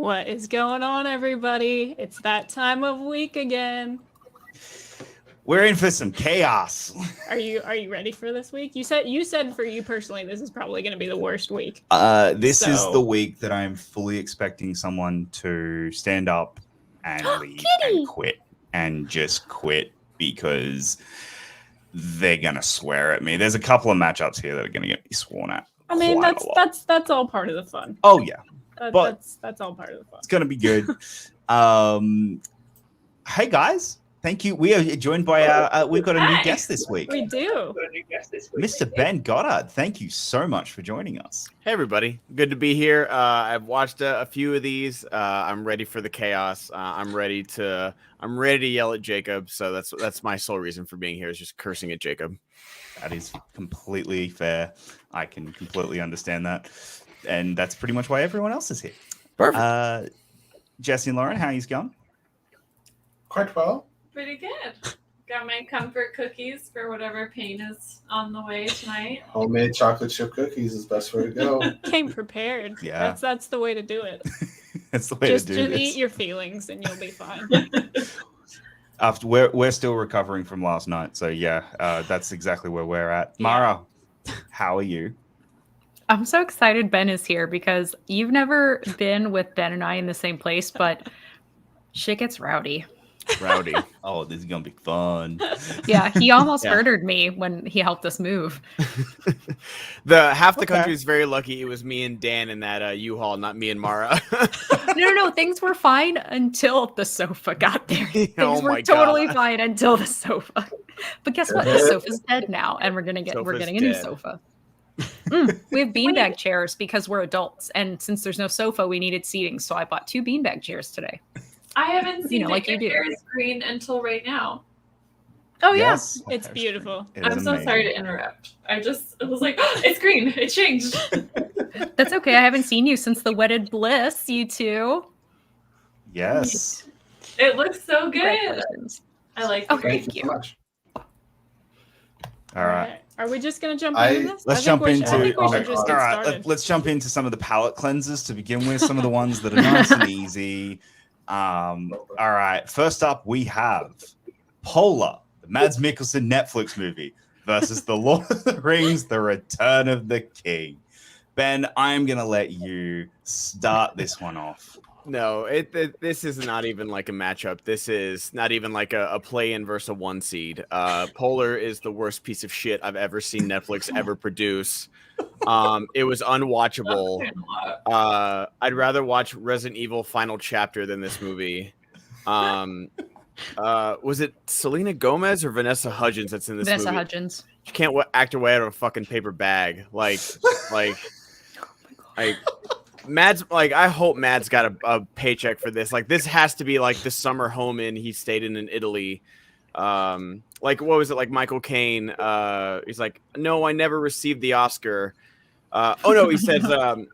What is going on, everybody? It's that time of week again. We're in for some chaos. Are you ready for this week? You said for you personally, this is probably going to be the worst week. This is the week that I'm fully expecting someone to stand up and leave and quit and just quit because they're gonna swear at me. There's a couple of matchups here that are gonna get me sworn at. I mean, that's all part of the fun. Oh yeah, that's all part of the fun. It's gonna be good. Hey guys. Thank you. We are joined by we've got a new guest this week. We do. Mr. Ben Goddard, thank you so much for joining us. Hey, everybody. Good to be here. I've watched a few of these. I'm ready for the chaos. I'm ready to yell at Jacob. So that's my sole reason for being here, is just cursing at Jacob. That is completely fair. I can completely understand that. And that's pretty much why everyone else is here. Perfect. Jesse and Lauren, how are you going? Quite well. Pretty good. Got my comfort cookies for whatever pain is on the way tonight. Homemade chocolate chip cookies is the best way to go. Came prepared. Yeah. That's the way to do it. That's the way just to do this. Eat your feelings and you'll be fine. After we're still recovering from last night, so yeah, that's exactly where we're at. Mara, how are you? I'm so excited Ben is here because you've never been with Ben and I in the same place, but shit gets rowdy. Rowdy. Oh, this is gonna be fun. Yeah, he almost murdered me when he helped us move. The country is very lucky it was me and Dan in that U-Haul, not me and Mara. No. Things were fine until the sofa got there. Things were totally fine until the sofa. But guess what? The sofa's dead now, and we're getting a new sofa. We have beanbag chairs because we're adults, and since there's no sofa, we needed seating. So I bought 2 beanbag chairs today. I haven't seen like you do. hair is green until right now. Oh Yes. yeah, it's beautiful. I'm so sorry to interrupt. I was like, oh, it's green. It changed. That's okay. I haven't seen you since the wedded bliss, you two. Yes. It looks so good. I like it. Thank you. So much. All right. Are we just gonna jump into this? Let's jump into. I think we should just get all right. started. Let's jump into some of the palate cleansers to begin with. Some of the ones that are nice and easy. All right. First up, we have Polar, the Mads Mikkelsen Netflix movie, versus The Lord of the Rings: The Return of the King. Ben, I'm gonna let you start this one off. No, this is not even like a matchup. This is not even like a play-in versus a 1 seed. Polar is the worst piece of shit I've ever seen Netflix ever produce. It was unwatchable. I'd rather watch Resident Evil Final Chapter than this movie. Was it Selena Gomez or Vanessa Hudgens that's in this movie? Vanessa Hudgens. You can't act her way out of a fucking paper bag. Mads, I hope Mads got a paycheck for this. Like, this has to be like the summer home he stayed in Italy. What was it, like Michael Caine? He's like, no, I never received the Oscar. He says,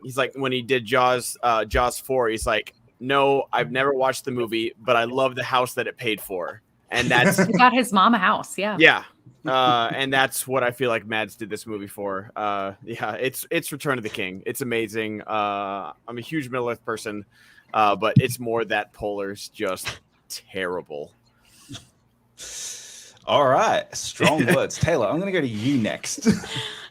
he's like, when he did Jaws 4, he's like, no, I've never watched the movie, but I love the house that it paid for. And that's he got his mom a house. Yeah. Yeah. And that's what I feel like Mads did this movie for. It's Return of the King. It's amazing. I'm a huge Middle-earth person, but it's more that Polar's just terrible. All right, strong words. Taylor, I'm going to go to you next.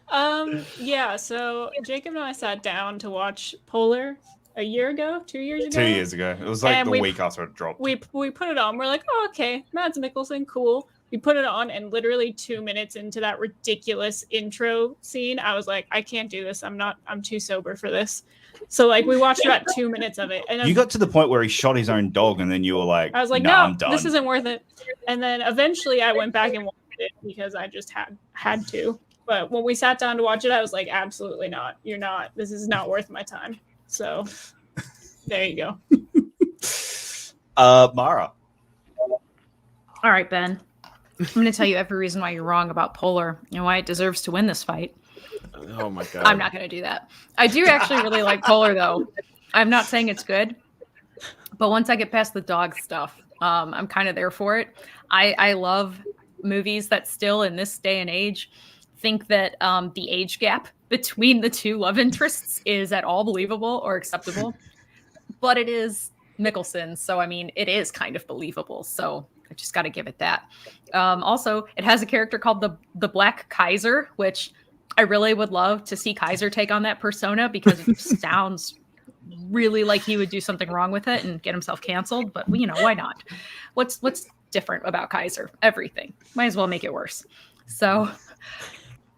So Jacob and I sat down to watch Polar a year ago, 2 years ago. 2 years ago. It was like the week after it dropped. We put it on. We're like, oh, okay, Mads Mikkelsen, cool. We put it on, and literally 2 minutes into that ridiculous intro scene, I was like, I can't do this. I'm too sober for this. So we watched about 2 minutes of it. And you got to the point where he shot his own dog, and then you were like, I was like, no, I'm done. This isn't worth it. And then eventually I went back and watched it because I just had to. But when we sat down to watch it, I was like, absolutely not. You're not. This is not worth my time. So there you go. Mara. All right, Ben. I'm going to tell you every reason why you're wrong about Polar and why it deserves to win this fight. Oh my God. I'm not going to do that. I do actually really like Polar, though. I'm not saying it's good, but once I get past the dog stuff, I'm kind of there for it. I love movies that still in this day and age think that the age gap between the two love interests is at all believable or acceptable. but it is Mickelson, so I mean, it is kind of believable. So I just got to give it that. Also, it has a character called the Black Kaiser, which I really would love to see Kaiser take on that persona because it sounds really like he would do something wrong with it and get himself canceled. But why not? What's different about Kaiser? Everything. Might as well make it worse. So,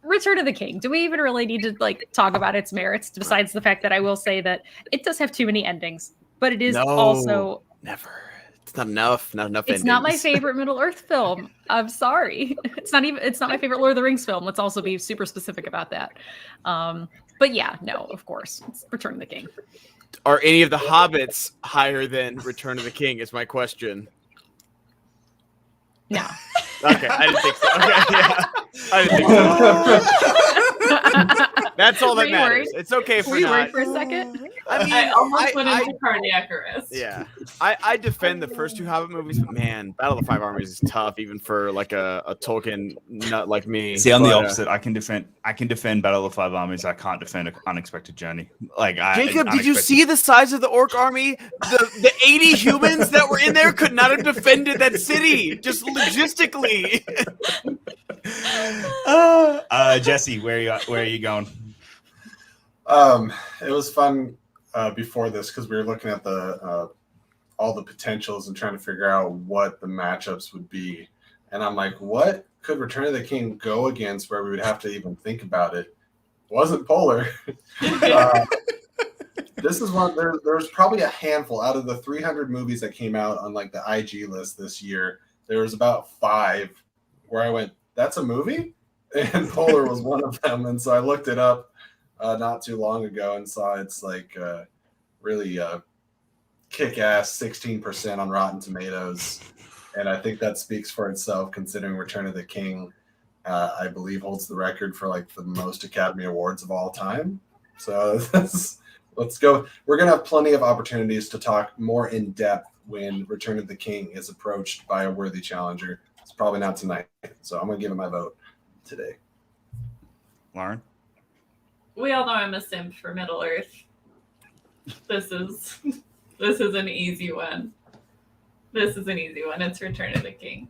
Return of the King. Do we even really need to talk about its merits? Besides the fact that I will say that it does have too many endings, but it is also never. It's not enough. Not enough. It's not my favorite Middle Earth film. I'm sorry. It's not my favorite Lord of the Rings film. Let's also be super specific about that. But yeah, no, of course, it's Return of the King. Are any of the Hobbits higher than Return of the King? Is my question. No. Okay, I didn't think so. Okay, yeah. I didn't think so. That's all that matters. It's okay for Were you not. worried for a second? I mean, I almost went into cardiac arrest. Yeah, I defend the first two Hobbit movies, but man, Battle of the Five Armies is tough, even for like a Tolkien nut like me. See, I'm the opposite. I can defend Battle of the Five Armies. I can't defend an Unexpected Journey. Jacob, did you see the size of the orc army? The 80 humans that were in there could not have defended that city, just logistically. Jesse, where are you going? It was fun before this because we were looking at the all the potentials and trying to figure out what the matchups would be. And I'm like, what could Return of the King go against where we would have to even think about it? It wasn't Polar. This is one. There's probably a handful out of the 300 movies that came out on like the IG list this year. There was about 5 where I went, that's a movie? And Polar was one of them. And so I looked it up not too long ago and saw it's like really kick-ass 16% on Rotten Tomatoes. And I think that speaks for itself considering Return of the King, I believe, holds the record for like the most Academy Awards of all time. So let's go. We're going to have plenty of opportunities to talk more in depth when Return of the King is approached by a worthy challenger. It's probably not tonight. So I'm going to give it my vote today. Lauren? We all know I'm a simp for Middle Earth. This is an easy one. It's Return of the King.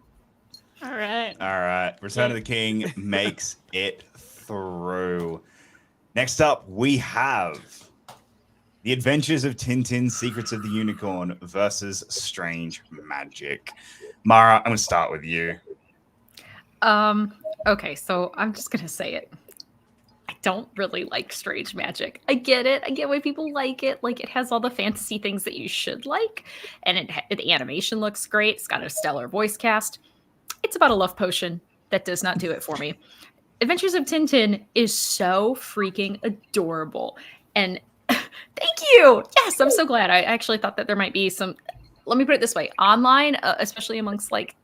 All right. Return of the King makes it through. Next up, we have The Adventures of Tintin, Secrets of the Unicorn versus Strange Magic. Mara, I'm going to start with you. Okay, so I'm just going to say it. I don't really like Strange Magic. I get it. I get why people like it. Like, it has all the fantasy things that you should like, and the animation looks great. It's got a stellar voice cast. It's about a love potion that does not do it for me. Adventures of Tintin is so freaking adorable. And thank you. Yes, I'm so glad. I actually thought that there might be some, let me put it this way, online, especially amongst like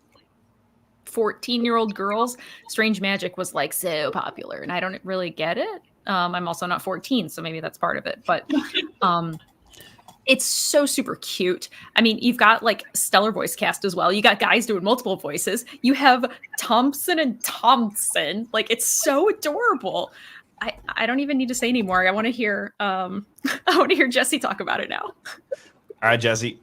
14-year-old girls, Strange Magic was like so popular, and I don't really get it. I'm also not 14, so maybe that's part of it. But it's so super cute. I mean, you've got like stellar voice cast as well. You got guys doing multiple voices. You have Thompson and Thompson. Like, it's so adorable. I don't even need to say anymore. I want to hear Jesse talk about it now. All right, Jesse.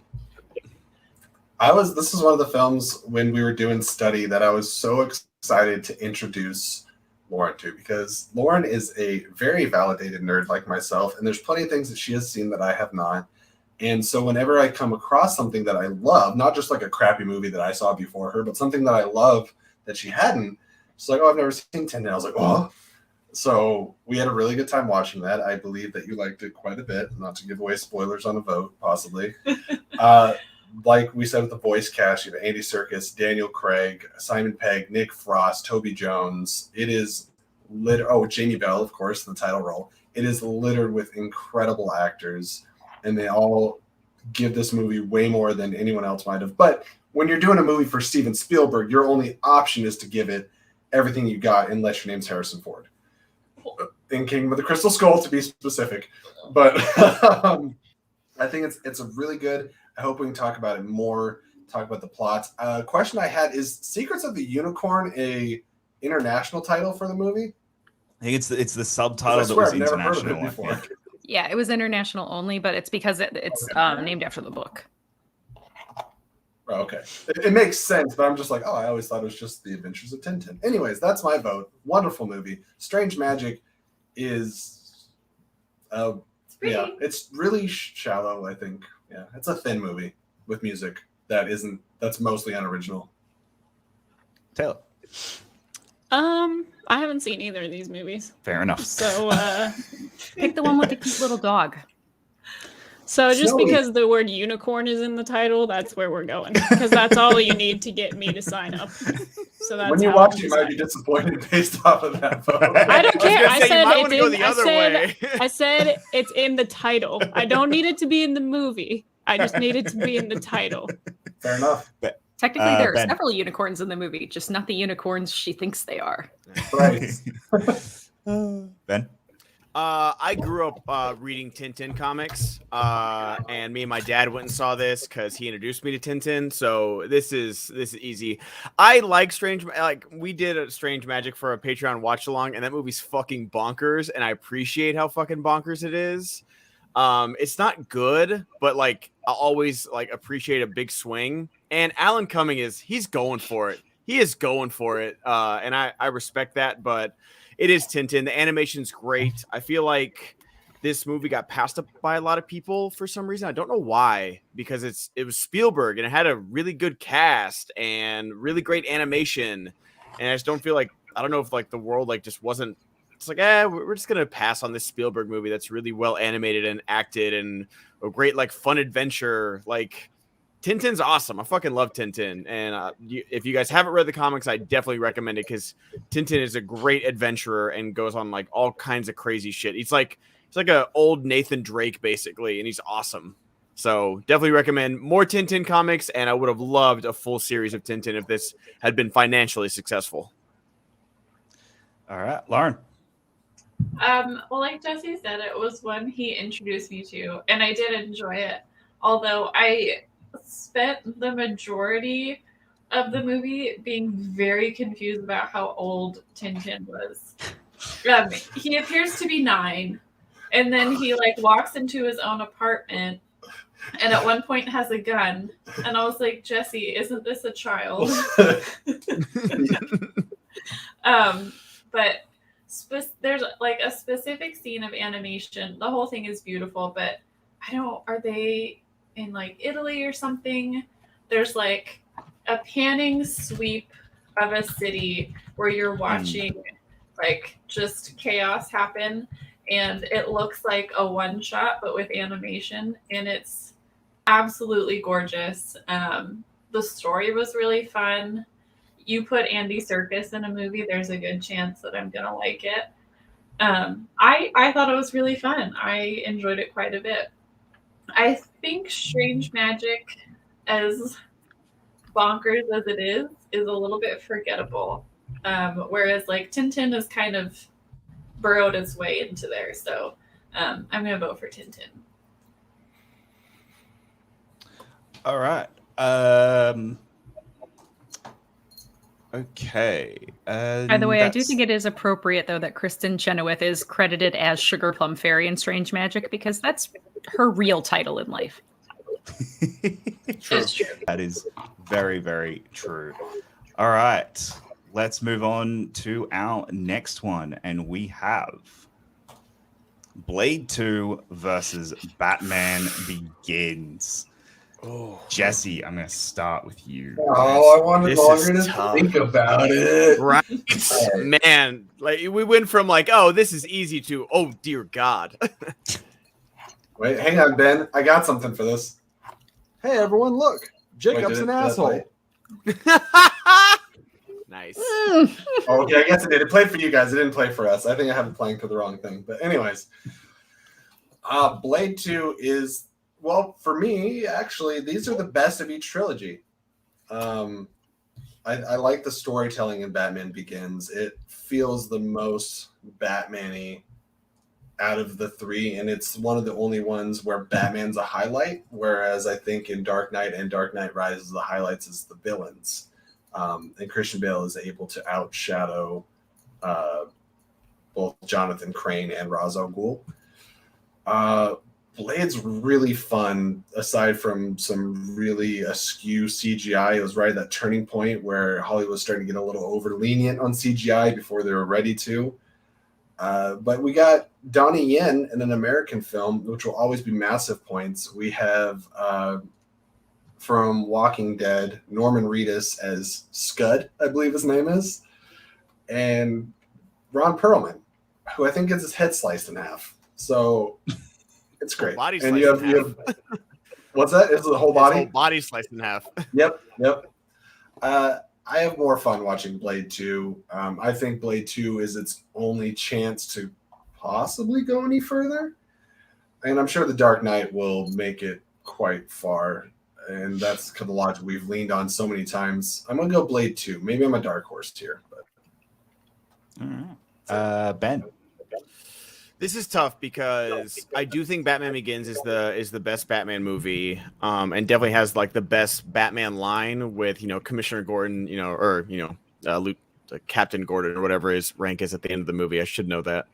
This is one of the films when we were doing study that I was so excited to introduce Lauren to, because Lauren is a very validated nerd like myself, and there's plenty of things that she has seen that I have not. And so whenever I come across something that I love, not just like a crappy movie that I saw before her, but something that I love that she hadn't, she's like, oh, I've never seen Tintin. I was like, oh. So we had a really good time watching that. I believe that you liked it quite a bit, not to give away spoilers on the vote, possibly. Like we said with the voice cast, you have Andy Serkis, Daniel Craig, Simon Pegg, Nick Frost, Toby Jones. It is Jamie Bell, of course, the title role. It is littered with incredible actors, and they all give this movie way more than anyone else might have. But when you're doing a movie for Steven Spielberg, your only option is to give it everything you got, unless your name's Harrison Ford. In King with the Crystal Skull, to be specific. But I think it's a really good. I hope we can talk about it more, talk about the plots. Question I had is Secrets of the Unicorn a international title for the movie? I think it's the subtitle that was international. Yeah, it was international only, but it's because it's named after the book. Oh, okay. It makes sense, but I'm just like, oh, I always thought it was just The Adventures of Tintin. Anyways, that's my vote. Wonderful movie. Strange Magic is, it's really shallow, I think. Yeah, it's a thin movie with music that's mostly unoriginal. Taylor. I haven't seen either of these movies. Fair enough. So pick the one with the cute little dog. So just because the word unicorn is in the title, that's where we're going. Because that's all you need to get me to sign up. So that's when you watch, you might be disappointed based off of that vote. I don't care. I said it's in the title. I don't need it to be in the movie. I just need it to be in the title. Fair enough. Technically, there are several unicorns in the movie, just not the unicorns she thinks they are. Right. Ben? I grew up reading Tintin comics, and me and my dad went and saw this because he introduced me to Tintin. So this is easy. I like we did a Strange Magic for a Patreon watch along, and that movie's fucking bonkers, and I appreciate how fucking bonkers it is. It's not good, but like I always like appreciate a big swing. And Alan Cumming he's going for it. He is going for it, and I respect that, but. It is Tintin. The animation's great. I feel like this movie got passed up by a lot of people for some reason. I don't know why, because it was Spielberg and it had a really good cast and really great animation. And I just don't feel like, I don't know if like the world like just wasn't, it's like, we're just going to pass on this Spielberg movie that's really well animated and acted and a great like fun adventure. Like Tintin's awesome. I fucking love Tintin. And if you guys haven't read the comics, I definitely recommend it because Tintin is a great adventurer and goes on like all kinds of crazy shit. He's like an old Nathan Drake basically, and he's awesome. So definitely recommend more Tintin comics, and I would have loved a full series of Tintin if this had been financially successful. All right, Lauren. Well, like Jesse said, it was one he introduced me to, and I did enjoy it. Although I spent the majority of the movie being very confused about how old Tintin was. He appears to be 9, and then he like walks into his own apartment, and at one point has a gun. And I was like, Jesse, isn't this a child? But there's like a specific scene of animation. The whole thing is beautiful, but are they in like Italy or something? There's like a panning sweep of a city where you're watching like just chaos happen, and it looks like a one shot but with animation, and it's absolutely gorgeous. The story was really fun. You put Andy Serkis in a movie, there's a good chance that I'm gonna like it. I thought it was really fun. I enjoyed it quite a bit. I think Strange Magic, as bonkers as it is a little bit forgettable. Whereas like Tintin has kind of burrowed its way into there. So I'm going to vote for Tintin. All right. Okay. By the way, I do think it is appropriate, though, that Kristen Chenoweth is credited as Sugar Plum Fairy in Strange Magic, because that's her real title in life. It's true. That is very, very true. All right. Let's move on to our next one. And we have Blade 2 versus Batman Begins. Oh, Jesse, I'm going to start with you. Oh, I wanted longer to think about it. Right. Man, like we went from like, oh, this is easy to, oh, dear God. Wait, hang on, Ben. I got something for this. Hey, everyone, look. Jacob's an asshole. Nice. Oh, okay, I guess it did. It played for you guys. It didn't play for us. I think I have it playing for the wrong thing. But anyways, Blade 2 is... Well, for me, actually, these are the best of each trilogy. I like the storytelling in Batman Begins. It feels the most Batman-y out of the 3, and it's one of the only ones where Batman's a highlight, whereas I think in Dark Knight and Dark Knight Rises, the highlights is the villains. And Christian Bale is able to outshadow both Jonathan Crane and Ra's al Ghul. Blade's really fun, aside from some really askew CGI. It was right at that turning point where Hollywood was starting to get a little over lenient on CGI before they were ready to. But we got Donnie Yen in an American film, which will always be massive points. We have from Walking Dead, Norman Reedus as Scud, I believe his name is, and Ron Perlman, who I think gets his head sliced in half. So it's great. And you have what's that? Is it the whole body? His whole body sliced in half. Yep. I have more fun watching Blade 2. I think Blade 2 is its only chance to possibly go any further. And I'm sure The Dark Knight will make it quite far. And that's the logic we've leaned on so many times. I'm going to go Blade 2. Maybe I'm a dark horse here. But... All right. Ben. This is tough because I do think Batman Begins is the best Batman movie, and definitely has like the best Batman line with Commissioner Gordon, Luke, Captain Gordon or whatever his rank is at the end of the movie. I should know that.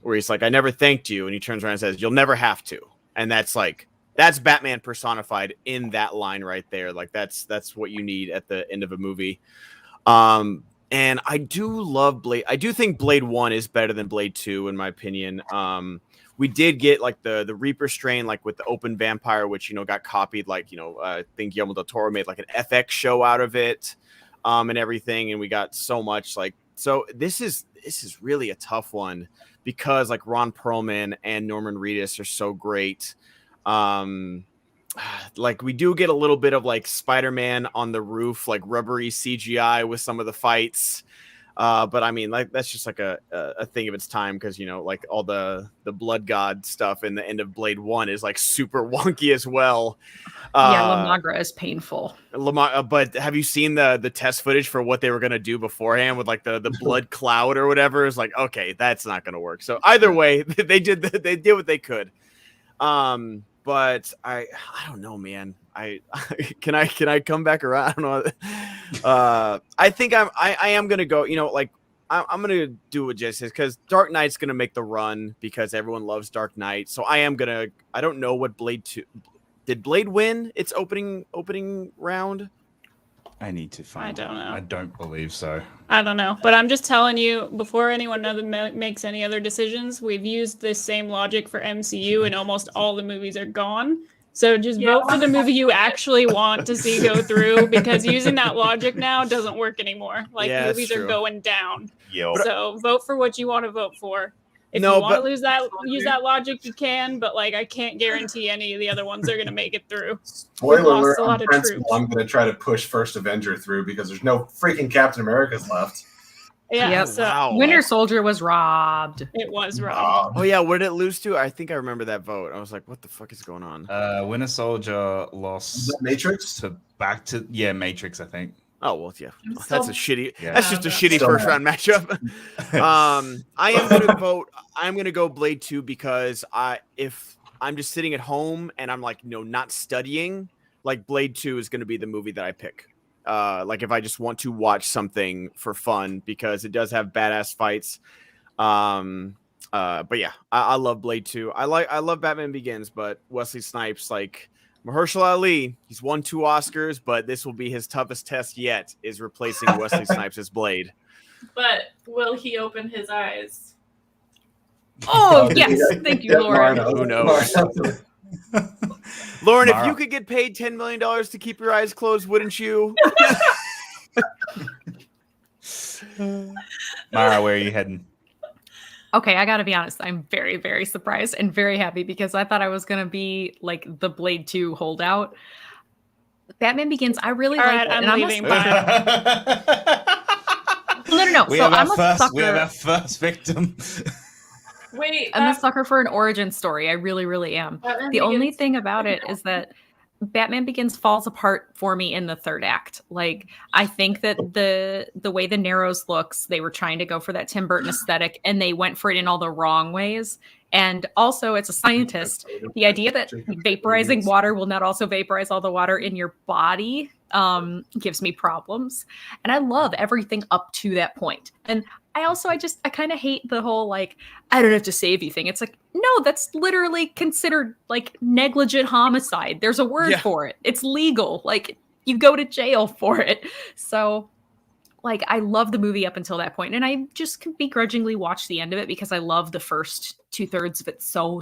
Where he's like, "I never thanked you," and he turns around and says, "You'll never have to," and that's Batman personified in that line right there. Like that's what you need at the end of a movie. And I do love Blade. I do think Blade 1 is better than Blade 2, in my opinion. We did get like the Reaper strain, like with the open vampire, which, got copied. Like, I think Guillermo del Toro made like an FX show out of it and everything. And we got so much so this is really a tough one because like Ron Perlman and Norman Reedus are so great. Like we do get a little bit of like Spider-Man on the roof, like rubbery CGI with some of the fights. But I mean, like that's just like a thing of its time because like all the blood god stuff in the end of Blade 1 is like super wonky as well. La Magra is painful. But have you seen the test footage for what they were gonna do beforehand with like the blood cloud or whatever? It's like, okay, that's not gonna work. So either way, they did what they could. But I don't know, man. Can I come back around? I don't know. I think I am gonna go. I'm gonna do what Jay says because Dark Knight's gonna make the run because everyone loves Dark Knight. So I am gonna. I don't know what Blade 2 did. Blade win its opening round? I need to find. I don't know. I don't believe so. I don't know, but I'm just telling you before anyone makes any other decisions. We've used this same logic for MCU, and almost all the movies are gone. So just vote for the movie you actually want to see go through, because using that logic now doesn't work anymore. Like movies are going down. Yo. So vote for what you want to vote for. If you want to use that logic, you can, but like I can't guarantee any of the other ones are going to make it through. Spoiler alert, on principle, I'm going to try to push First Avenger through because there's no freaking Captain Americas left. Yeah, yep. So Winter Soldier was robbed. It was robbed. Oh yeah, where did it lose to? I think I remember that vote. I was like, what the fuck is going on? Winter Soldier lost Matrix Matrix, I think. Oh well, yeah. That's a shitty. Yeah. That's just a shitty first round matchup. I'm gonna go Blade 2 because if I'm just sitting at home and I'm like not studying, like Blade 2 is gonna be the movie that I pick. Like if I just want to watch something for fun because it does have badass fights. But yeah, I love Blade 2. I love Batman Begins, but Wesley Snipes, like Mahershala Ali, he's won 2 Oscars, but this will be his toughest test yet, is replacing Wesley Snipes as Blade. But will he open his eyes? Oh, yes. Thank you, Lauren. Who knows? Lauren, if you could get paid $10 million to keep your eyes closed, wouldn't you? Mara, where are you heading? Okay, I gotta be honest. I'm very, very surprised and very happy because I thought I was gonna be like the Blade 2 holdout. Batman Begins, I really like it. I'm leaving. No. We So have I'm our first victim. Wait, I'm a sucker for an origin story. I really, really am. The only thing about it is that Batman Begins falls apart for me in the third act. Like, I think that the way the Narrows looks, they were trying to go for that Tim Burton aesthetic, and they went for it in all the wrong ways. And also, it's a scientist. The idea that vaporizing water will not also vaporize all the water in your body gives me problems. And I love everything up to that point. And I kind of hate the whole like I don't have to save you thing. It's like no, that's literally considered like negligent homicide. There's a word for it. It's legal. Like you go to jail for it. So like I love the movie up until that point, and I just begrudgingly watch the end of it because I love the first 2/3 of it so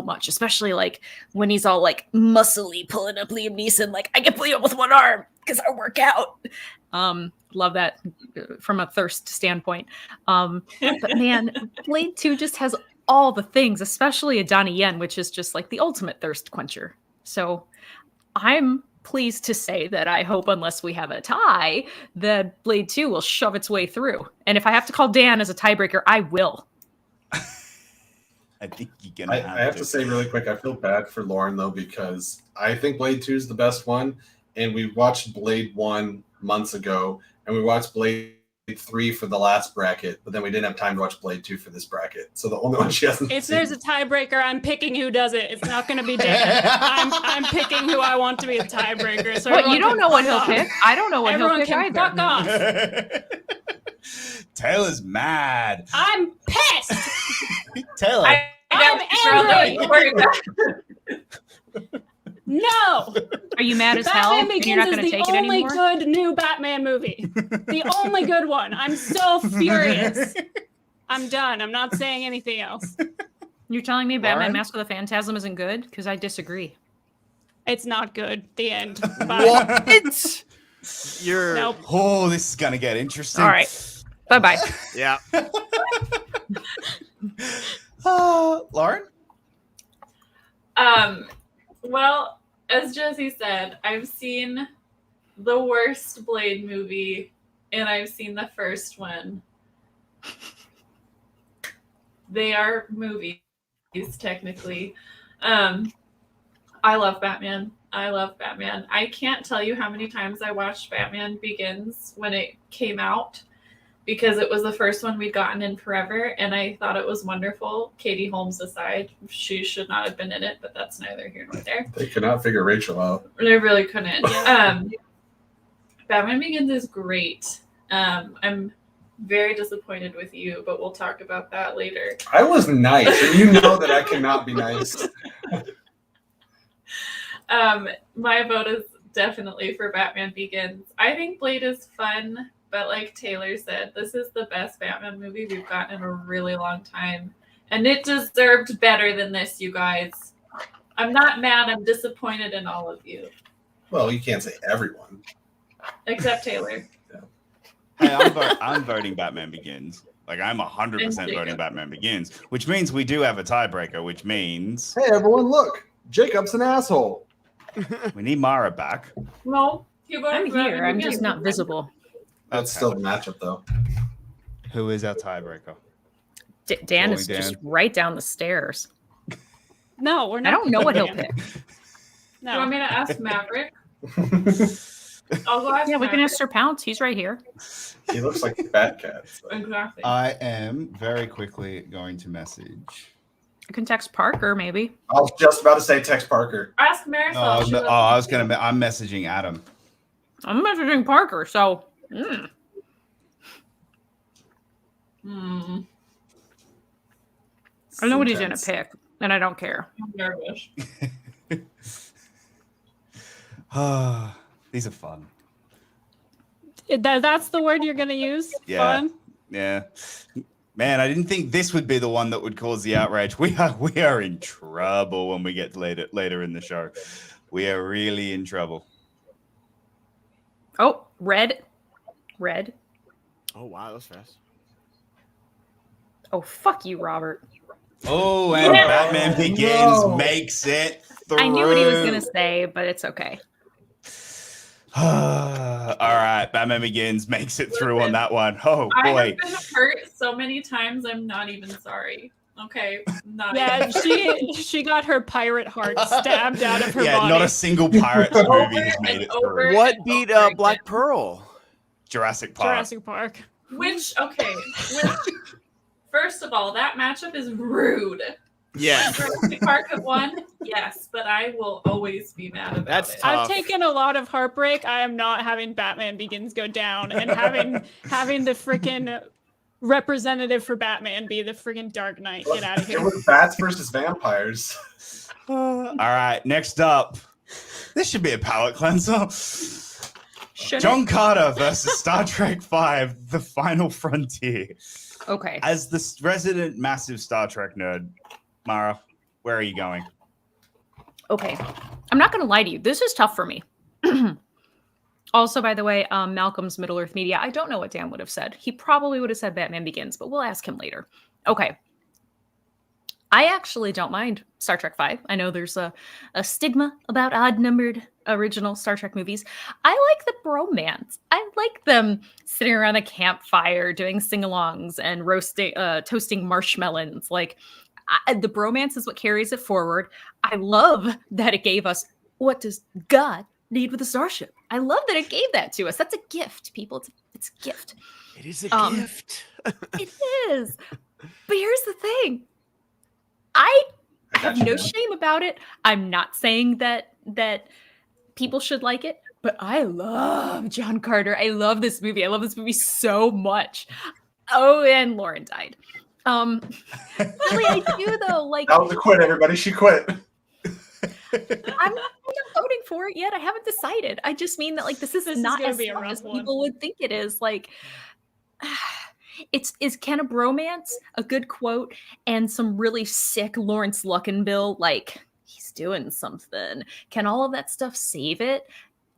much, especially like when he's all like muscly pulling up Liam Neeson, like I can pull you up with one arm because I work out. Love that from a thirst standpoint. But man, Blade 2 just has all the things, especially a Donnie Yen, which is just like the ultimate thirst quencher. So I'm pleased to say that I hope, unless we have a tie, that Blade 2 will shove its way through. And if I have to call Dan as a tiebreaker, I will. I think you're gonna I have to say really quick, I feel bad for Lauren though, because I think Blade 2 is the best one, and we watched Blade 1 months ago, and we watched Blade 3 for the last bracket, but then we didn't have time to watch Blade 2 for this bracket. So the only one she hasn't If seen. there's a tiebreaker, I'm picking who does it. It's not going to be Dan. I'm picking who I want to be a tiebreaker. So What, you don't know what he'll pick? I don't know what Everyone he'll pick can fuck either. off. Taylor's mad. I'm pissed. Taylor. I'm angry. No. Are you mad as hell? Batman And you're not Begins going to is take the it only anymore? good new Batman movie. The only good one. I'm so furious. I'm done. I'm not saying anything else. You're telling me Batman Lauren? Mask of the Phantasm isn't good? Because I disagree. It's not good. The end. Bye. What? You're Nope. Oh, this is gonna get interesting. All right. Bye-bye. yeah. Lauren? Well, as Jesse said, I've seen the worst Blade movie, and I've seen the first one. They are movies, technically. I love Batman. I can't tell you how many times I watched Batman Begins when it came out, because it was the first one we'd gotten in forever, and I thought it was wonderful. Katie Holmes aside, she should not have been in it, but that's neither here nor there. They could not figure Rachel out. They really couldn't. Batman Begins is great. I'm very disappointed with you, but we'll talk about that later. I was nice, and you know that I cannot be nice. My vote is definitely for Batman Begins. I think Blade is fun, but like Taylor said, this is the best Batman movie we've gotten in a really long time. And it deserved better than this, you guys. I'm not mad. I'm disappointed in all of you. Well, you can't say everyone. Except Taylor. Hey, I'm voting Batman Begins. Like, I'm 100% voting Batman Begins, which means we do have a tiebreaker, which means... Hey, everyone, look. Jacob's an asshole. We need Mara back. No. I'm here. I'm just not visible. That's still the matchup, though. Who is our tiebreaker? Dan Only is Dan. just right down the stairs. No, we're not. I don't know what he'll picking pick. Do you want No. me to ask Maverick? I'll go ask Yeah, we can Maverick. ask Sir Pounce. He's right here. He looks like a fat cat. So. Exactly. I am very quickly going to message. I can text Parker, maybe. I was just about to say Tex Parker. Ask Marisol. Oh, She no, lives I in was gonna. I'm messaging Adam. I'm messaging Parker, so. Hmm. I know what he's going to Intense. pick, and I don't care. I'm nervous. These are fun. That's the word you're going to use? Yeah. Fun? Yeah. Man, I didn't think this would be the one that would cause the outrage. We are in trouble when we get later in the show. We are really in trouble. Oh, red. Red. Oh wow, that was fast. Oh, fuck you, Robert. Oh, and Yeah. Batman Begins No. makes it through. I knew what he was going to say, but it's okay. All right, Batman Begins makes it through on that one. Oh I boy. have been hurt so many times. I'm not even sorry. Okay, not Yeah, even. she got her pirate heart stabbed out of her Yeah, body. not a single Pirates movie has made it Over through. and What beat over Black again. Pearl? Jurassic Park. Jurassic Park. Which first of all, that matchup is rude. Yeah, Jurassic Park have won, yes, but I will always be mad about That's it. tough. I've taken a lot of heartbreak. I am not having Batman Begins go down and having the freaking representative for Batman be the friggin' Dark Knight. Get out of It here. was bats versus vampires. All right, next up. This should be a palate cleanser. Should John it? Carter versus Star Trek V: The Final Frontier. Okay. As the resident massive Star Trek nerd, Mara, where are you going? Okay. I'm not going to lie to you. This is tough for me. Also, by the way, Malcolm's Middle Earth Media, I don't know what Dan would have said. He probably would have said Batman Begins, but we'll ask him later. Okay. I actually don't mind Star Trek V. I know there's a stigma about odd-numbered original Star Trek movies. I like the bromance. I like them sitting around a campfire doing sing-alongs and toasting marshmallows. Like, the bromance is what carries it forward. I love that it gave us, what does God need with a starship? I love that it gave that to us. That's a gift, people. It's a gift. It is a gift. It is. But here's the thing. I have no shame about it. I'm not saying that people should like it, but I love John Carter. I love this movie. I love this movie so much. Oh, and Lauren died. Really, I do though. Like, That was a quit, everybody. She quit. I'm not voting for it yet. I haven't decided. I just mean that like this is not gonna as be a fun rough as one. people would think it is. Like, can a bromance, a good quote, and some really sick Lawrence Luckinbill, like he's doing something. Can all of that stuff save it?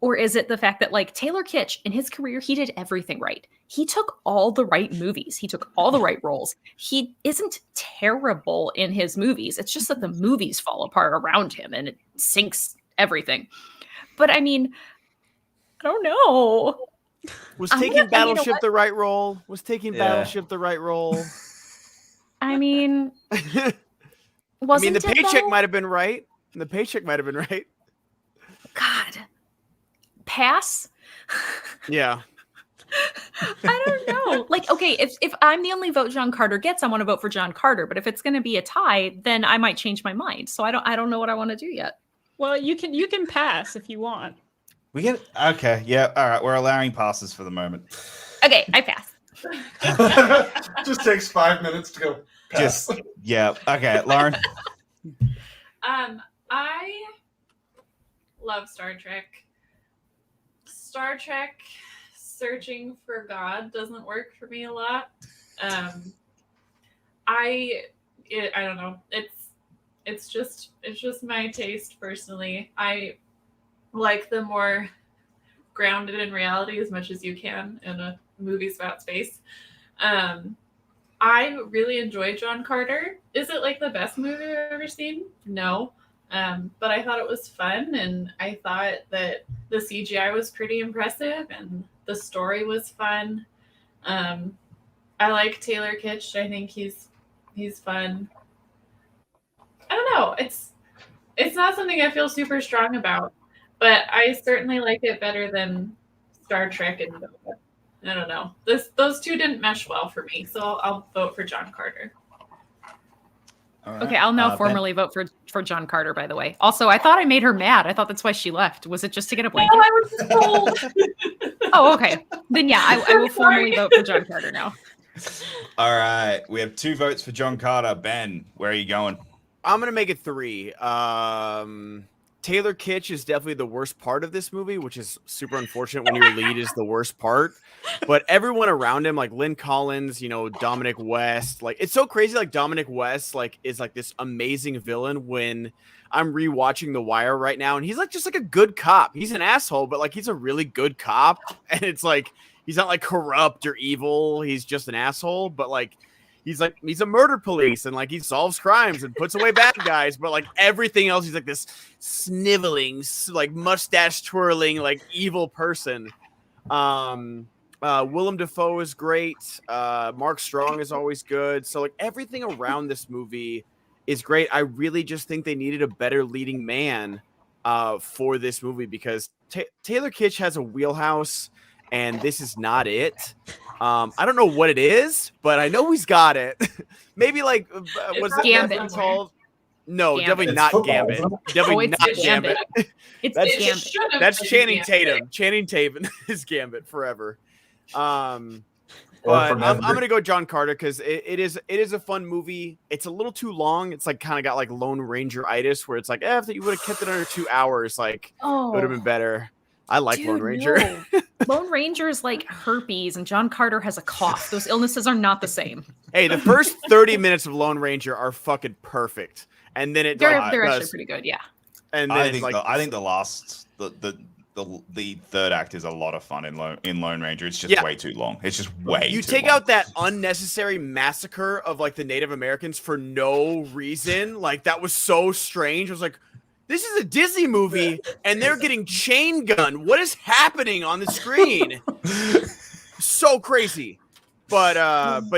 Or is it the fact that like Taylor Kitsch in his career, he did everything right. He took all the right movies. He took all the right roles. He isn't terrible in his movies. It's just that the movies fall apart around him and it sinks everything. But I mean, I don't know. Was taking Battleship the right role? Was taking Battleship the right role? I mean, I wasn't mean, the it, paycheck though? might have been right. The paycheck might have been right. God. Pass? Yeah. I don't know. Like, okay, if I'm the only vote John Carter gets, I want to vote for John Carter. But if it's going to be a tie, then I might change my mind. So I don't know what I want to do yet. Well, you can pass if you want. We get okay, yeah. All right, we're allowing passes for the moment. Okay, I pass. Just takes 5 minutes to go pass. Just yeah. Okay, Lauren. I love Star Trek. Star Trek searching for God doesn't work for me a lot. I don't know. It's just my taste personally. I like the more grounded in reality as much as you can in a movies about space. I really enjoy John Carter. Is it like the best movie I've ever seen? No. But I thought it was fun, and I thought that the CGI was pretty impressive, and the story was fun. I like Taylor Kitsch. I think he's fun. I don't know. It's not something I feel super strong about, but I certainly like it better than Star Trek and I don't know. Those two didn't mesh well for me, so I'll vote for John Carter. Right. Okay, I'll now formally vote for John Carter, by the way. Also, I thought I made her mad. I thought that's why she left. Was it just to get a blanket? No, I was just told. Oh, okay. Then yeah, I will formally vote for John Carter now. All right, we have 2 votes for John Carter. Ben, where are you going? I'm gonna make it 3. Taylor Kitsch is definitely the worst part of this movie, which is super unfortunate when your lead is the worst part. But everyone around him, like Lynn Collins, Dominic West, like it's so crazy. Like Dominic West, like is like this amazing villain. When I'm rewatching The Wire right now, and he's like just like a good cop. He's an asshole, but like he's a really good cop, and it's like he's not like corrupt or evil. He's just an asshole, but like. He's a murder police and like he solves crimes and puts away bad guys, but like everything else, he's like this sniveling, like mustache twirling, like evil person. Willem Dafoe is great. Mark Strong is always good. So like everything around this movie is great. I really just think they needed a better leading man for this movie because Taylor Kitsch has a wheelhouse and this is not it. I don't know what it is, but I know he's got it. Maybe like was it Gambit called? No, Gambit. definitely not Gambit. Definitely it's not Gambit. Gambit. It's That's Gambit. That's Channing Tatum. Channing Tatum is Gambit forever. But I'm gonna go John Carter because it is a fun movie. It's a little too long. It's like kind of got like Lone Ranger-itis, where it's like, if you would have kept it under 2 hours, like it would have been better. I like Lone Ranger. No. Lone Ranger is like herpes, and John Carter has a cough. Those illnesses are not the same. Hey, the first 30 minutes of Lone Ranger are fucking perfect, and then they're actually pretty good. Yeah. And then I think the last the third act is a lot of fun in Lone Ranger. It's just way too long. It's just way. You too take long. out that unnecessary massacre of like the Native Americans for no reason. Like that was so strange. I was like, this is a Disney movie, and they're getting chain gun. What is happening on the screen? So crazy. But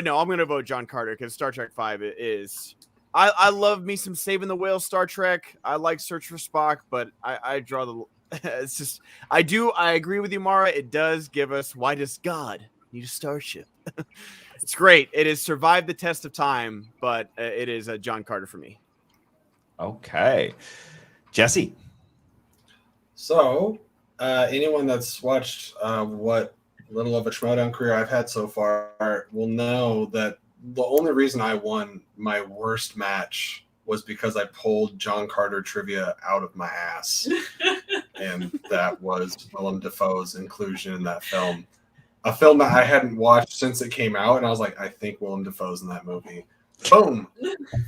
no, I'm gonna vote John Carter because Star Trek V is. I love me some Saving the Whale Star Trek. I like Search for Spock, but I draw the. It's just I agree with you, Mara. It does give us why does God need a starship? It's great. It has survived the test of time, but it is a John Carter for me. Okay. Jesse. So, anyone that's watched what little of a Schmoedown career I've had so far will know that the only reason I won my worst match was because I pulled John Carter trivia out of my ass. And that was Willem Dafoe's inclusion in that film. A film that I hadn't watched since it came out, and I was like, I think Willem Dafoe's in that movie. Boom!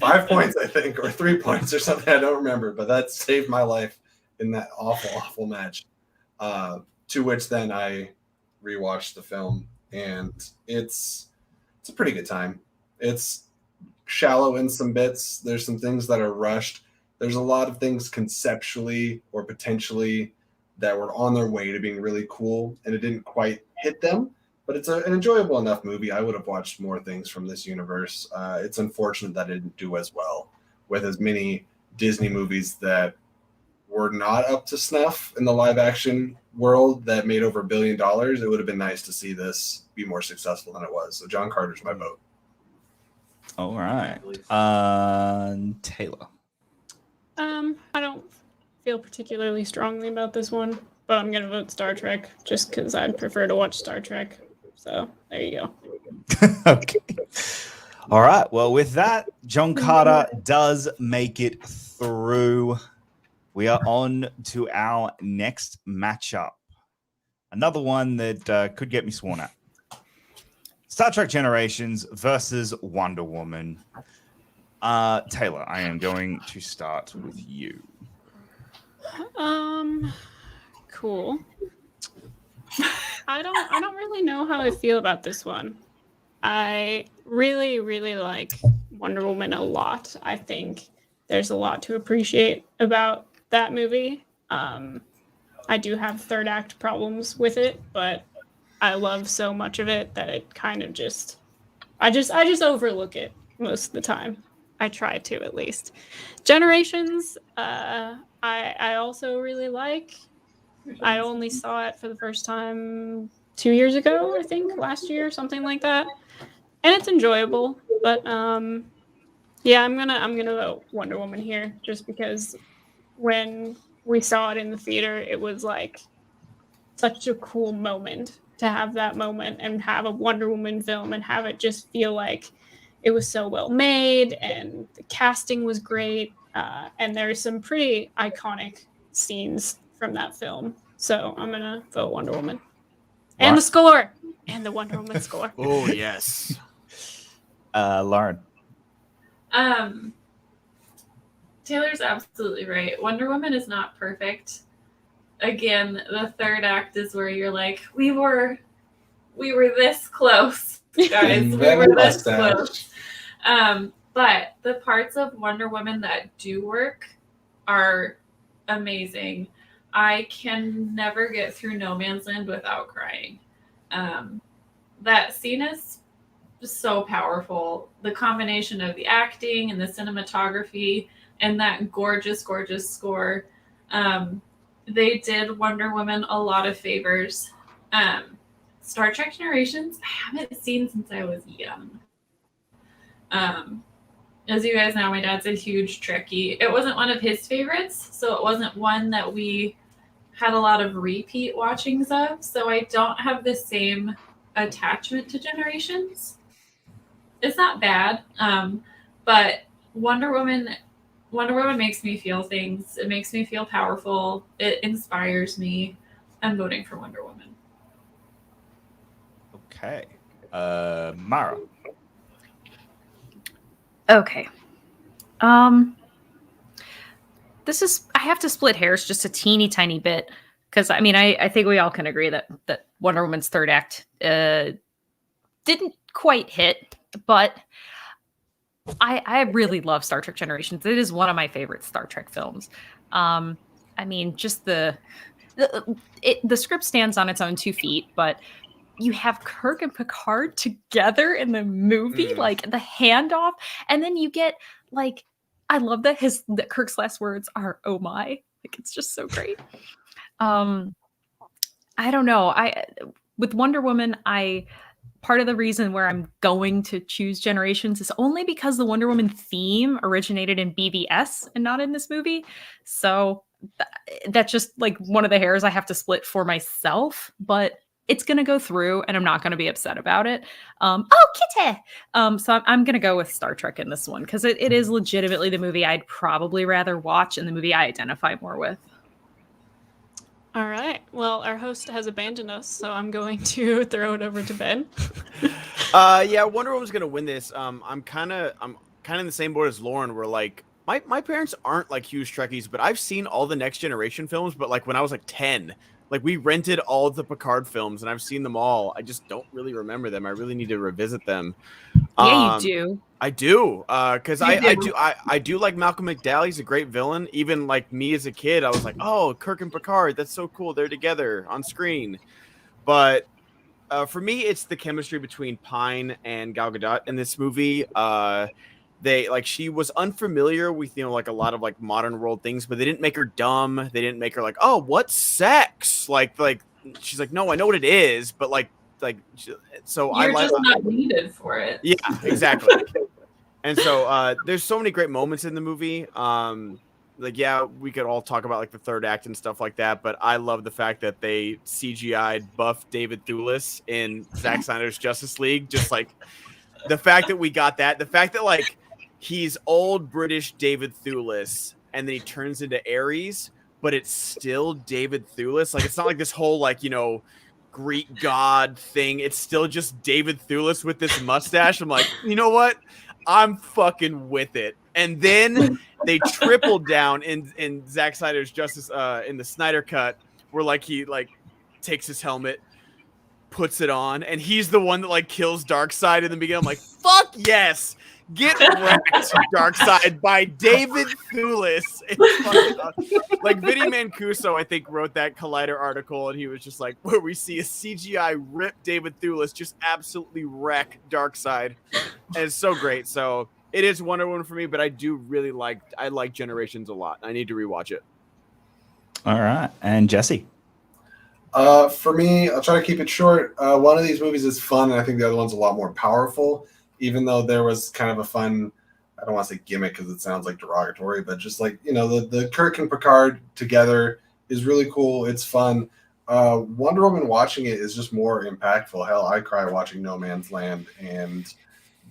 5 points, I think, or 3 points or something. I don't remember, but that saved my life in that awful, awful match. To which then I rewatched the film, and it's a pretty good time. It's shallow in some bits. There's some things that are rushed. There's a lot of things conceptually or potentially that were on their way to being really cool, and it didn't quite hit them. But it's an enjoyable enough movie. I would have watched more things from this universe. It's unfortunate that it didn't do as well with as many Disney movies that were not up to snuff in the live action world that made over $1 billion. It would have been nice to see this be more successful than it was. So John Carter's my vote. All right. Taylor. I don't feel particularly strongly about this one, but I'm going to vote Star Trek just because I'd prefer to watch Star Trek. So there you go. Okay. All right. Well, with that, John Carter does make it through. We are on to our next matchup. Another one that could get me sworn at. Star Trek Generations versus Wonder Woman. Taylor, I am going to start with you. Cool. I don't really know how I feel about this one. I really, really like Wonder Woman a lot. I think there's a lot to appreciate about that movie. I do have third act problems with it, but I love so much of it that it kind of just I just overlook it most of the time. I try to, at least. Generations, I also really like. I only saw it for the first time 2 years ago, I think, last year, something like that. And it's enjoyable, but yeah, I'm gonna vote Wonder Woman here, just because when we saw it in the theater, it was like such a cool moment to have that moment and have a Wonder Woman film and have it just feel like it was so well made and the casting was great. And there's some pretty iconic scenes from that film. So I'm going to vote Wonder Woman. And the score. And the Wonder Woman score. Oh, yes. Lauren. Taylor's absolutely right. Wonder Woman is not perfect. Again, the third act is where you're like, we were this close, guys. We were this close. But the parts of Wonder Woman that do work are amazing. I can never get through No Man's Land without crying. That scene is so powerful. The combination of the acting and the cinematography and that gorgeous, gorgeous score. They did Wonder Woman a lot of favors. Star Trek Generations, I haven't seen since I was young. As you guys know, my dad's a huge Trekkie. It wasn't one of his favorites, so it wasn't one that we had a lot of repeat watchings of. So I don't have the same attachment to Generations. It's not bad, but Wonder Woman makes me feel things. It makes me feel powerful. It inspires me. I'm voting for Wonder Woman. Okay. Mara. Okay. I have to split hairs just a teeny tiny bit because I think we all can agree that Wonder Woman's third act didn't quite hit, but I really love Star Trek Generations. It is one of my favorite Star Trek films. Just the script stands on its own 2 feet, but you have Kirk and Picard together in the movie, like the handoff, and then you get like, I love that Kirk's last words are "oh my," like it's just so great. I don't know. With Wonder Woman, part of the reason where I'm going to choose Generations is only because the Wonder Woman theme originated in BVS and not in this movie. So that's just like one of the hairs I have to split for myself, but it's going to go through and I'm not going to be upset about it. Kitty! So I'm going to go with Star Trek in this one because it is legitimately the movie I'd probably rather watch and the movie I identify more with. All right. Well, our host has abandoned us, so I'm going to throw it over to Ben. Yeah, Wonder Woman's gonna win this. I'm kind of in the same boat as Lauren. Where like my parents aren't like huge Trekkies, but I've seen all the Next Generation films. But like when I was like 10, like we rented all of the Picard films, and I've seen them all. I just don't really remember them. I really need to revisit them. Yeah, you do. I do, because I do like Malcolm McDowell. He's a great villain. Even like me as a kid, I was like, oh, Kirk and Picard, that's so cool. They're together on screen. But for me, it's the chemistry between Pine and Gal Gadot in this movie. She was unfamiliar with like a lot of like modern world things, but they didn't make her dumb. They didn't make her like, oh, what's sex? Like she's like, no, I know what it is, but so you're just not needed for it. Yeah, exactly. And so there's so many great moments in the movie. We could all talk about like the third act and stuff like that, but I love the fact that they CGI'd buff David Thewlis in Zack Snyder's Justice League. Just like the fact that we got that, the fact that like he's old British David Thewlis and then he turns into Ares, but it's still David Thewlis. Like it's not like this whole like, Greek god thing. It's still just David Thewlis with this mustache. I'm like, you know what? I'm fucking with it. And then they tripled down in Zack Snyder's Justice in the Snyder cut, where like he like takes his helmet, puts it on, and he's the one that like kills Darkseid in the beginning. I'm like, fuck yes, get wrecked, Darkseid by David Thewlis. It's fucking awesome. Like Vinny Mancuso, I think, wrote that Collider article, and he was just like, where we see a CGI rip David Thewlis just absolutely wreck Darkseid, and it's so great. So it is Wonder Woman for me, but I do really like Generations a lot. I need to rewatch it. All right, and Jesse. For me, I'll try to keep it short. One of these movies is fun, and I think the other one's a lot more powerful. Even though there was kind of a fun, I don't want to say gimmick because it sounds like derogatory, but just like, the Kirk and Picard together is really cool. It's fun. Wonder Woman watching it is just more impactful. Hell, I cry watching No Man's Land, and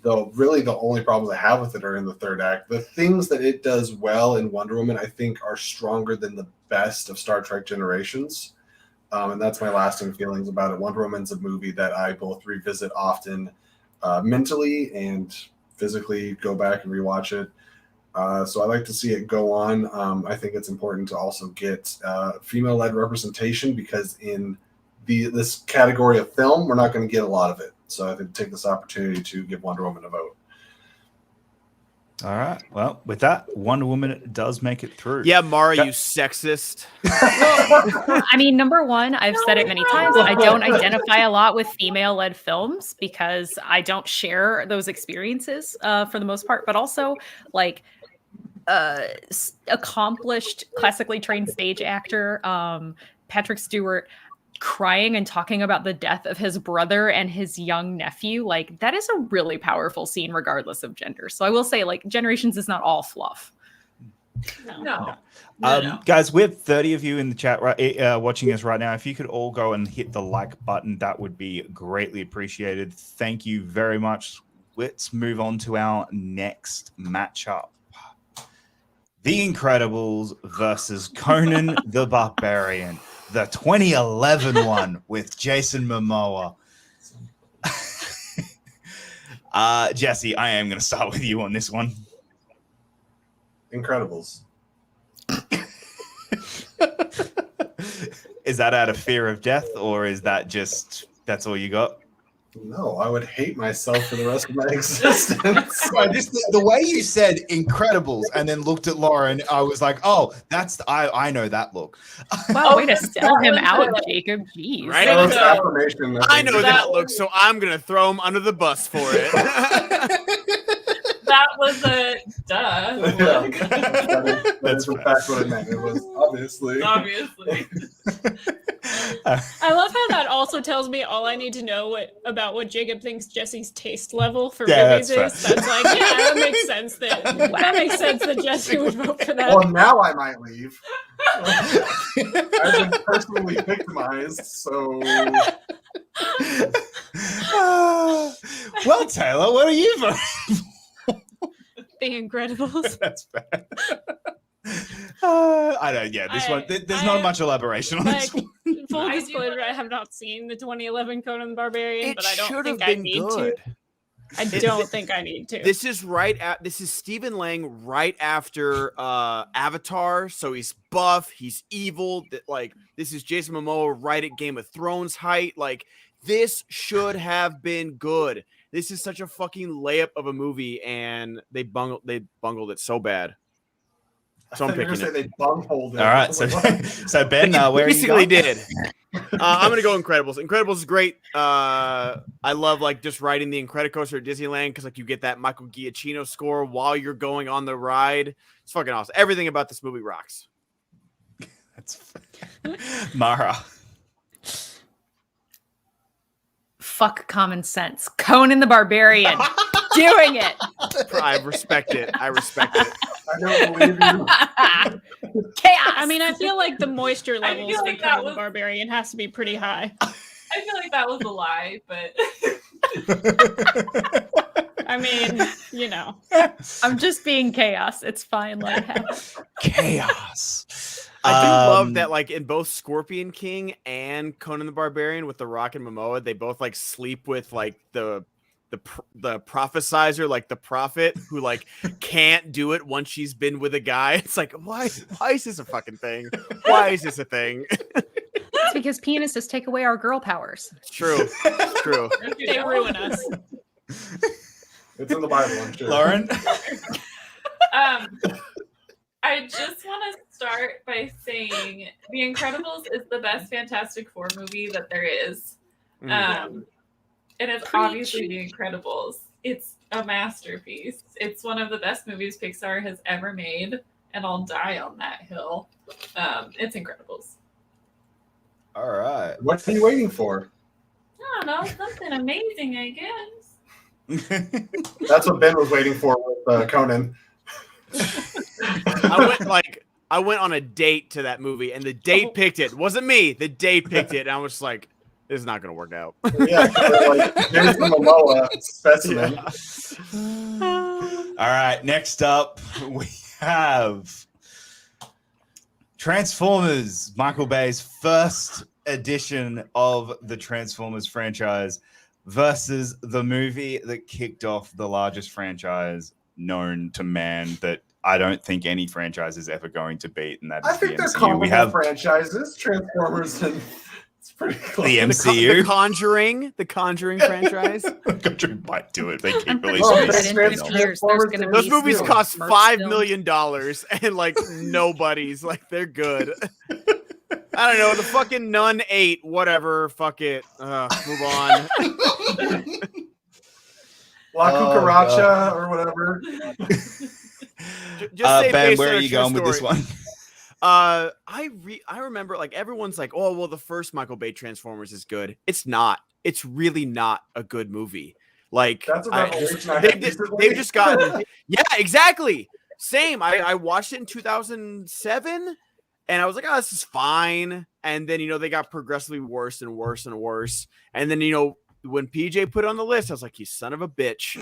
the only problems I have with it are in the third act. The things that it does well in Wonder Woman, I think, are stronger than the best of Star Trek Generations. And that's my lasting feelings about it. Wonder Woman's a movie that I both revisit often, mentally and physically, go back and rewatch it. So I like to see it go on. I think it's important to also get female-led representation, because in this category of film, we're not going to get a lot of it. So I think take this opportunity to give Wonder Woman a vote. All right. Well, with that, Wonder Woman does make it through. Yeah, Mara, you sexist. Number one, I've said it many times, I don't identify a lot with female-led films because I don't share those experiences for the most part, but also like accomplished, classically trained stage actor Patrick Stewart crying and talking about the death of his brother and his young nephew. Like, that is a really powerful scene regardless of gender. So I will say, like, Generations is not all fluff. No. Guys, we have 30 of you in the chat watching us right now. If you could all go and hit the like button, that would be greatly appreciated. Thank you very much. Let's move on to our next matchup. The Incredibles versus Conan the Barbarian, the 2011 one with Jason Momoa. Jesse, I am going to start with you on this one. Incredibles. Is that out of fear of death, or is that just that's all you got? No, I would hate myself for the rest of my existence. Just the way you said Incredibles and then looked at Lauren, I was like, oh, I know that look. Wow, way to sell him out, Jacob. Jeez. Right? That was affirmation. I know that look, so I'm going to throw him under the bus for it. That was a duh. Yeah, that's in fact what it meant. It was obviously. Obviously. I love how that also tells me all I need to know about what Jacob thinks Jesse's taste level for movies is. That's like, yeah, that makes sense. That makes sense that Jesse would vote for that. Well, now I might leave. I've been personally victimized, so. Well, Taylor, what are you voting? The Incredibles. That's bad. I don't. Yeah, this one. There's not much elaboration on this one. Full disclosure: I have not seen the 2011 Conan the Barbarian, but I don't think I need good. to. I don't think I need to. This is Stephen Lang right after Avatar, so he's buff, he's evil. Like this is Jason Momoa right at Game of Thrones height. Like this should have been good. This is such a fucking layup of a movie, and they bungled it so bad. So I'm picking it. They bungled it. All right, so Ben, where basically are you going? did. I'm gonna go Incredibles. Incredibles is great. I love like just riding the Incredicoaster at Disneyland because like you get that Michael Giacchino score while you're going on the ride. It's fucking awesome. Everything about this movie rocks. That's Mara. Fuck common sense. Conan the Barbarian. Doing it. I respect it. I don't believe you. Chaos. I mean, I feel like the moisture I levels feel for like that Conan the was- Barbarian has to be pretty high. I feel like that was a lie, but I mean, you know. I'm just being chaos. It's fine. Let it happen. Chaos. I do love that, like in both Scorpion King and Conan the Barbarian with The Rock and Momoa, they both like sleep with like the prophesizer, like the prophet who like can't do it once she's been with a guy. It's like, why is this a fucking thing? Why is this a thing? It's because penises take away our girl powers. It's true. It's true. They ruin us. It's in the Bible, I'm sure. Lauren. I just want to start by saying The Incredibles is the best Fantastic Four movie that there is. And it's obviously The Incredibles. It's a masterpiece. It's one of the best movies Pixar has ever made, and I'll die on that hill. It's Incredibles. All right. What are you waiting for? I don't know, something amazing, I guess. That's what Ben was waiting for with Conan. I went on a date to that movie, and the date picked it. It wasn't me. The date picked it, and I was just like, "This is not going to work out." Yeah, like Jason Momoa specimen. Yeah. All right. Next up, we have Transformers, Michael Bay's first edition of the Transformers franchise versus the movie that kicked off the largest franchise known to man that I don't think any franchise is ever going to beat, and that is I think the they're MCU. comparable We have Transformers, and it's pretty close. the MCU. The Conjuring franchise. Conjuring might do it. They keep I'm pretty releasing sure these that in spin-offs. 50 years there's going to be Those movies still cost Smurfs $5 films. million, and like nobody's like they're good. I don't know. The fucking Nun 8, whatever. Fuck it. Move on. La Cucaracha or whatever. Just say Ben, based where on are a you true going with this story. one? I remember like everyone's like, oh well, the first Michael Bay Transformers is good. It's not. It's really not a good movie. Like That's a revelation. they've just gotten yeah, exactly. Same. I watched it in 2007, and I was like, oh, this is fine. And then, they got progressively worse and worse and worse. And then, when PJ put it on the list, I was like, you son of a bitch.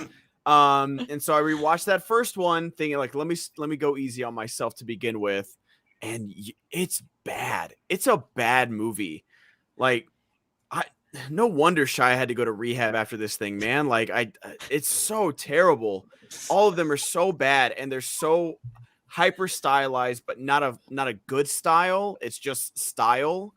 And so I rewatched that first one, thinking like, let me go easy on myself to begin with. And it's bad. It's a bad movie. Like, no wonder Shia had to go to rehab after this thing, man. Like, it's so terrible. All of them are so bad, and they're so hyper stylized, but not a good style. It's just style,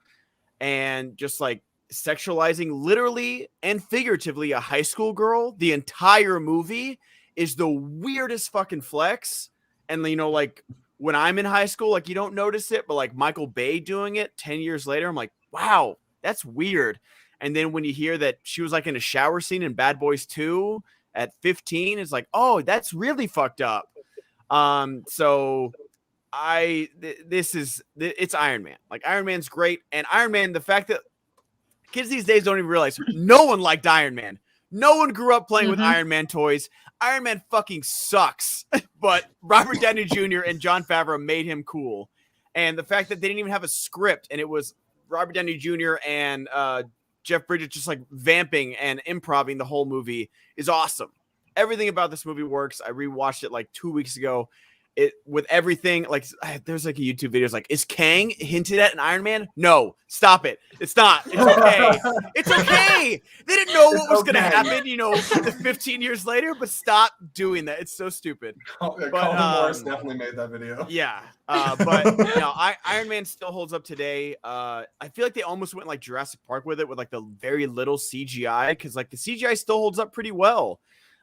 and just like sexualizing literally and figuratively a high school girl. The entire movie is the weirdest fucking flex. And like when I'm in high school, like you don't notice it, but like Michael Bay doing it 10 years later, I'm like, wow, that's weird. And then when you hear that she was like in a shower scene in Bad Boys 2 at 15, it's like, oh, that's really fucked up. So it's Iron Man. Like Iron Man's great. And Iron Man, the fact that kids these days don't even realize no one liked Iron Man. No one grew up playing with Iron Man toys. Iron Man fucking sucks. But Robert Downey Jr. and Jon Favreau made him cool. And the fact that they didn't even have a script and it was Robert Downey Jr. and Jeff Bridges just like vamping and improvising the whole movie is awesome. Everything about this movie works. I rewatched it like 2 weeks ago. It with everything, like there's like a YouTube video. It's like, is Kang hinted at in Iron Man? No, stop it. It's not. It's okay. It's okay. They didn't know what was going to happen, 15 years later, but stop doing that. It's so stupid. Colin Morris definitely made that video. Yeah. But Iron Man still holds up today. I feel like they almost went like Jurassic Park with it, with like the very little CGI, because like the CGI still holds up pretty well.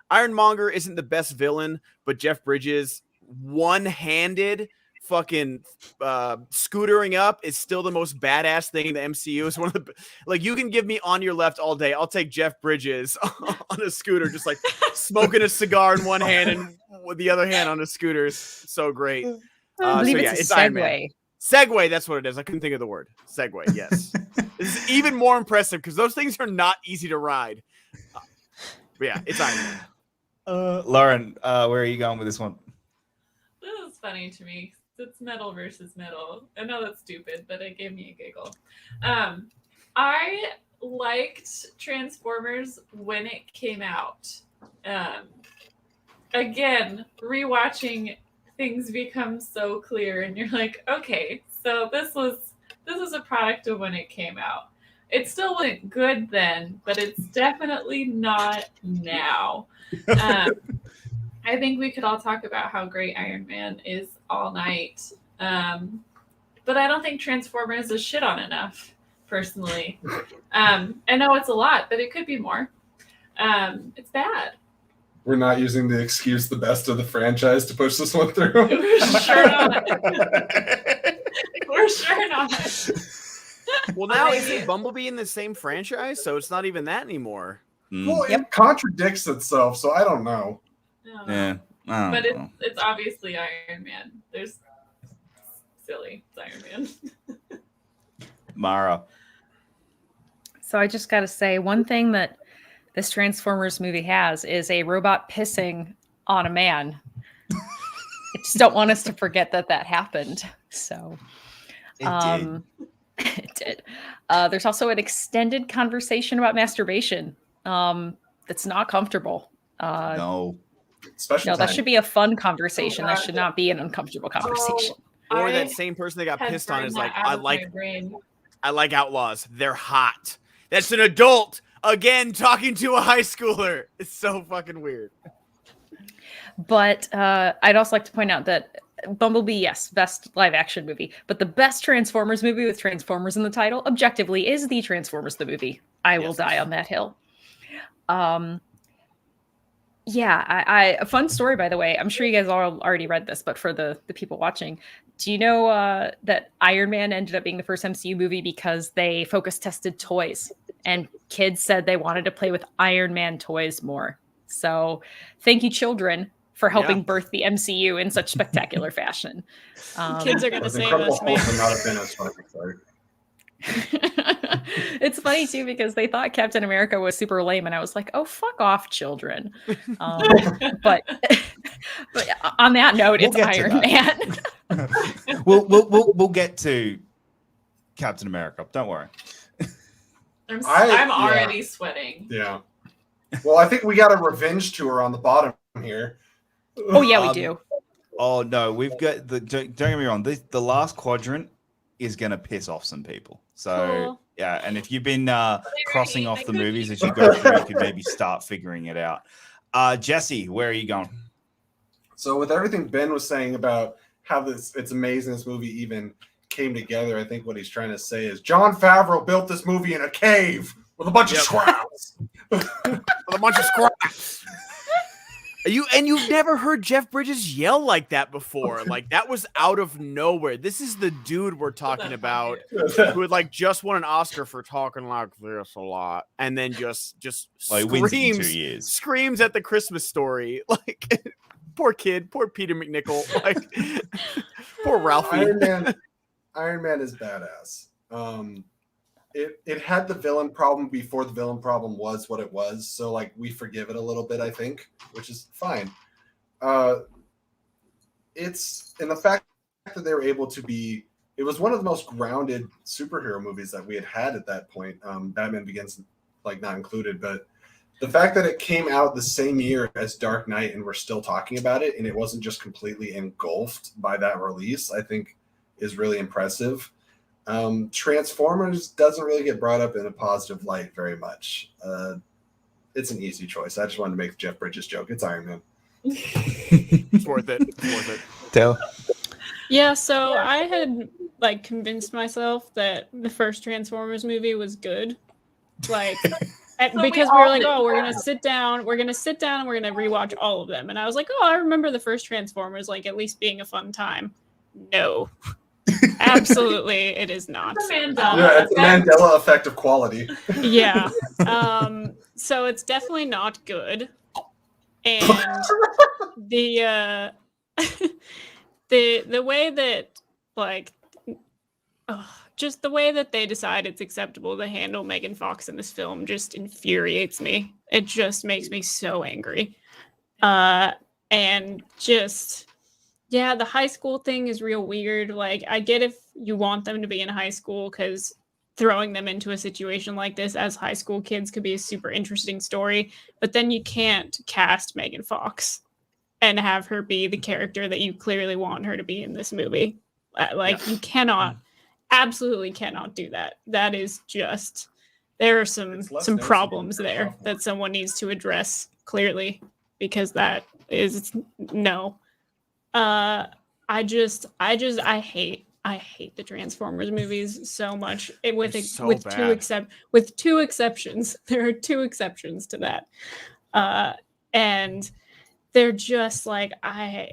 Ironmonger isn't the best villain, but Jeff Bridges one-handed fucking scootering up is still the most badass thing in the MCU. It's one of the, like, you can give me On Your Left all day. I'll take Jeff Bridges on a scooter, just like smoking a cigar in one hand and with the other hand on a scooter. Is so great. I believe it's Iron Man. Segway, that's what it is. I couldn't think of the word. Segway, yes. This is even more impressive because those things are not easy to ride. But yeah, it's Iron Man. Lauren, where are you going with this one? This is funny to me. It's metal versus metal. I know that's stupid, but it gave me a giggle. I liked Transformers when it came out. Again, rewatching, things become so clear, and you're like, okay, so this was a product of when it came out. It still wasn't good then, but it's definitely not now. I think we could all talk about how great Iron Man is all night. But I don't think Transformers is shit on enough, personally. I know it's a lot, but it could be more. It's bad. We're not using the excuse the best of the franchise to push this one through. We're sure not. We're sure not. Well, now isn't Bumblebee in the same franchise? So it's not even that anymore. Well, it contradicts itself, so I don't know. Yeah, but it's obviously Iron Man. There's silly. It's Iron Man. Mara. So I just got to say, one thing that this Transformers movie has is a robot pissing on a man. I just don't want us to forget that happened. So It it did. There's also an extended conversation about masturbation that's not comfortable. No. No, that should be a fun conversation. That should not be an uncomfortable conversation. Or that same person that got pissed on is like, I like outlaws. They're hot. That's an adult again talking to a high schooler. It's so fucking weird. But I'd also like to point out that Bumblebee, yes, best live action movie, but the best Transformers movie with Transformers in the title, objectively, is the Transformers the movie. I will die on that hill. Yeah, a fun story, by the way. I'm sure you guys all already read this, but for the people watching, do you know that Iron Man ended up being the first MCU movie because they focus tested toys and kids said they wanted to play with Iron Man toys more. So thank you, children, for helping birth the MCU in such spectacular fashion. Kids are going to save us, man. It's funny too because they thought Captain America was super lame, and I was like, "Oh, fuck off, children." But on that note, We'll it's get to Iron that. Man. we'll get to Captain America. Don't worry. I'm already sweating. Yeah. Well, I think we got a revenge tour on the bottom here. Oh yeah, we do. Oh no, we've got the. Don't get me wrong. The last quadrant is gonna piss off some people. So Cool. yeah, and if you've been crossing off the movies as you go through, you could maybe start figuring it out. Jesse, where are you going? So with everything Ben was saying about how it's amazing this movie even came together, I think what he's trying to say is Jon Favreau built this movie in a cave with a bunch of scraps. With a bunch of scraps. You've never heard Jeff Bridges yell like that before. Like that was out of nowhere. This is the dude we're talking about who had like just won an Oscar for talking like this a lot, and then just screams at the Christmas Story. Like poor kid, poor Peter McNichol, like poor Ralphie. Iron Man is badass. It had the villain problem before the villain problem was what it was, so like we forgive it a little bit, I think, which is fine. It's in the fact that they were able to be. It was one of the most grounded superhero movies that we had at that point. Batman Begins, like not included, but the fact that it came out the same year as Dark Knight and we're still talking about it, and it wasn't just completely engulfed by that release, I think is really impressive. Transformers doesn't really get brought up in a positive light very much. It's an easy choice. I just wanted to make the Jeff Bridges joke. It's Iron Man. It's worth it. It's worth it. Taylor? Yeah, so I had like convinced myself that the first Transformers movie was good. Like because we were like, oh, we're gonna sit down and we're gonna rewatch all of them. And I was like, oh, I remember the first Transformers like at least being a fun time. No. Absolutely, it is not. It's the Mandela effect of quality. Yeah. So it's definitely not good. And the way that like just the way that they decide it's acceptable to handle Megan Fox in this film just infuriates me. It just makes me so angry. And just yeah, the high school thing is real weird. Like, I get if you want them to be in high school because throwing them into a situation like this as high school kids could be a super interesting story. But then you can't cast Megan Fox and have her be the character that you clearly want her to be in this movie. You cannot, absolutely cannot do that. That is just, there are some problems there that someone needs to address clearly because that is no. I hate the Transformers movies so much. With two exceptions. There are two exceptions to that. And they're just like I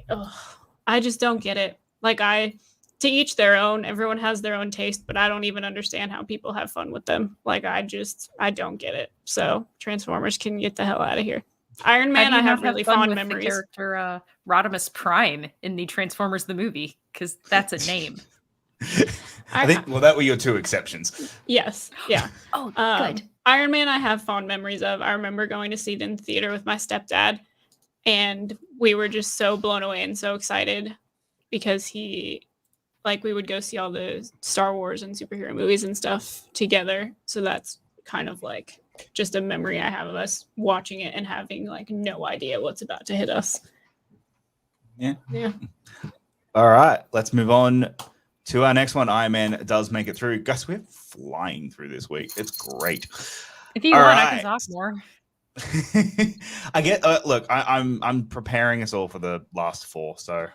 just don't get it. Like to each their own, everyone has their own taste, but I don't even understand how people have fun with them. Like I don't get it. So Transformers can get the hell out of here. Iron Man, I have really fond memories. The character Rodimus Prime in the Transformers the movie, because that's a name. I think that were your two exceptions. Yes, yeah. Oh, good. Iron Man, I have fond memories of. I remember going to see it in the theater with my stepdad, and we were just so blown away and so excited because we would go see all the Star Wars and superhero movies and stuff together. So that's kind of like just a memory I have of us watching it and having like no idea what's about to hit us. Yeah. All right, let's move on to our next one. Iron Man does make it through. Guys, we're flying through this week. It's great. If you want, I can talk more. I get. Look, I'm preparing us all for the last four. So,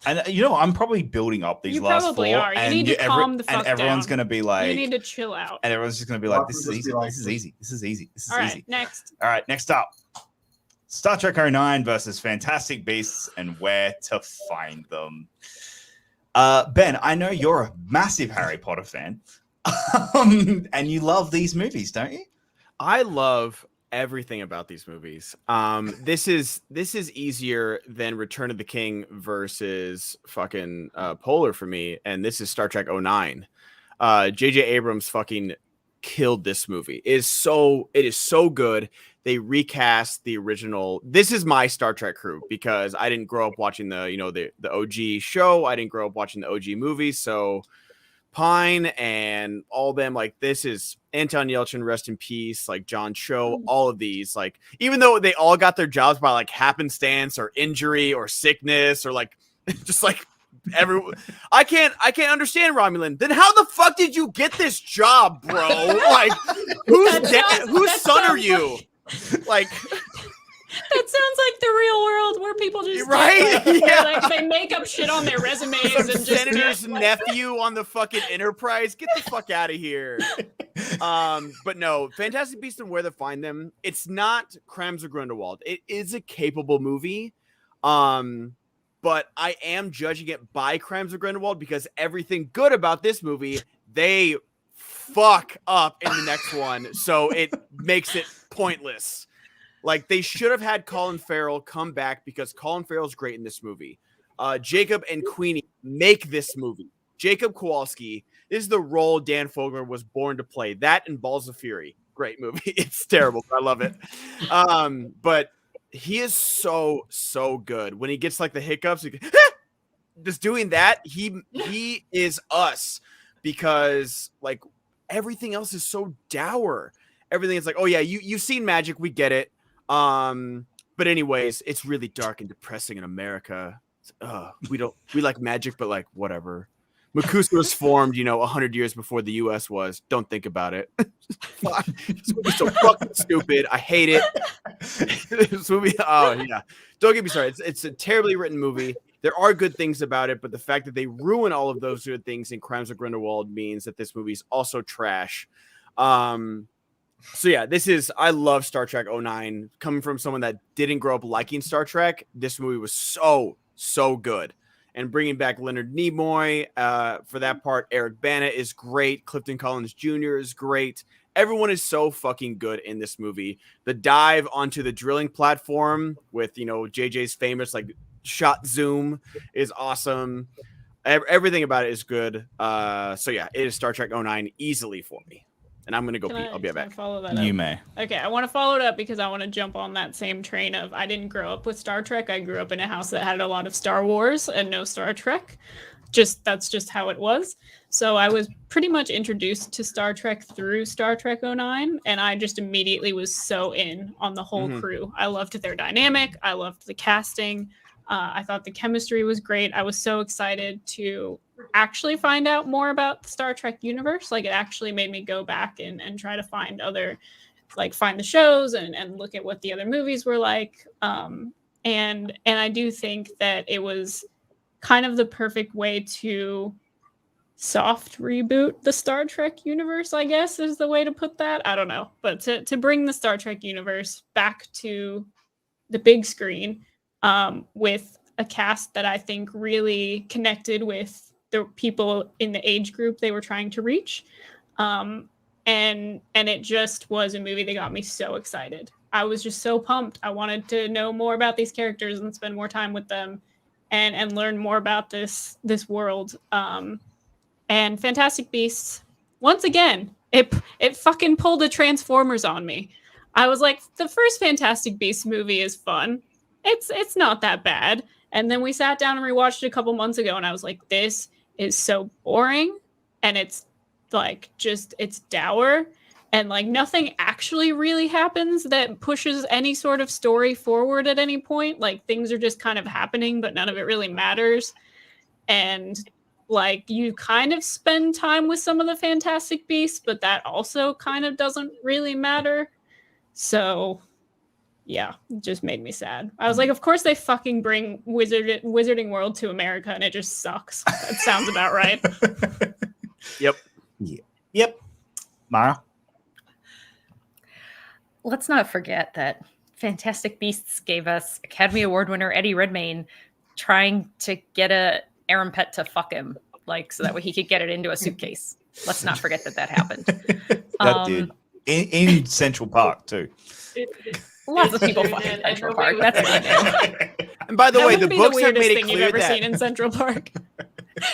and I'm probably building up these last four. You probably are. You need to calm the fuck down. And everyone's gonna be like, you need to chill out. And everyone's just gonna be like, this is easy. This is easy. This is easy. This is easy. Next. All right, next up. Star Trek 09 versus Fantastic Beasts and Where to Find Them. Ben, I know you're a massive Harry Potter fan, and you love these movies, don't you? I love everything about these movies. This is easier than Return of the King versus fucking Polar for me, and this is Star Trek 09. J.J. Abrams fucking killed this movie. It is so good. They recast the original. This is my Star Trek crew because I didn't grow up watching the OG show. I didn't grow up watching the OG movies. So Pine and all them, like, this is Anton Yelchin, rest in peace, like John Cho, all of these, like, even though they all got their jobs by like happenstance or injury or sickness or like just like everyone, I can't understand Romulan. Then how the fuck did you get this job, bro? Like, whose son are you? Like, that sounds like the real world where people just they make up shit on their resumes and just senator's nephew on the fucking Enterprise. Get the fuck out of here. But no, Fantastic Beasts and Where to Find Them. It's not Crimes of Grindelwald. It is a capable movie. But I am judging it by Crimes of Grindelwald because everything good about this movie, they fuck up in the next one. So it makes it pointless. Like, they should have had Colin Farrell come back because Colin Farrell's great in this movie. Jacob and Queenie make this movie. Jacob Kowalski is the role Dan Fogler was born to play. That and Balls of Fury. Great movie. It's terrible, but I love it. But he is so good. When he gets like the hiccups, just doing that, he is us because like everything else is so dour. Everything is like, oh yeah, you've seen magic, we get it. But anyways, it's really dark and depressing in America. We like magic, but like whatever. Makusa was formed, 100 years before the U.S. was. Don't think about it. This movie's so fucking stupid. I hate it. This movie, oh yeah. Don't get me started. It's a terribly written movie. There are good things about it, but the fact that they ruin all of those good things in Crimes of Grindelwald means that this movie's also trash. So yeah, I love Star Trek 09. Coming from someone that didn't grow up liking Star Trek, this movie was so good. And bringing back Leonard Nimoy for that part, Eric Bana is great. Clifton Collins Jr. is great. Everyone is so fucking good in this movie. The dive onto the drilling platform with, JJ's famous like shot zoom is awesome. Everything about it is good. So yeah, it is Star Trek 09 easily for me. And I'm going to go pee. I'll be right back. Follow that up? You may. Okay, I want to follow it up because I want to jump on that same train of I didn't grow up with Star Trek. I grew up in a house that had a lot of Star Wars and no Star Trek. That's just how it was. So I was pretty much introduced to Star Trek through Star Trek 09, and I just immediately was so in on the whole crew. I loved their dynamic. I loved the casting. I thought the chemistry was great. I was so excited to actually find out more about the Star Trek universe. Like, it actually made me go back and try to find find the shows and look at what the other movies were like. And I do think that it was kind of the perfect way to soft reboot the Star Trek universe, I guess is the way to put that. I don't know. But to bring the Star Trek universe back to the big screen with a cast that I think really connected with the people in the age group they were trying to reach. And it just was a movie that got me so excited. I was just so pumped. I wanted to know more about these characters and spend more time with them and learn more about this world. And Fantastic Beasts, once again, it fucking pulled a Transformers on me. I was like, the first Fantastic Beasts movie is fun. It's not that bad. And then we sat down and rewatched it a couple months ago, and I was like, this is so boring, and it's like it's dour, and like nothing actually really happens that pushes any sort of story forward at any point. Like, things are just kind of happening, but none of it really matters. And like, you kind of spend time with some of the Fantastic Beasts, but that also kind of doesn't really matter. So yeah, it just made me sad. I was like, of course they fucking bring Wizarding World to America, and it just sucks. That sounds about right. Yep. Yeah. Yep. Mara? Let's not forget that Fantastic Beasts gave us Academy Award winner Eddie Redmayne trying to get a Aaron Pett to fuck him, like, so that way he could get it into a suitcase. Let's not forget that happened. That did. In Central Park, too. Lots of people fucking Central Park. That's fine. And by the way, the books have made it thing clear you've ever that. seen in Central Park.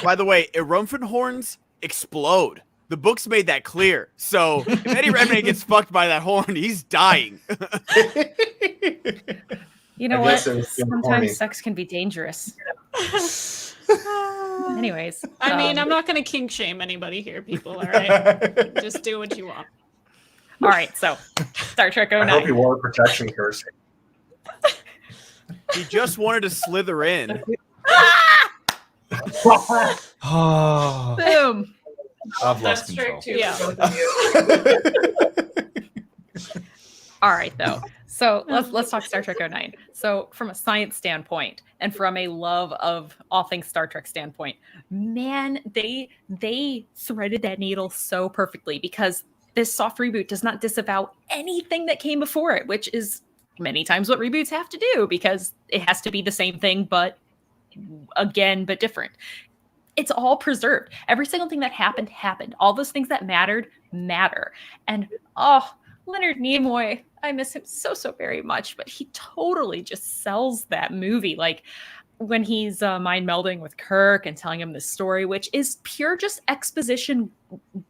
By the way, Irumfin horns explode. The books made that clear. So if Eddie Redmayne gets fucked by that horn, he's dying. You know what? Sometimes sex can be dangerous. Anyways. I mean, I'm not going to kink shame anybody here, people, all right? Just do what you want. All right, so Star Trek 09. I hope he wore a protection curse. He just wanted to slither in. Oh, Boom. I've lost That's control. trick too Yeah. for both of you. All right, though. So let's talk Star Trek 09. So from a science standpoint and from a love of all things Star Trek standpoint, man, they threaded that needle so perfectly because this soft reboot does not disavow anything that came before it, which is many times what reboots have to do because it has to be the same thing, but different. It's all preserved. Every single thing that happened. All those things that mattered matter. And Leonard Nimoy, I miss him so very much, but he totally just sells that movie. Like when he's mind melding with Kirk and telling him this story, which is pure just exposition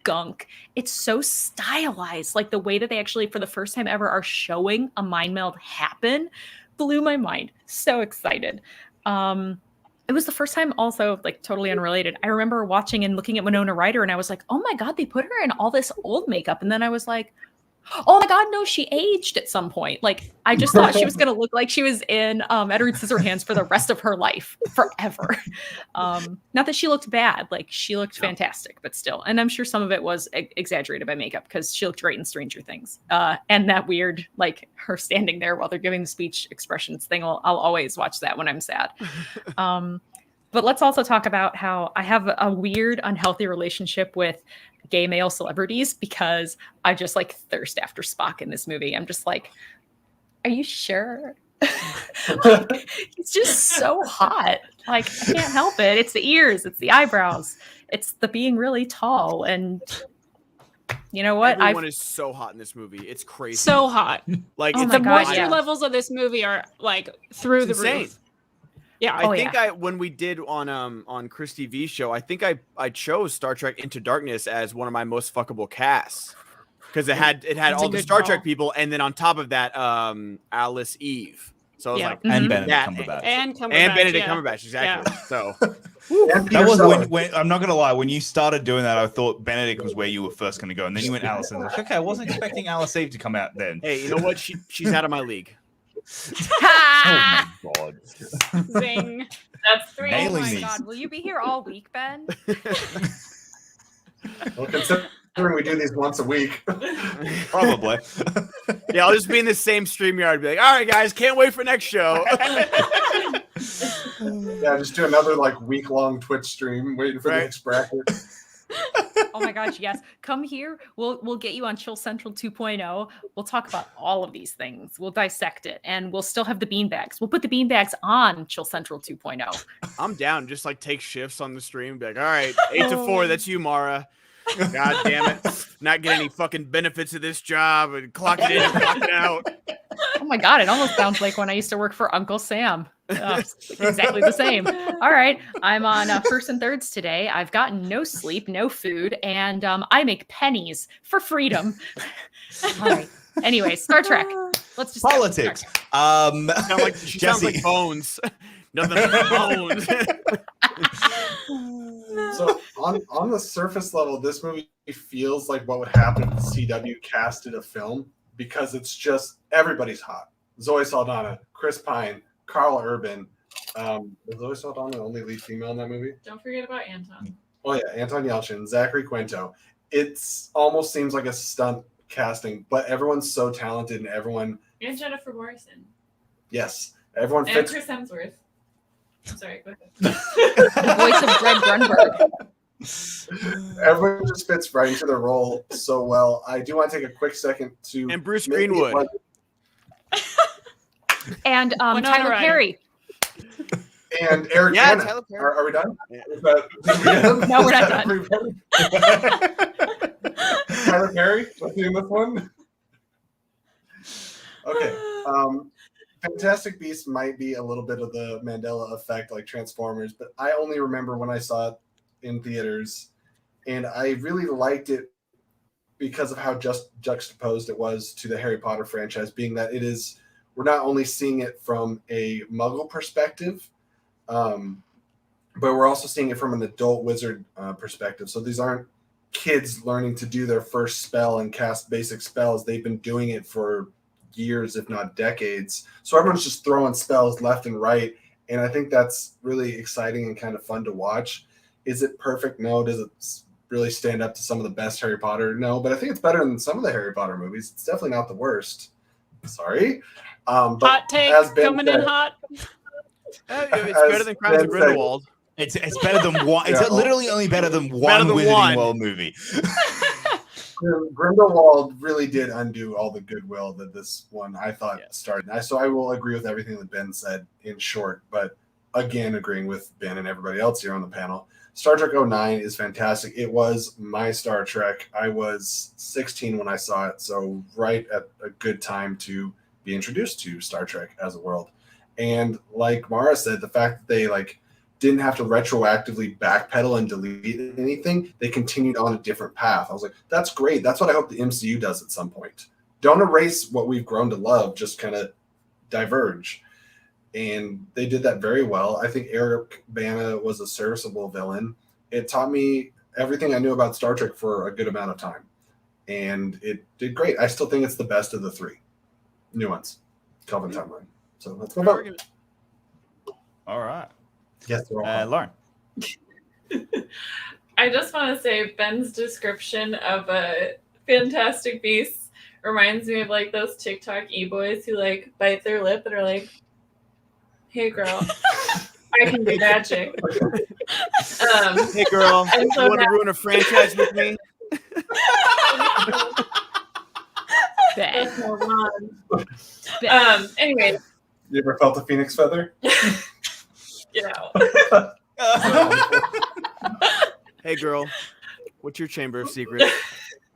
gunk. It's so stylized. Like the way that they actually, for the first time ever, are showing a mind meld happen blew my mind. So excited. It was the first time also, like totally unrelated. I remember watching and looking at Winona Ryder and I was like, oh my God, they put her in all this old makeup. And then I was like, oh my God, no, she aged at some point. Like, I just thought she was going to look like she was in Edward Scissorhands for the rest of her life, forever. Not that she looked bad. Like, she looked fantastic, but still. And I'm sure some of it was exaggerated by makeup because she looked great in Stranger Things. And that weird, like, her standing there while they're giving the speech expressions thing, I'll always watch that when I'm sad. But let's also talk about how I have a weird, unhealthy relationship with gay male celebrities because I just like thirst after Spock in this movie. I'm just like, are you sure? He's just so hot. Like, I can't help it. It's the ears, it's the eyebrows, it's the being really tall. And you know what? Everyone is so hot in this movie. It's crazy. So hot. Like, Oh it's my The God, moisture yeah. levels of this movie are like through the insane. roof. Yeah. I think when we did on Chris TV's show, I think I chose Star Trek Into Darkness as one of my most fuckable casts because it had That's all a the good Star call. Trek people, and then on top of that, Alice Eve. So I was Yeah. like, And Benedict that- Cumberbatch. And Cumberbatch. and Benedict yeah. Cumberbatch, exactly. So That was when I'm not gonna lie. When you started doing that, I thought Benedict was where you were first gonna go, and then you went Alice, and I was like, okay, I wasn't expecting Alice Eve to come out then. hey, you know what? She's out of my league. Oh my God! Zing. That's 3. Oh Nailing my these. God, will you be here all week, Ben? Well, considering we do these once a week. Probably. Yeah, I'll just be in the same StreamYard, be like, all right, guys, can't wait for next show. Yeah, just do another like week-long Twitch stream waiting for the Right. next bracket. Oh my gosh, yes. Come here. We'll get you on Chill Central 2.0. We'll talk about all of these things. We'll dissect it. And we'll still have the beanbags. We'll put the beanbags on Chill Central 2.0. I'm down. Just like take shifts on the stream. Be like, all right, 8 to 4. That's you, Mara. God damn it. Not getting any fucking benefits of this job and clock it in and clock it out. Oh my God, it almost sounds like when I used to work for Uncle Sam. It's exactly the same. All right, I'm on first and thirds today. I've gotten no sleep, no food, and I make pennies for freedom. All right. Anyway, Star Trek. Let's just Politics. She sounds like Bones. Nothing but Bones. So on the surface level, this movie feels like what would happen if the CW casted a film because it's just everybody's hot. Zoe Saldana, Chris Pine, Carl Urban. Was Zoe Saldana the only lead female in that movie? Don't forget about Anton. Oh yeah, Anton Yelchin, Zachary Quinto. It's almost seems like a stunt casting, but everyone's so talented and everyone. And Jennifer Morrison. Yes, everyone And fits. Chris Hemsworth. I'm sorry, go ahead. The voice of Greg Grunberg. Everyone just fits right into the role so well. I do want to take a quick second to And Bruce maybe Greenwood. like- And Winona Tyler Ryder. Perry. and Eric. Yeah, Bana. Tyler Perry. Are we done? Yeah. Is that- No, we're not is that done. everybody? Tyler Perry, let's do this one. Okay. Fantastic Beasts might be a little bit of the Mandela effect, like Transformers, but I only remember when I saw it in theaters, and I really liked it because of how just juxtaposed it was to the Harry Potter franchise, being that we're not only seeing it from a Muggle perspective, but we're also seeing it from an adult wizard perspective. So these aren't kids learning to do their first spell and cast basic spells. They've been doing it for years, if not decades. So everyone's just throwing spells left and right. And I think that's really exciting and kind of fun to watch. Is it perfect? No. Does it really stand up to some of the best Harry Potter? No, but I think it's better than some of the Harry Potter movies. It's definitely not the worst. Sorry. But hot take coming in hot. It's better than Crimes of Grindelwald. It's better than one. It's literally only better than one Wizarding World movie. Grindelwald really did undo all the goodwill that this one I thought started. So I will agree with everything that Ben said in short, but again, agreeing with Ben and everybody else here on the panel. Star Trek 09 is fantastic. It was my Star Trek. I was 16 when I saw it, so right at a good time to be introduced to Star Trek as a world. And like Mara said, the fact that they didn't have to retroactively backpedal and delete anything, they continued on a different path. I was like, that's great. That's what I hope the MCU does at some point. Don't erase what we've grown to love, just kind of diverge. And they did that very well. I think Eric Bana was a serviceable villain. It taught me everything I knew about Star Trek for a good amount of time. And it did great. I still think it's the best of the three new ones. Kelvin timeline. So that's my vote. All right. Yes, Lauren. I just want to say Ben's description of a Fantastic Beasts reminds me of those TikTok e-boys who bite their lip and are like, "Hey girl, I can do magic." Hey girl, you want to ruin a franchise with me? That's more fun. Anyway, you ever felt a phoenix feather? Hey girl, what's your chamber of secrets?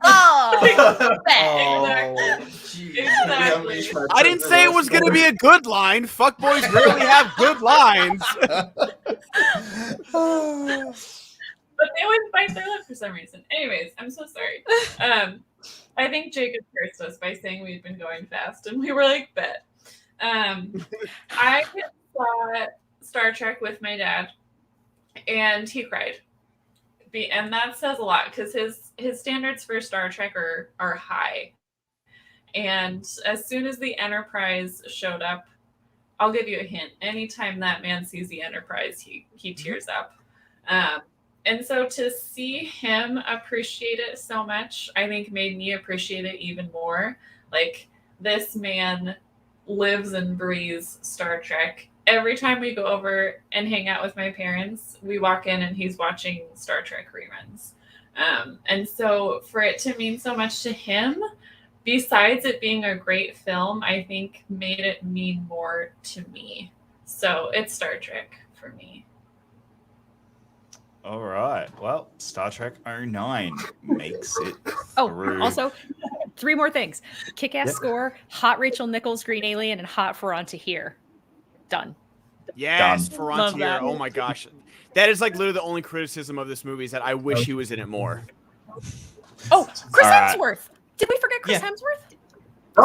Exactly. I didn't say it was going to be a good line. Fuckboys rarely have good lines. But they always bite their lip for some reason. Anyways, I'm so sorry. I think Jacob cursed us by saying we'd been going fast, and we were like, bet. I saw Star Trek with my dad, and he cried. And that says a lot, because his standards for Star Trek are high. And as soon as the Enterprise showed up, I'll give you a hint. Anytime that man sees the Enterprise, he tears up. And so to see him appreciate it so much, I think made me appreciate it even more. This man lives and breathes Star Trek. Every time we go over and hang out with my parents, we walk in and he's watching Star Trek reruns. And so for it to mean so much to him, besides it being a great film, I think made it mean more to me. So it's Star Trek for me. All right. Well, Star Trek 09 makes it through. Also, 3 more things. Kick-ass score, hot Rachel Nichols, Green Alien, and hot Ferrante here. Done. Yes, Ferrante. Oh my gosh. That is literally the only criticism of this movie is that I wish he was in it more. Oh, Chris Hemsworth. Did we forget Chris Hemsworth?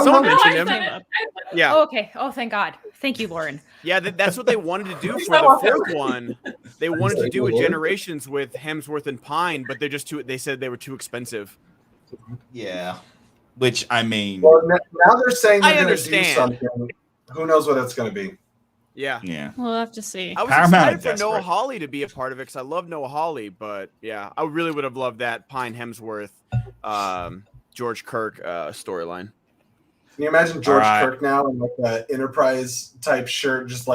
Someone mentioned him. Yeah. Oh, okay. Oh, thank God. Thank you, Lauren. Yeah, that's what they wanted to do for the fourth one. They wanted to do a Generations with Hemsworth and Pine, but they're just they said they were too expensive. Yeah. Which, I mean... Well, now they're saying they're going to do something. Who knows what it's going to be? Yeah. We'll have to see. I was excited for Noah Hawley to be a part of it because I love Noah Hawley, but yeah, I really would have loved that Pine Hemsworth, George Kirk storyline. Can you imagine George Kirk now in an Enterprise type shirt, just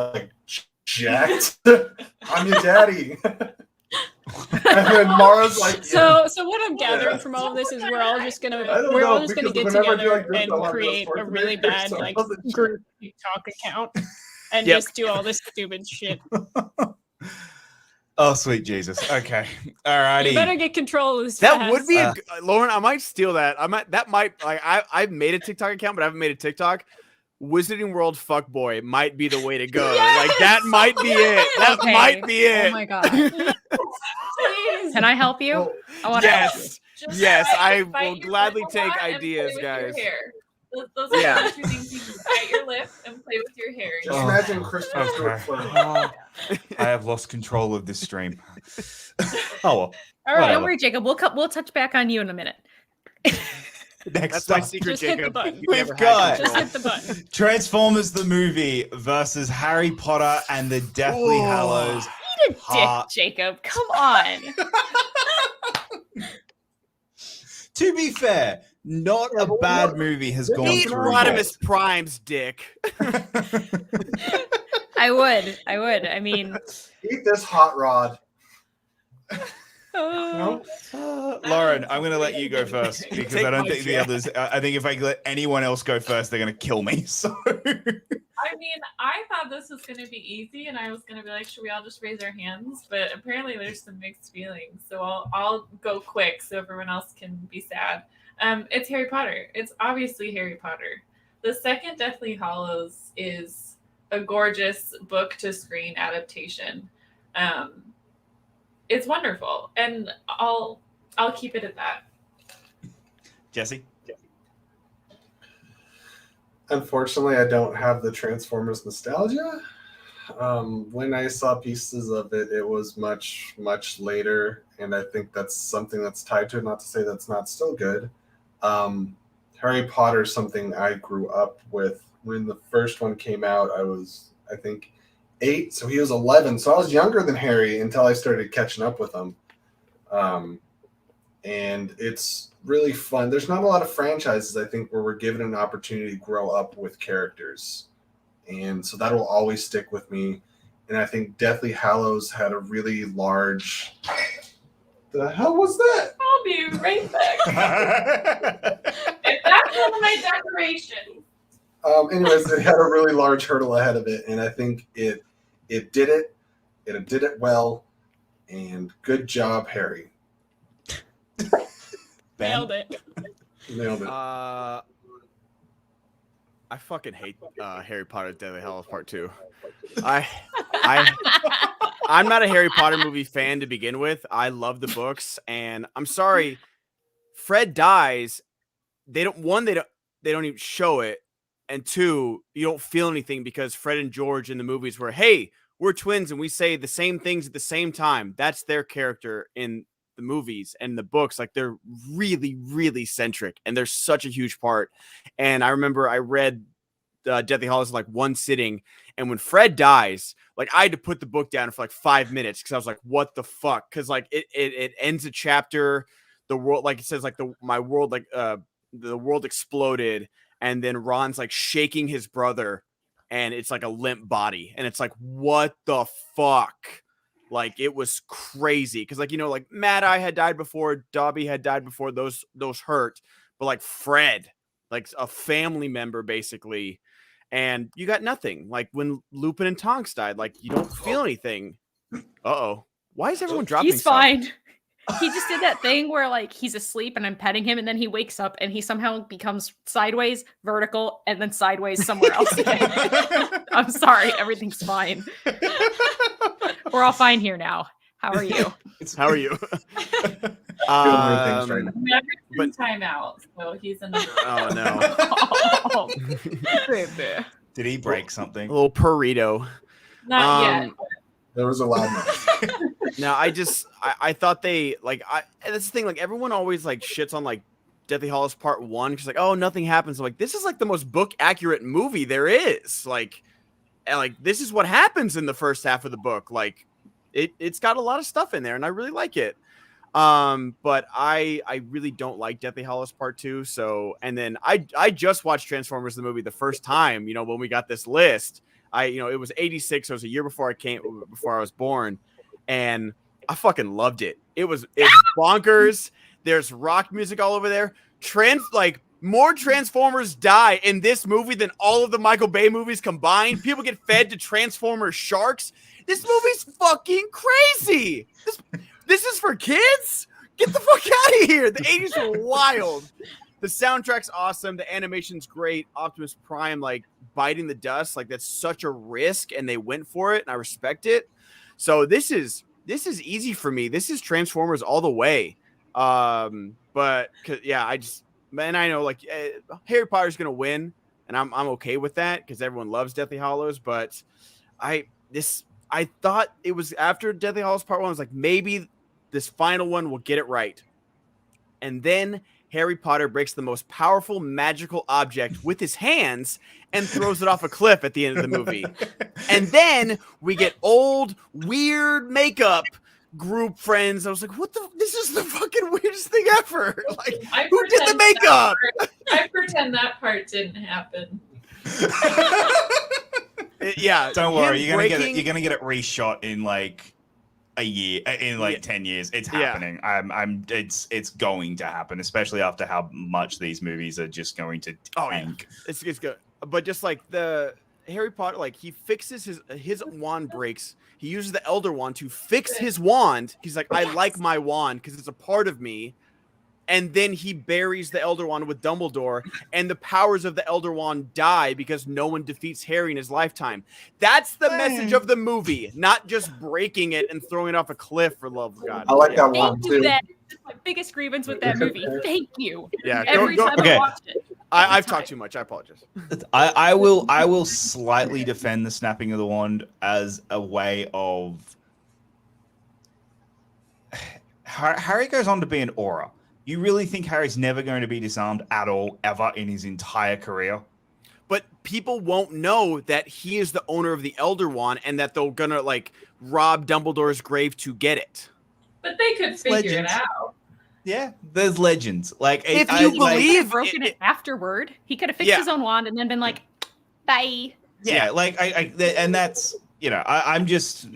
jacked? I'm your daddy. And then Mara's like, so what I'm gathering from all of this is we're all just gonna get together and create a really bad group TikTok account and just do all this stupid shit. Oh, sweet Jesus. Okay. All righty. You better get control of this. That would be Lauren, I might steal that. I've made a TikTok account, but I haven't made a TikTok. Wizarding World Fuckboy might be the way to go. Yes! That might be it. That might be it. Oh my God. Please. Can I help you? I want to help you. Just Yes, I bite will your gladly lip a take lot and ideas, play with your guys. hair. Those are Yeah. the two things you do. Bite your lip and play with your hair. Just Oh. imagine Christmas Okay. short form. I have lost control of this stream. Oh well. All right, Whatever. don't worry, Jacob. We'll touch back on you in a minute. Next That's my up, secret, Just hit the Jacob. button. You We've never had got- control. Just hit the button. Transformers the movie versus Harry Potter and the Deathly Ooh. Hallows. Eat a dick, Heart. Jacob. Come on. To be fair, not a bad movie has gone Eat through Rodimus Prime's dick. yet. I would. I mean, Eat this hot rod. Oh. Lauren, I'm going to let you go first because Take I don't my think the chair. others. I think if I let anyone else go first, they're going to kill me. So I mean, I thought this was going to be easy, and I was going to be like, should we all just raise our hands? But apparently there's some mixed feelings. So I'll go quick so everyone else can be sad. It's Harry Potter. It's obviously Harry Potter. The second Deathly Hallows is a gorgeous book-to-screen adaptation. It's wonderful, and I'll keep it at that. Jesse, Unfortunately, I don't have the Transformers nostalgia. When I saw pieces of it, it was much, much later, and I think that's something that's tied to it. Not to say that's not still good. Harry Potter is something I grew up with. When the first one came out, I was, I think, 8, so he was 11. So I was younger than Harry until I started catching up with him. And it's really fun. There's not a lot of franchises, I think, where we're given an opportunity to grow up with characters. And so that will always stick with me. And I think Deathly Hallows had a really large... The hell was that? I'll be right back. If that's one of my decorations. Anyways, it had a really large hurdle ahead of it. And I think it did it. It did it well. And good job, Harry. Nailed it. Nailed it. I fucking hate Harry Potter Deathly Hallows Part 2. I'm not a Harry Potter movie fan to begin with. I love the books, and I'm sorry, Fred dies. They don't even show it, and 2, you don't feel anything because Fred and George in the movies were, hey, we're twins and we say the same things at the same time. That's their character in the movies and the books. Like, they're really, really centric, and they're such a huge part. And I remember I read Deathly Hallows in like one sitting, and when Fred dies, like, I had to put the book down for like 5 minutes because I was like, what the fuck? Because like it ends a chapter, the world, like it says, like my world, like the world exploded, and then Ron's like shaking his brother, and it's like a limp body, and it's like, what the fuck? Like, it was crazy because, like, you know, like Mad Eye had died before, Dobby had died before, those hurt, but like Fred, like a family member basically, and you got nothing. Like when Lupin and Tonks died, like you don't feel anything. Uh-oh. Why is everyone dropping he's stuff? fine. He just did that thing where like he's asleep and I'm petting him and then he wakes up and he somehow becomes sideways, vertical, and then sideways somewhere else again. I'm sorry, everything's fine. We're all fine here now. How are you? How are you? But time out, so he's in the Oh no. Oh, baby. Did he break something? A little burrito. not yet. There was a loud noise. No, I thought they like that's the thing, like everyone always like shits on like Deathly Hallows Part 1 because like, oh, nothing happens. I'm like, this is like the most book accurate movie there is. Like this is what happens in the first half of the book. Like it's got a lot of stuff in there and I really like it. But I really don't like Deathly Hallows Part 2. So, and then I just watched Transformers the movie the first time, you know, when we got this list. It was 86, so it was a year before I was born, and I fucking loved it. It's bonkers. There's rock music all over there. More Transformers die in this movie than all of the Michael Bay movies combined. People get fed to Transformers sharks. This movie's fucking crazy. This is for kids? Get the fuck out of here. The 80s were wild. The soundtrack's awesome. The animation's great. Optimus Prime, like, biting the dust. Like, that's such a risk, and they went for it, and I respect it. So this is this is easy for me. This is Transformers all the way. But yeah, I know like Harry Potter's gonna win, and I'm okay with that because everyone loves Deathly Hallows. But I thought it was after Deathly Hallows Part 1. I was like, maybe this final one will get it right, and then Harry Potter breaks the most powerful magical object with his hands and throws it off a cliff at the end of the movie. And then we get old, weird makeup group friends. I was like, this is the fucking weirdest thing ever. Like, who did the makeup? I pretend that part didn't happen. Yeah. Don't worry, you're gonna get it reshot in like a year, in like 10 years. It's happening. It's going to happen, especially after how much these movies are just going to tank. It's good. But just like the Harry Potter, like he fixes his wand breaks. He uses the Elder Wand to fix his wand. He's like, I like my wand because it's a part of me. And then he buries the Elder Wand with Dumbledore, and the powers of the Elder Wand die because no one defeats Harry in his lifetime. That's the message of the movie, not just breaking it and throwing it off a cliff, for love of God. I like that one too. That's my biggest grievance with that movie. Thank you. Yeah, Every time I watch it. I've talked too much. I apologize. I will slightly defend the snapping of the wand as a way of Harry goes on to be an aura. You really think Harry's never going to be disarmed at all, ever in his entire career? But people won't know that he is the owner of the Elder Wand and that they're gonna like rob Dumbledore's grave to get it. But they could figure it out. Yeah, there's legends. Like if you believe broken it afterward, he could have fixed his own wand and then been like, "Bye." Yeah, like and that's I'm just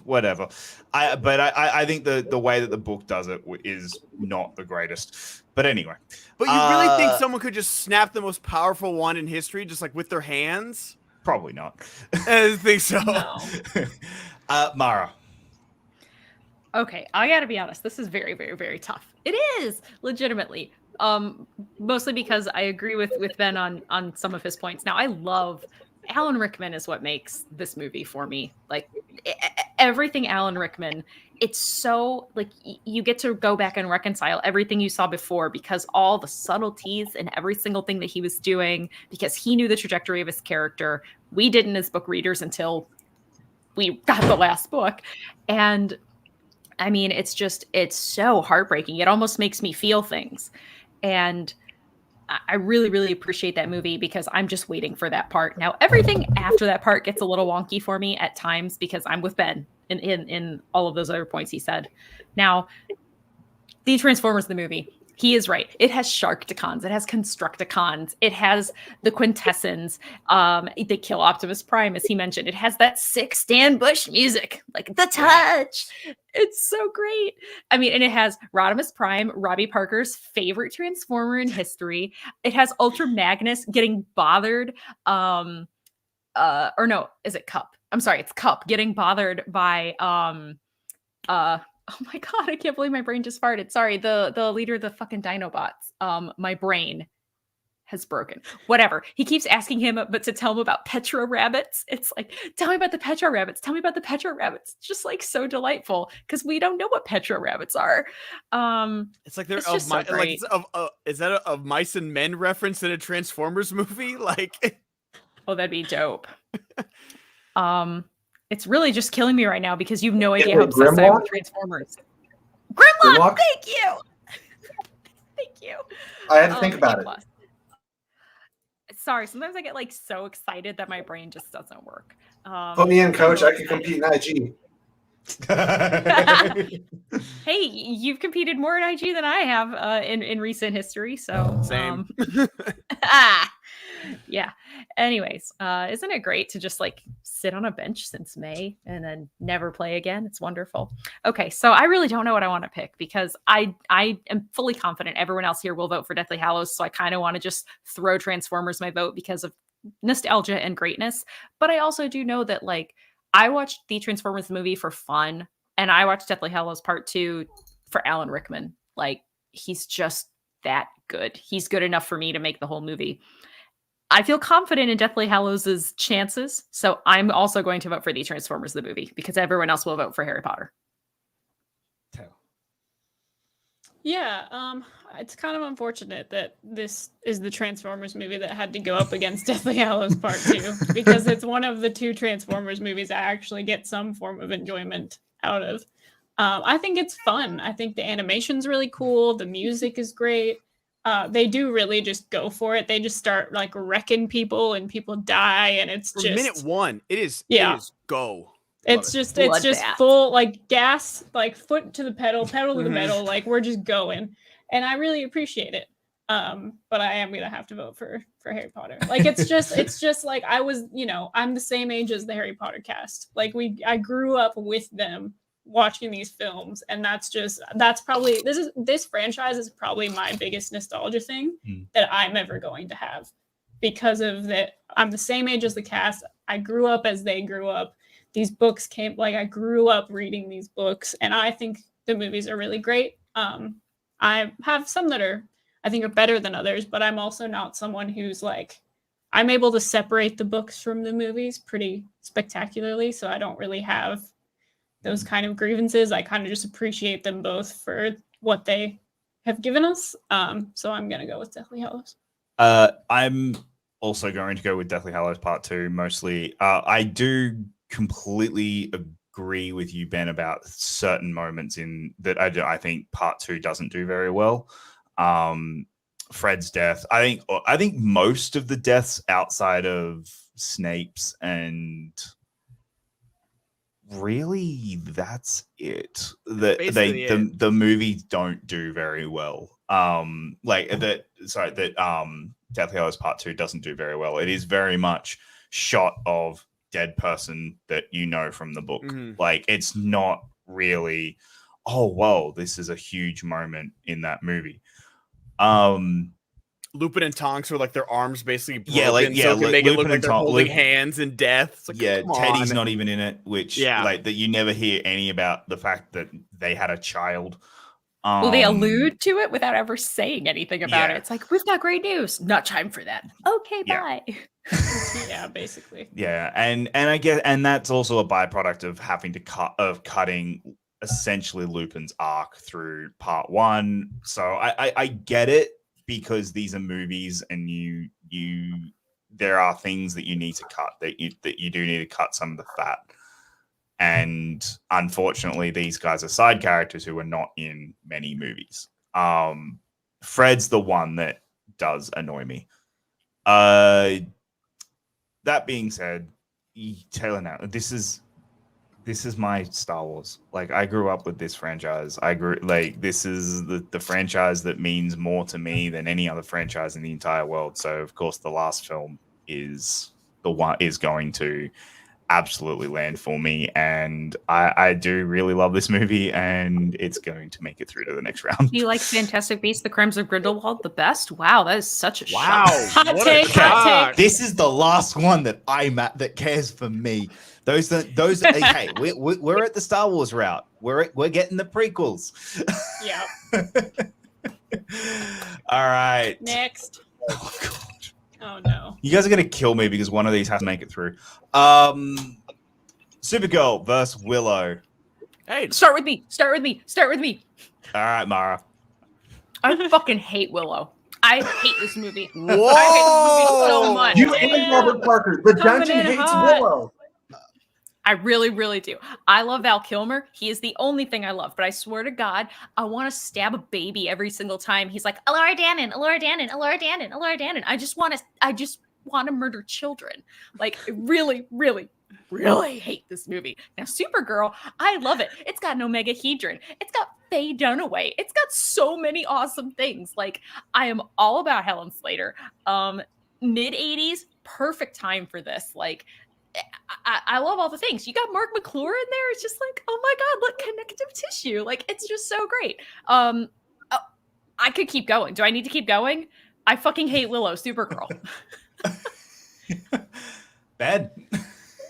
whatever. I think the way that the book does it is not the greatest. But anyway. But you really think someone could just snap the most powerful wand in history just like with their hands? Probably not. I think so. No. Mara. Okay, I gotta be honest. This is very, very, very tough. It is legitimately. Mostly because I agree with Ben on some of his points. Now, I love Alan Rickman is what makes this movie for me. Like everything Alan Rickman, it's so like you get to go back and reconcile everything you saw before because all the subtleties and every single thing that he was doing, because he knew the trajectory of his character. We didn't as book readers until we got the last book. And I mean, it's so heartbreaking. It almost makes me feel things. And I really, really appreciate that movie because I'm just waiting for that part. Now, everything after that part gets a little wonky for me at times because I'm with Ben in all of those other points he said. Now, the Transformers, the movie, he is right. It has Sharkticons. It has Constructicons. It has the Quintessence. They kill Optimus Prime, as he mentioned. It has that sick Stan Bush music, like The Touch. It's so great. I mean, and it has Rodimus Prime, Robbie Parker's favorite Transformer in history. It has Ultra Magnus getting bothered. Or no, is it Cup? I'm sorry, it's Cup getting bothered by oh my God, I can't believe my brain just farted. Sorry, the leader of the fucking Dinobots. My brain has broken. Whatever. He keeps asking him, but to tell him about Petro rabbits. It's like, tell me about the Petro rabbits. Tell me about the Petro rabbits. It's just like so delightful because we don't know what Petro rabbits are. It's like they're is that a Mice and Men reference in a Transformers movie? Like, oh, that'd be dope. It's really just killing me right now because you have no idea how obsessed I am with Transformers. Grimlock, thank you. Thank you. I had to think about it. Sorry, sometimes I get like so excited that my brain just doesn't work. Put me in, coach. I can compete in IG. Hey, you've competed more in IG than I have in recent history. So same. Yeah. Anyways, isn't it great to just like sit on a bench since May and then never play again? It's wonderful. Okay, so I really don't know what I want to pick because I am fully confident everyone else here will vote for Deathly Hallows. So I kind of want to just throw Transformers my vote because of nostalgia and greatness. But I also do know that like I watched the Transformers movie for fun and I watched Deathly Hallows Part 2 for Alan Rickman. Like he's just that good. He's good enough for me to make the whole movie. I feel confident in Deathly Hallows' chances, so I'm also going to vote for the Transformers the movie because everyone else will vote for Harry Potter. Yeah, it's kind of unfortunate that this is the Transformers movie that had to go up against Deathly Hallows Part 2 because it's one of the 2 Transformers movies I actually get some form of enjoyment out of. I think it's fun. I think the animation's really cool. The music is great. They do really just go for it. They just start like wrecking people and people die, and it's From just minute 1. It is go. It's just full like gas, like foot to the pedal to the metal, like we're just going. And I really appreciate it. But I am gonna have to vote for Harry Potter. Like it's just like I was, I'm the same age as the Harry Potter cast. Like I grew up with them watching these films, and that's probably this franchise is probably my biggest nostalgia thing that I'm ever going to have because of that. I'm the same age as the cast. I grew up as they grew up. These books I grew up reading these books, and I think the movies are really great. I have some that I think are better than others, but I'm also not someone who's like, I'm able to separate the books from the movies pretty spectacularly, so I don't really have those kind of grievances. I kind of just appreciate them both for what they have given us. So I'm going to go with Deathly Hallows. I'm also going to go with Deathly Hallows Part 2, mostly. I do completely agree with you, Ben, about certain moments in that I think Part 2 doesn't do very well. Fred's death. I think most of the deaths outside of Snape's and really that's it. The movies don't do very well. Deathly Hallows Part 2 doesn't do very well. It is very much shot of dead person that from the book. Like it's not really, oh whoa, this is a huge moment in that movie. Lupin and Tonks were like their arms basically broken, so it can make it look like they're holding hands in death. It's like, Teddy's not even in it, which that you never hear any about the fact that they had a child. Well, they allude to it without ever saying anything about it. It's like, we've got great news. Not time for that. Okay, bye. Yeah, basically. Yeah, and I guess, and that's also a byproduct of having to cutting essentially Lupin's arc through Part 1. So I get it because these are movies, and there are things that you need to cut that you do need to cut some of the fat. And unfortunately, these guys are side characters who are not in many movies. Fred's the one that does annoy me. That being said, Taylor, now this is my Star Wars. Like I grew up with this franchise. This is the franchise that means more to me than any other franchise in the entire world. So of course, the last film is going to absolutely land for me, and I do really love this movie, and it's going to make it through to the next round. You like Fantastic Beasts: The Crimes of Grindelwald the best? Wow, that is such a shock. Hot take. This is the last one that that cares for me. Those hey, we're at the Star Wars route. We're getting the prequels. Yeah. All right. Next. Oh god. Oh no. You guys are gonna kill me because one of these has to make it through. Supergirl versus Willow. Hey, start with me. All right, Mara. I fucking hate Willow. I hate this movie. Whoa! I hate this movie so much. You and Robert Parker. The dungeon hates Willow. I really, really do. I love Val Kilmer. He is the only thing I love. But I swear to God, I want to stab a baby every single time he's like, Elora Danan, Elora Danan, Elora Danan, Elora Danan. I just want to murder children. Like, really, really, really hate this movie. Now, Supergirl, I love it. It's got an Omegahedron. It's got Faye Dunaway. It's got so many awesome things. Like, I am all about Helen Slater. Mid-80s, perfect time for this. Like, I love all the things. You got Mark McClure in there. It's just like, oh my God, look, connective tissue. Like, it's just so great. I could keep going. Do I need to keep going? I fucking hate Willow, Supergirl. Bad.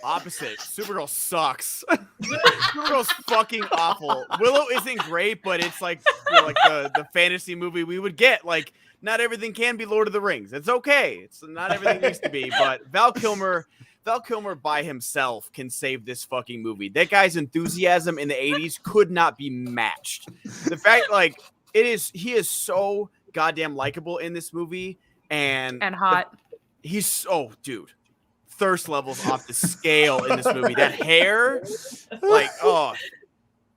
Opposite. Supergirl sucks. Supergirl's fucking awful. Willow isn't great, but it's like, like the fantasy movie we would get. Like, not everything can be Lord of the Rings. It's okay. It's not everything needs to be. But Val Kilmer by himself can save this fucking movie. That guy's enthusiasm in the 80s could not be matched. The fact, like, he is so goddamn likable in this movie, and hot. Dude, thirst levels off the scale in this movie. That hair, like, oh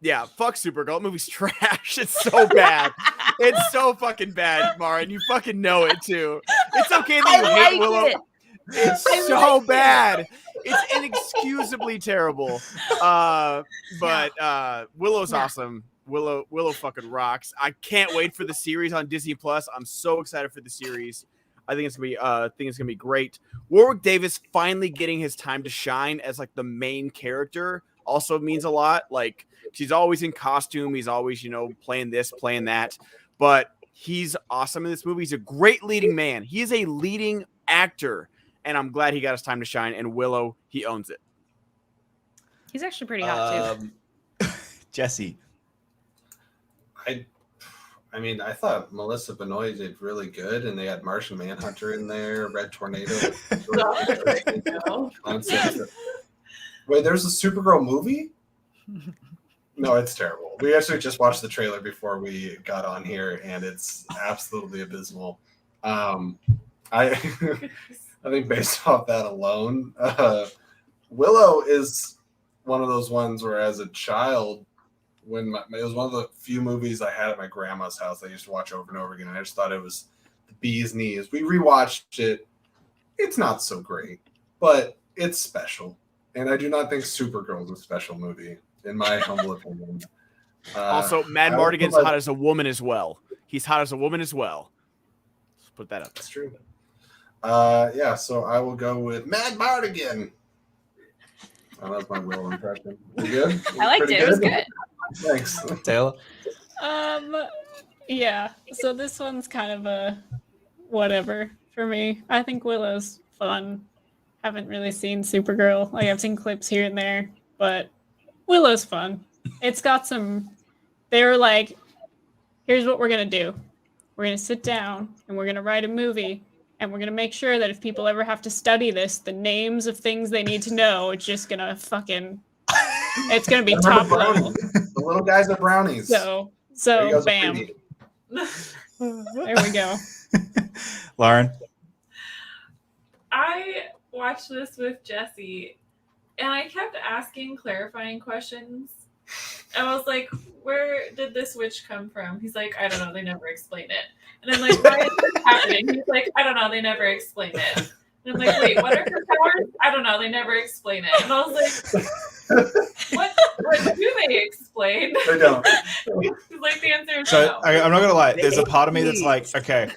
yeah, fuck Supergirl. That movie's trash. It's so bad. It's so fucking bad, Mara, and you fucking know it too. It's okay that you hate Willow. It's so bad. It's inexcusably terrible. But Willow's awesome. Willow fucking rocks. I can't wait for the series on Disney Plus. I'm so excited for the series. I think it's gonna be great. Warwick Davis finally getting his time to shine as like the main character also means a lot. Like, he's always in costume. He's always, playing this, playing that. But he's awesome in this movie. He's a great leading man. He is a leading actor. And I'm glad he got his time to shine. And Willow, he owns it. He's actually pretty hot, too. Jesse. I mean, I thought Melissa Benoist did really good, and they had Martian Manhunter in there, Red Tornado. Wait, there's a Supergirl movie? No, it's terrible. We actually just watched the trailer before we got on here, and it's absolutely abysmal. I think based off that alone, Willow is one of those ones where, as a child, it was one of the few movies I had at my grandma's house I used to watch over and over again. I just thought it was the bee's knees. We rewatched it. It's not so great, but it's special. And I do not think Supergirl is a special movie, in my humble opinion. Also, Mad Mardigan's hot as a woman as well. He's hot as a woman as well. Let's put that up. That's true. So I will go with Mad Mardigan. Oh, that was my Will impression. You good? I liked it. It was good. Thanks. Taylor? Yeah. So this one's kind of a whatever for me. I think Willow's fun. Haven't really seen Supergirl. Like, I've seen clips here and there, but Willow's fun. It's got some. They were like, here's what we're gonna do. We're gonna sit down and we're gonna write a movie, and we're gonna make sure that if people ever have to study this, the names of things they need to know, it's just gonna fucking. It's gonna be top level. The little guys are brownies. So bam. There we go. Lauren? I watched this with Jesse, and I kept asking clarifying questions. I was like, where did this witch come from? He's like, I don't know, they never explain it. And I'm like, why is this happening? He's like, I don't know, they never explain it. And I'm like, wait, what are her powers? I don't know, they never explain it. And I was like, what do they explain? They don't. He's like, the answer is So no. I'm not gonna lie. There's a part of me that's like, okay,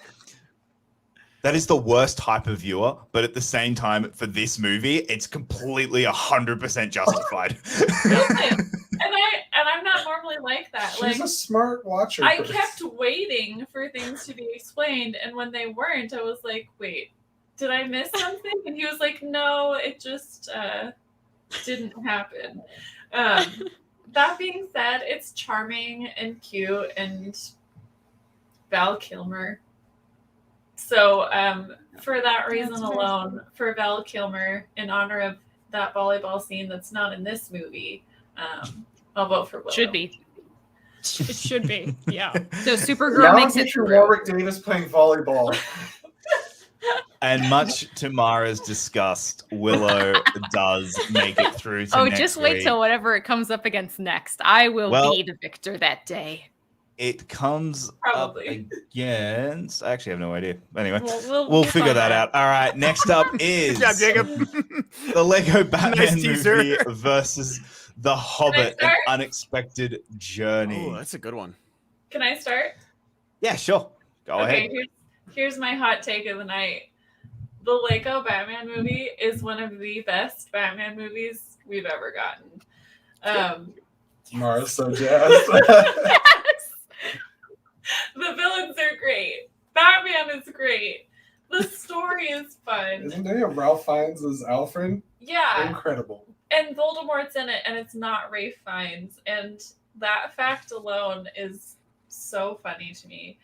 that is the worst type of viewer, but at the same time, for this movie, it's completely 100% justified. And I'm not normally like that. She's a smart watcher. I kept waiting for things to be explained, and when they weren't, I was like, wait, did I miss something? And he was like, no, it just didn't happen. That being said, it's charming and cute and Val Kilmer. So for that reason alone, for Val Kilmer, in honor of that volleyball scene that's not in this movie, I'll vote for Willow. Should be. It should be, yeah. So Supergirl makes it through. Warwick Davis playing volleyball. And much to Mara's disgust, Willow does make it through to next just wait week. till whatever it comes up against next. I will be the victor that day. It comes Probably. up against... I actually have no idea. Anyway, We'll figure that out. All right, next up is Good job, Jacob. the Lego Batman Nice teaser. movie versus The Hobbit, An start? Unexpected Journey. Oh, that's a good one. Can I start? Yeah, sure. Go ahead. Here's my hot take of the night. The Lego Batman movie is one of the best Batman movies we've ever gotten. Mara's so jazzed. The villains are great. Batman is great. The story is fun. Isn't there Ralph Fiennes as Alfred? Yeah. Incredible. And Voldemort's in it, and it's not Ralph Fiennes. And that fact alone is so funny to me.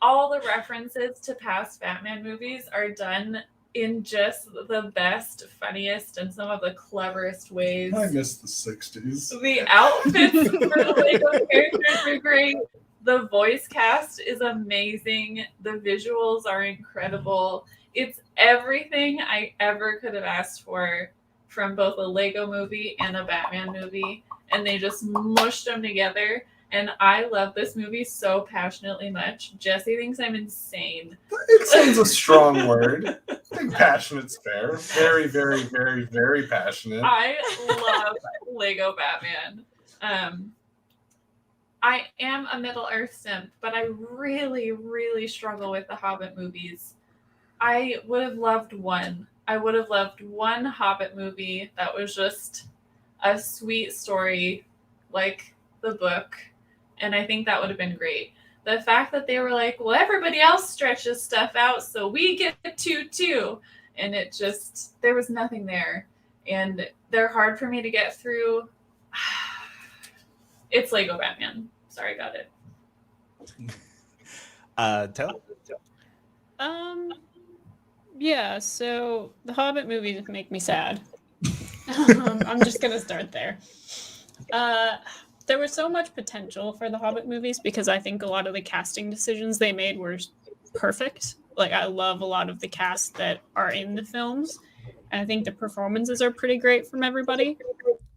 all the references to past Batman movies are done in just the best, funniest, and some of the cleverest ways. I miss the 60s. The outfits for the Lego characters are great. The voice cast is amazing. The visuals are incredible. It's everything I ever could have asked for from both a Lego movie and a Batman movie. And they just mushed them together. And I love this movie so passionately much. Jesse thinks I'm insane. Insane's a strong word. I think passionate's fair. Very, very, very, very passionate. I love Lego Batman. I am a Middle Earth simp, but I really, really struggle with the Hobbit movies. I would have loved one. I would have loved one Hobbit movie that was just a sweet story like the book. And I think that would have been great. The fact that they were like, well, everybody else stretches stuff out, so we get to too. And it just, there was nothing there. And they're hard for me to get through. It's Lego Batman. Sorry about it. Tell. Yeah, so the Hobbit movies make me sad. I'm just gonna start there. There was so much potential for the Hobbit movies because I think a lot of the casting decisions they made were perfect. Like, I love a lot of the cast that are in the films, and I think the performances are pretty great from everybody.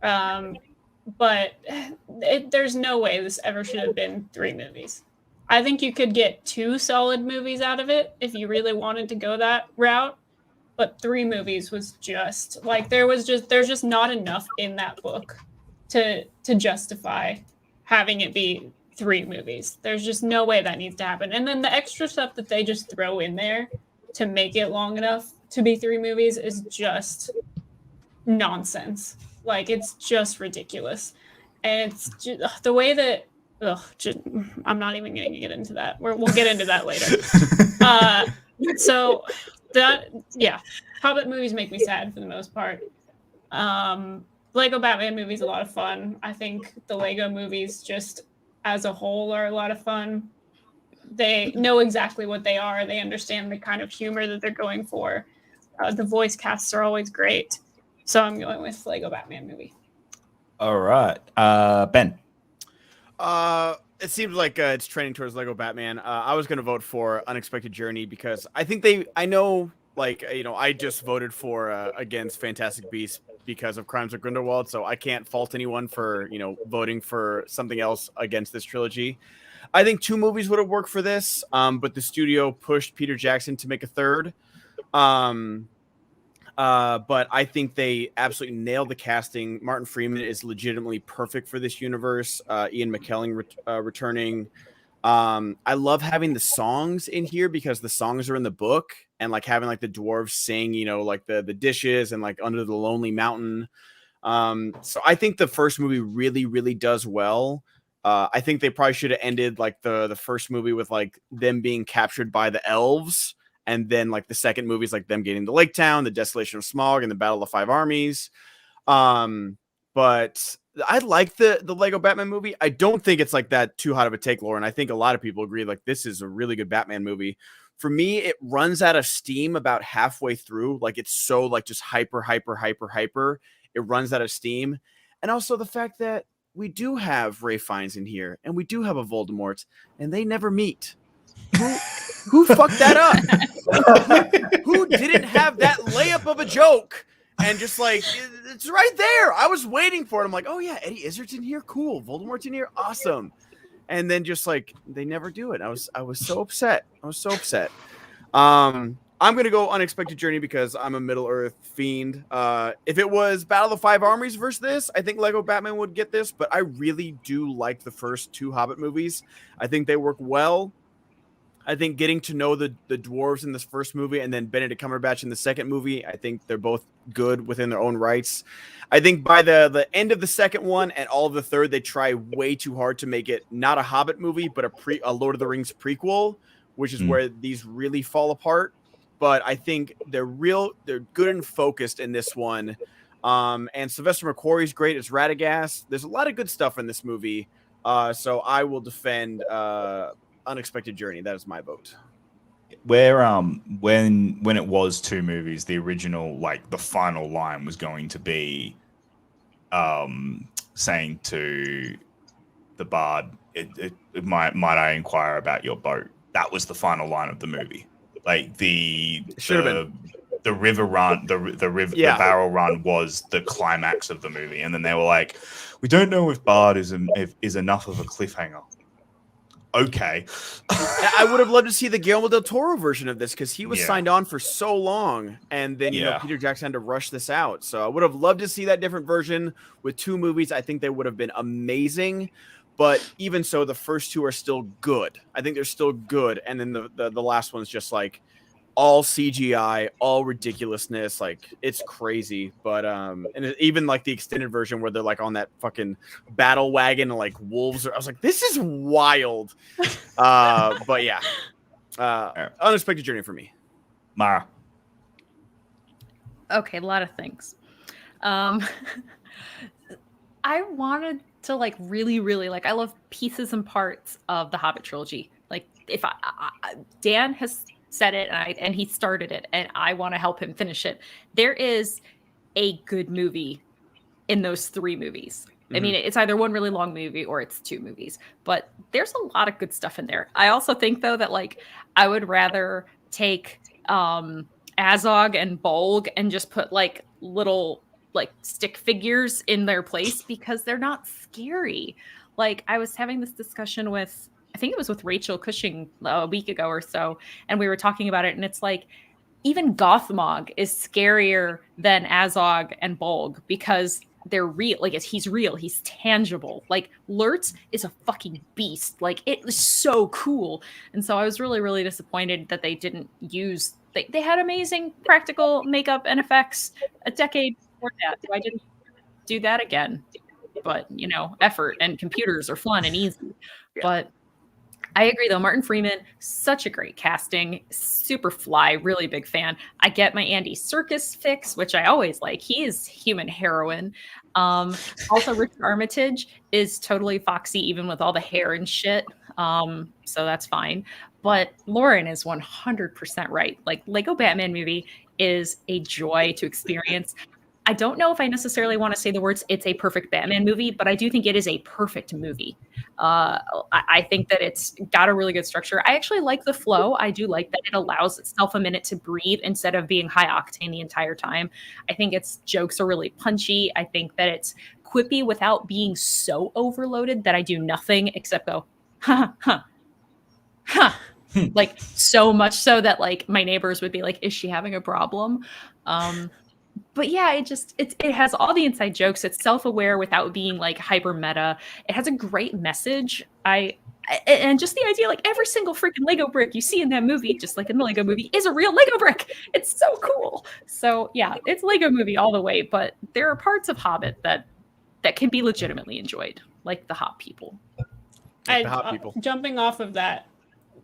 But there's no way this ever should have been 3 movies. I think you could get 2 solid movies out of it if you really wanted to go that route. But 3 movies was just like there's just not enough in that book to justify having it be 3 movies. There's just no way that needs to happen. And then the extra stuff that they just throw in there to make it long enough to be 3 movies is just nonsense. Like, it's just ridiculous. And it's just, the way that I'm not even going to get into that. We'll get into that later. So that, yeah, Hobbit movies make me sad for the most part. Lego Batman movies a lot of fun. I think the Lego movies just as a whole are a lot of fun. They know exactly what they are. They understand the kind of humor that they're going for. The voice casts are always great. So I'm going with Lego Batman movie. All right. Ben. It seems like it's trending towards Lego Batman. I was going to vote for Unexpected Journey because I think I just voted for against Fantastic Beasts because of Crimes of Grindelwald, so I can't fault anyone for, voting for something else against this trilogy. I think 2 movies would have worked for this, but the studio pushed Peter Jackson to make a third. But I think they absolutely nailed the casting. Martin Freeman is legitimately perfect for this universe. Ian McKellen returning. I love having the songs in here because the songs are in the book, and like having like the dwarves sing, like the dishes and like Under the Lonely Mountain. So I think the first movie really, really does well. I think they probably should have ended like the first movie with like them being captured by the elves. And then like the second movie is like them getting to Lake Town, the Desolation of Smaug, and the Battle of the 5 Armies. But I like the Lego Batman movie. I don't think it's like that too hot of a take, Lauren. I think a lot of people agree like this is a really good Batman movie. For me, it runs out of steam about halfway through. Like, it's so like just hyper. It runs out of steam. And also the fact that we do have Ralph Fiennes in here, and we do have a Voldemort, and they never meet. Who fucked that up? Who didn't have that layup of a joke? And just like, it's right there. I was waiting for it. I'm like, oh yeah, Eddie Izzard's in here. Cool. Voldemort's in here. Awesome. And then just like, they never do it. I was so upset. I'm going to go Unexpected Journey because I'm a Middle Earth fiend. If it was Battle of the 5 Armies versus this, I think Lego Batman would get this, but I really do like the first 2 Hobbit movies. I think they work well. I think getting to know the dwarves in this first movie and then Benedict Cumberbatch in the second movie, I think they're both good within their own rights. I think by the end of the second one and all of the third, they try way too hard to make it not a Hobbit movie, but a Lord of the Rings prequel, which is where these really fall apart. But I think they're good and focused in this one. And Sylvester McQuarrie's great as Radagast. There's a lot of good stuff in this movie. So I will defend Unexpected Journey. That is my vote. Where when it was 2 movies, the original, like, the final line was going to be saying to the bard, might I inquire about your boat? That was the final line of the movie. Like the river run, the barrel run was the climax of the movie, and then they were like, we don't know if bard is enough of a cliffhanger. Okay. I would have loved to see the Guillermo del Toro version of this, because he was signed on for so long, and then you know Peter Jackson had to rush this out. So I would have loved to see that different version with 2 movies. I think they would have been amazing. But even so, the first 2 are still good. I think they're still good, and then the last one's just like all CGI, all ridiculousness. Like, it's crazy. But and even like the extended version where they're like on that fucking battle wagon and like wolves. I was like, this is wild. But yeah, Unexpected Journey for me. Mara. Okay, a lot of things. I wanted to like really, really like. I love pieces and parts of the Hobbit trilogy. Like, if Dan has said it and he started it, and I want to help him finish it. There is a good movie in those 3 movies. I mean, it's either one really long movie or it's 2 movies, but there's a lot of good stuff in there. I also think though that like I would rather take Azog and Bolg and just put like little like stick figures in their place, because they're not scary. Like, I was having this discussion with, I think it was with Rachel Cushing a week ago or so, and we were talking about it, and it's like, even Gothmog is scarier than Azog and Bolg, because they're real. Like, he's real. He's tangible. Like, Lurtz is a fucking beast. Like, it was so cool. And so I was really, really disappointed that they didn't use, they had amazing practical makeup and effects a decade before that. So I didn't do that again. But, you know, effort and computers are fun and easy. Yeah. But I agree, though. Martin Freeman, such a great casting. Super fly, really big fan. I get my Andy Serkis fix, which I always like. He is human heroin. Also, Richard Armitage is totally foxy, even with all the hair and shit. So that's fine. But Lauren is 100% right. Like, Lego Batman movie is a joy to experience. I don't know if I necessarily want to say the words "it's a perfect Batman movie," but I do think it is a perfect movie. I think that it's got a really good structure. I actually like the flow. I do like that it allows itself a minute to breathe instead of being high octane the entire time. I think its jokes are really punchy. I think that it's quippy without being so overloaded that I do nothing except go, ha, ha, ha. Like, so much so that like my neighbors would be like, "Is she having a problem?" But yeah, it has all the inside jokes. It's self-aware without being like hyper meta. It has a great message. And just the idea, like, every single freaking Lego brick you see in that movie, just like in the Lego movie, is a real Lego brick. It's so cool. So yeah, it's Lego movie all the way. But there are parts of Hobbit that can be legitimately enjoyed, like the Hop People. Like the Hop People. Jumping off of that,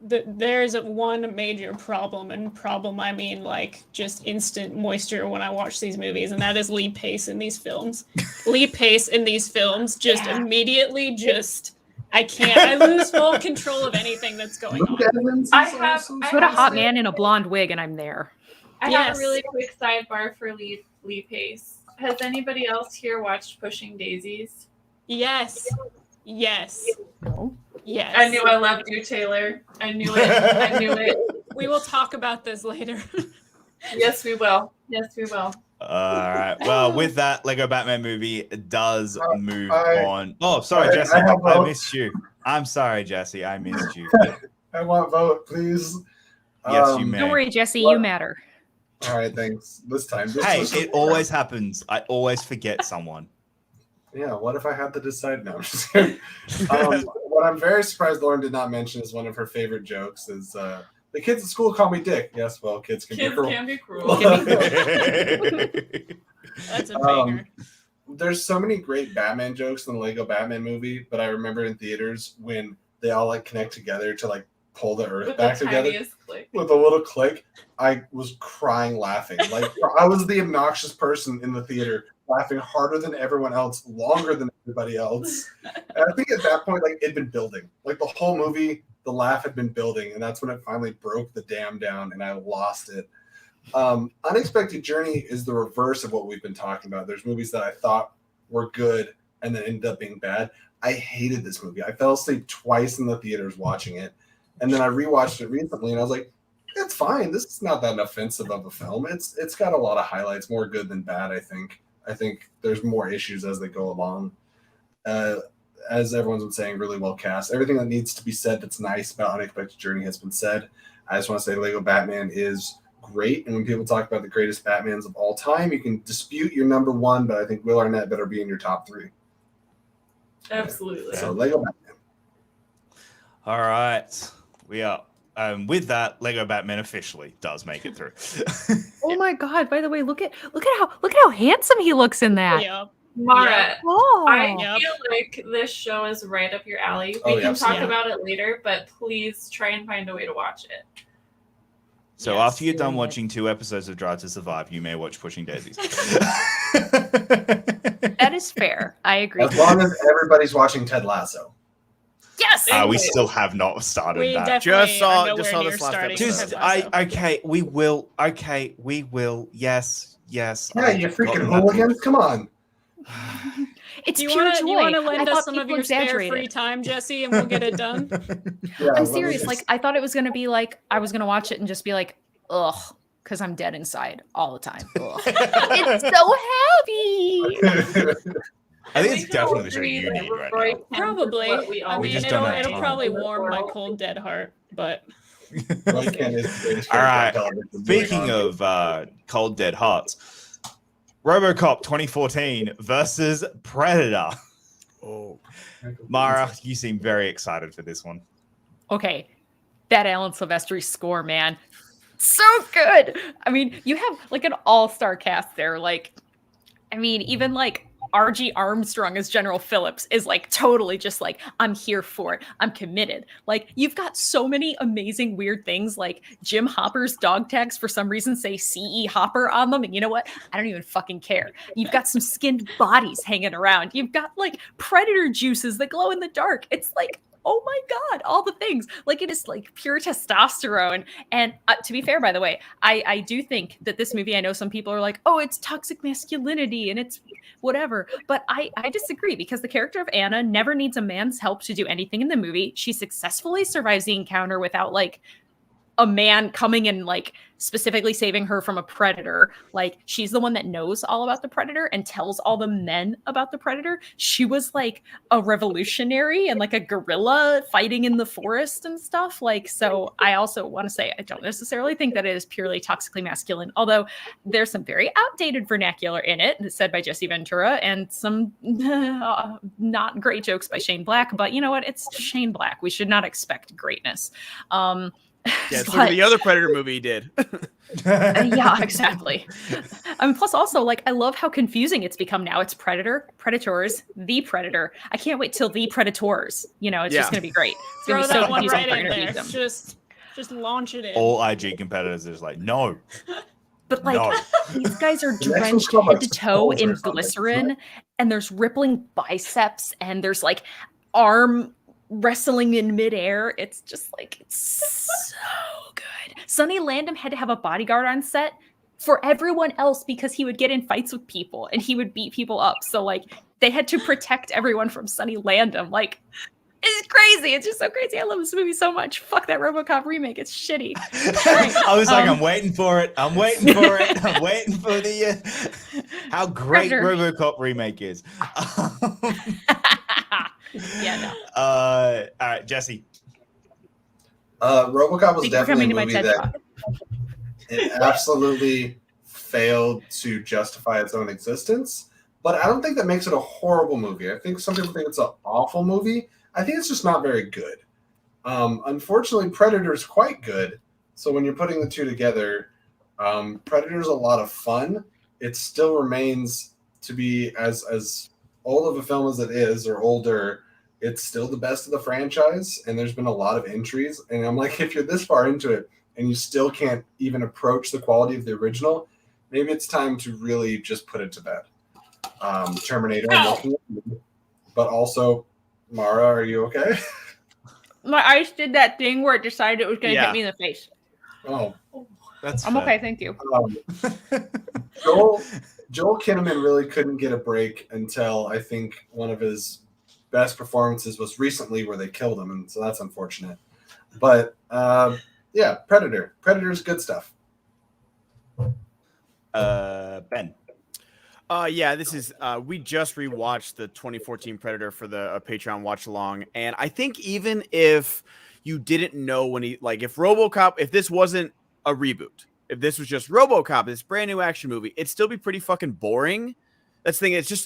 there's one major problem, and problem I mean like just instant moisture when I watch these movies, and that is Lee Pace in these films. Lee Pace in these films just immediately I lose full control of anything that's going on. Put a hot man in a blonde wig and I'm there. I have a really quick sidebar for Lee Pace. Has anybody else here watched Pushing Daisies? Yes. Yes. No. Yes. I knew I loved you, Taylor. I knew it. I knew it. We will talk about this later. Yes, we will. Yes, we will. All right. Well, with that, Lego Batman movie does move on. Oh, sorry, Jesse. I missed you. I'm sorry, Jesse. I missed you. I want vote, please. Yes, you may. Don't worry, Jesse. You matter. All right, thanks. This time. It always happens. I always forget someone. Yeah, what if I had to decide? No, I'm just kidding. What I'm very surprised Lauren did not mention is one of her favorite jokes is the kids at school call me Dick. Yes, well, kids can be cruel. That's a banger. There's so many great Batman jokes in the Lego Batman movie, but I remember in theaters when they all like connect together to like pull the earth back together with a little click. I was crying laughing. Like, I was the obnoxious person in the theater, laughing harder than everyone else, longer than everybody else. And I think at that point, like, it'd been building. Like, the whole movie, the laugh had been building, and that's when it finally broke the dam down, and I lost it. Unexpected Journey is the reverse of what we've been talking about. There's movies that I thought were good and then ended up being bad. I hated this movie. I fell asleep twice in the theaters watching it, and then I rewatched it recently, and I was like, it's fine. This is not that offensive of a film. It's got a lot of highlights, more good than bad, I think. I think there's more issues as they go along. As everyone's been saying, really well cast. Everything that needs to be said that's nice about Unexpected Journey has been said. I just want to say Lego Batman is great. And when people talk about the greatest Batmans of all time, you can dispute your number one, but I think Will Arnett better be in your top three. Absolutely. So Lego Batman. All right. We are. With that, Lego Batman officially does make it through. Oh my God! By the way, look at how handsome he looks in that. Yeah. Mara, Oh, I feel like this show is right up your alley. We can talk yeah. about it later, but please try and find a way to watch it. So Yes. after you're done watching 2 episodes of Drive to Survive, you may watch Pushing Daisies. that is fair. I agree. As long as everybody's watching Ted Lasso. Yes. We still have not started We that. definitely Just saw- are nowhere just saw near this last starting episode. Just, Ted Lasso. okay, we will. Okay, we will. Yes. Yeah, I've you freaking gotten that hooligans. Come on. It's Do you pure want joy. to lend I us thought some of people your spare exaggerated. free time, Jesse, and we'll get it done? Yeah, I'm let me serious. just- Like I thought it was gonna be like I was gonna watch it and just be like, ugh, because I'm dead inside all the time. Ugh. It's so happy. I think We it's can definitely all the show agree you that need we're right very now. tempted Probably. what we I all We mean, just don't have it'll time. probably warm my cold dead heart, but Roy Kent is the greatest All right. character on television. Speaking Moving on. of cold dead hearts, RoboCop 2014 versus Predator. Oh, Mara, you seem very excited for this one. Okay, that Alan Silvestri score, man, so good. I mean, you have like an all-star cast there. Like, I mean, even like R.G. Armstrong as General Phillips is like totally just like, I'm here for it. I'm committed. Like, you've got so many amazing weird things. Like Jim Hopper's dog tags for some reason say C.E. Hopper on them. And you know what? I don't even fucking care. You've got some skinned bodies hanging around. You've got like predator juices that glow in the dark. It's like, oh my God, all the things. Like, it is like pure testosterone. And to be fair, by the way, I do think that this movie, I know some people are like, oh, it's toxic masculinity and it's whatever. But I disagree, because the character of Anna never needs a man's help to do anything in the movie. She successfully survives the encounter without like a man coming and like specifically saving her from a predator. Like, she's the one that knows all about the predator and tells all the men about the predator. She was like a revolutionary and like a guerrilla fighting in the forest and stuff. Like, so I also want to say, I don't necessarily think that it is purely toxically masculine, although there's some very outdated vernacular in it said by Jesse Ventura and some not great jokes by Shane Black, but you know what? It's Shane Black. We should not expect greatness. yeah, it's like the other Predator movie he did. Yeah, exactly. Plus also, like, I love how confusing it's become now. It's Predator, Predators, The Predator. I can't wait till The Predators. You know, it's just going to be great. It's throw going to be so that one confusing right if we're in going to there. beat them. Just launch it in. All IG competitors are just like, no. But like, No. these guys are The next one's drenched called, head like, to toe Skulls or in something, glycerin, isn't it? and there's rippling biceps, and there's like arm wrestling in midair. It's just like, it's so good. Sonny Landham had to have a bodyguard on set for everyone else because he would get in fights with people and he would beat people up. So like, they had to protect everyone from Sonny Landham. Like, it's crazy. It's just so crazy. I love this movie so much. Fuck that RoboCop remake. It's shitty. I was like, I'm waiting for it. I'm waiting for it. I'm waiting for the how great Predator. RoboCop remake is. Yeah, no. All right, Jesse. RoboCop was Thank you for coming definitely to a my movie TED that Talk. it absolutely failed to justify its own existence. But I don't think that makes it a horrible movie. I think some people think it's an awful movie. I think it's just not very good. Unfortunately, Predator's quite good. So when you're putting the two together, Predator's a lot of fun. It still remains to be as old of a film as it is, or older. It's still the best of the franchise, and there's been a lot of entries. And I'm like, if you're this far into it and you still can't even approach the quality of the original, maybe it's time to really just put it to bed. Terminator, I'm looking at you. But also, Mara, are you okay? My ice did that thing where it decided it was going to hit me in the face. Oh, I'm okay, thank you. Joel Kinnaman really couldn't get a break until I think one of his best performances was recently where they killed him, and so that's unfortunate. But yeah, Predator. Predator's good stuff. Ben. Yeah, this is we just rewatched the 2014 Predator for the Patreon watch along, and I think even if you didn't know when if RoboCop, if this wasn't a reboot, if this was just RoboCop, this brand new action movie, it'd still be pretty fucking boring. That's the thing.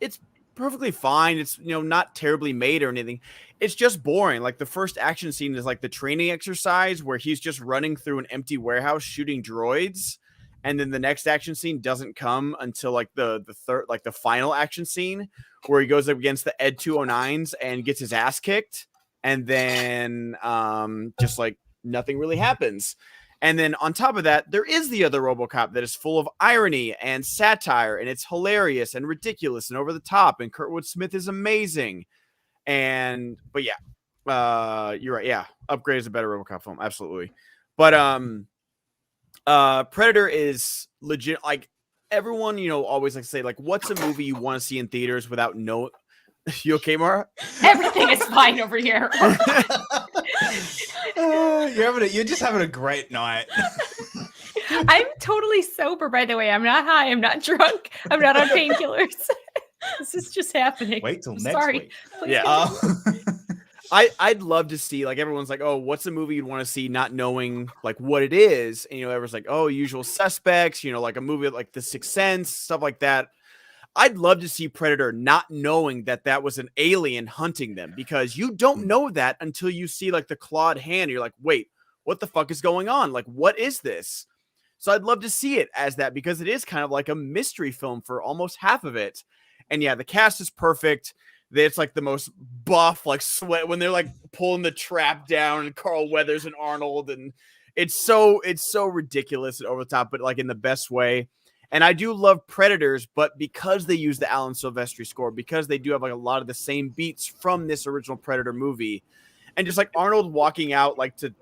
It's perfectly fine. It's not terribly made or anything. It's just boring. Like the first action scene is like the training exercise where he's just running through an empty warehouse shooting droids. And then the next action scene doesn't come until like the third, like the final action scene where he goes up against the Ed 209s and gets his ass kicked. And then just like nothing really happens. And then on top of that, there is the other RoboCop that is full of irony and satire, and it's hilarious and ridiculous and over the top. And Kurtwood Smith is amazing. But yeah, you're right. Yeah, Upgrade is a better RoboCop film, absolutely. But Predator is legit. Like everyone, always like to say, like, what's a movie you want to see in theaters without no. You okay, Mara? Everything is fine over here. You're just having a great night. I'm totally sober, by the way. I'm not high. I'm not drunk. I'm not on painkillers. This is just happening. Wait till next week. Please yeah. I'd love to see, like, everyone's like, oh, what's a movie you'd want to see not knowing like what it is? And everyone's like, oh, Usual Suspects, like a movie like The Sixth Sense, stuff like that. I'd love to see Predator not knowing that was an alien hunting them, because you don't know that until you see like the clawed hand. You're like, wait, what the fuck is going on? Like, what is this? So I'd love to see it as that, because it is kind of like a mystery film for almost half of it. And yeah, the cast is perfect. It's like the most buff, like sweat when they're like pulling the trap down, and Carl Weathers and Arnold, and it's so ridiculous and over the top, but like in the best way. And I do love Predators, but because they use the Alan Silvestri score, because they do have like a lot of the same beats from this original Predator movie, and just like Arnold walking out like to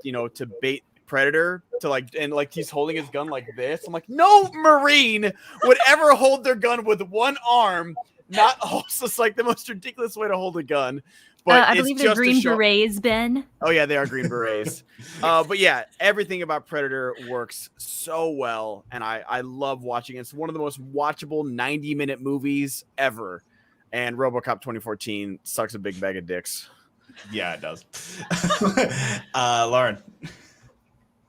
bait Predator to like, and like he's holding his gun like this. I'm like, no Marine would ever hold their gun with one arm. Not also, it's like the most ridiculous way to hold a gun. But I believe they're Green Berets, Ben. Oh yeah, they are Green Berets. But yeah, everything about Predator works so well, and I love watching it. It's one of the most watchable 90-minute movies ever. And RoboCop 2014 sucks a big bag of dicks. Yeah, it does. Lauren.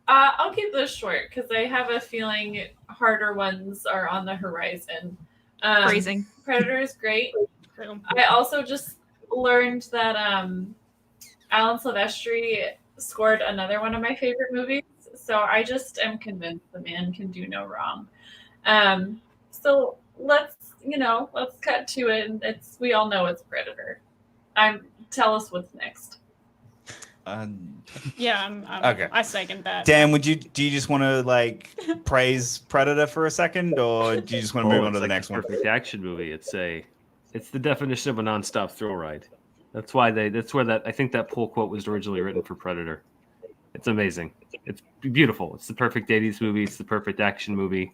I'll keep this short because I have a feeling harder ones are on the horizon. Phrasing. Predator is great. I also just learned that Alan Silvestri scored another one of my favorite movies, so I just am convinced the man can do no wrong. So let's cut to it. And we all know it's Predator. Tell us what's next. Yeah, okay. I second that. Dan, do you just want to like praise Predator for a second, or do you just want to move on to the next one? Perfect action movie. It's the definition of a nonstop thrill ride. That's where I think that pull quote was originally written for Predator. It's amazing. It's beautiful. It's the perfect 80s movie. It's the perfect action movie.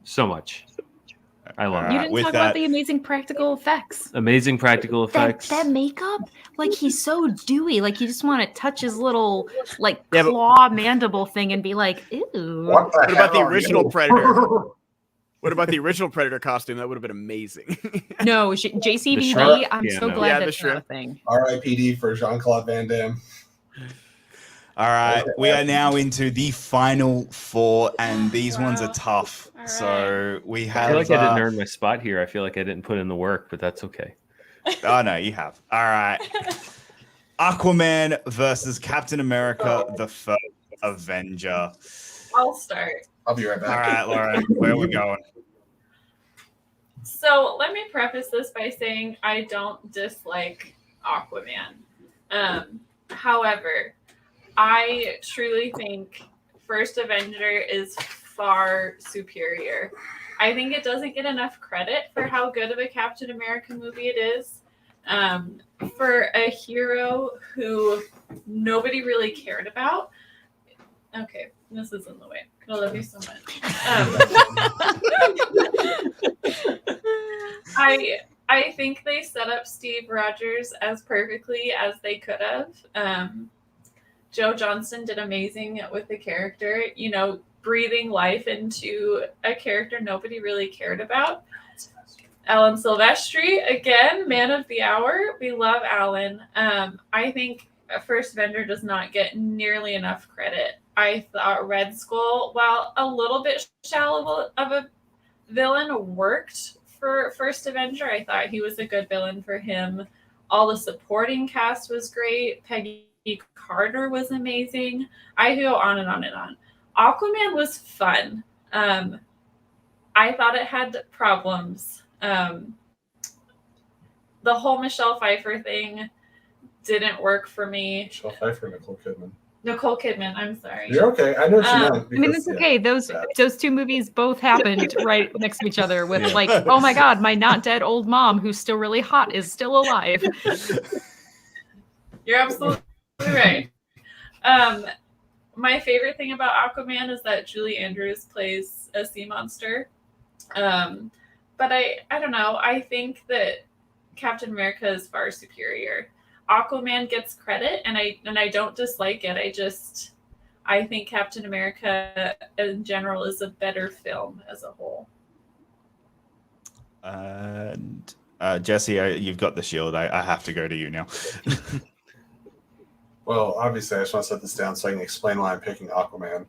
So much. I love it. You didn't talk about the amazing practical effects. Amazing practical effects. That makeup, like he's so dewy. Like you just want to touch his little like claw mandible thing and be like, ew. What about the original Predator? What about the original Predator costume? That would have been amazing. No, JCVD. I'm so glad that's not a thing. R.I.P.D. for Jean-Claude Van Damme. All right, we are now into the final four, and these ones are tough. Right. So we have. I feel like I didn't earn my spot here. I feel like I didn't put in the work, but that's okay. Oh no, you have. All right, Aquaman versus Captain America: The First Avenger. I'll start. I'll be right back. All right, Lauren, where are we going? So let me preface this by saying I don't dislike Aquaman. However, I truly think First Avenger is far superior. I think it doesn't get enough credit for how good of a Captain America movie it is. For a hero who nobody really cared about. Okay, this is in the way. I love you so much. I think they set up Steve Rogers as perfectly as they could have. Joe Johnston did amazing with the character, you know, breathing life into a character nobody really cared about. Alan Silvestri, again, man of the hour. We love Alan. I think First Avenger does not get nearly enough credit. I thought Red Skull, while a little bit shallow of a villain, worked for First Avenger. I thought he was a good villain for him. All the supporting cast was great. Peggy Carter was amazing. I could go on and on and on. Aquaman was fun. I thought it had problems. The whole Michelle Pfeiffer thing didn't work for me. Michelle Pfeiffer, Nicole Kidman. Nicole Kidman, I'm sorry. You're okay. I know what you meant. I mean, it's okay. Those two movies both happened right next to each other with like, oh my God, my not dead old mom who's still really hot is still alive. You're absolutely right. My favorite thing about Aquaman is that Julie Andrews plays a sea monster. But I don't know. I think that Captain America is far superior. Aquaman gets credit, and I don't dislike it. I think Captain America in general is a better film as a whole. And Jesse, you've got the shield. I have to go to you now. Well, obviously, I just want to set this down so I can explain why I'm picking Aquaman.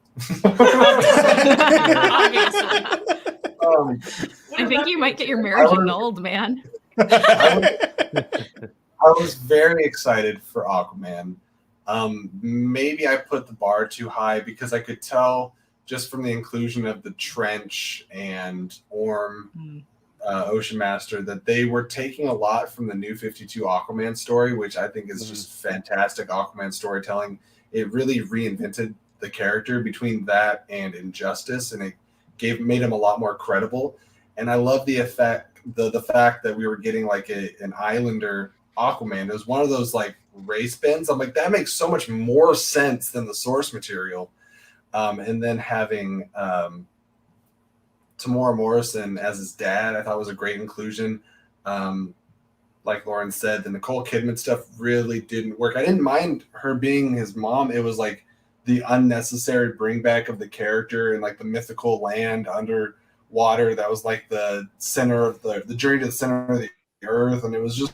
I think you might get your marriage annulled, man. I was very excited for Aquaman. Maybe I put the bar too high because I could tell just from the inclusion of the Trench and Orm, Ocean Master, that they were taking a lot from the New 52 Aquaman story, which I think is just fantastic Aquaman storytelling. It really reinvented the character between that and Injustice, and it made him a lot more credible. And I love the fact that we were getting like an Islander Aquaman. It was one of those like race bends. I'm like, that makes so much more sense than the source material. And then having Tamora Morrison as his dad, I thought was a great inclusion. Like Lauren said, the Nicole Kidman stuff really didn't work. I didn't mind her being his mom. It was like the unnecessary bring back of the character and like the mythical land underwater that was like the center of the journey to the center of the earth, and it was just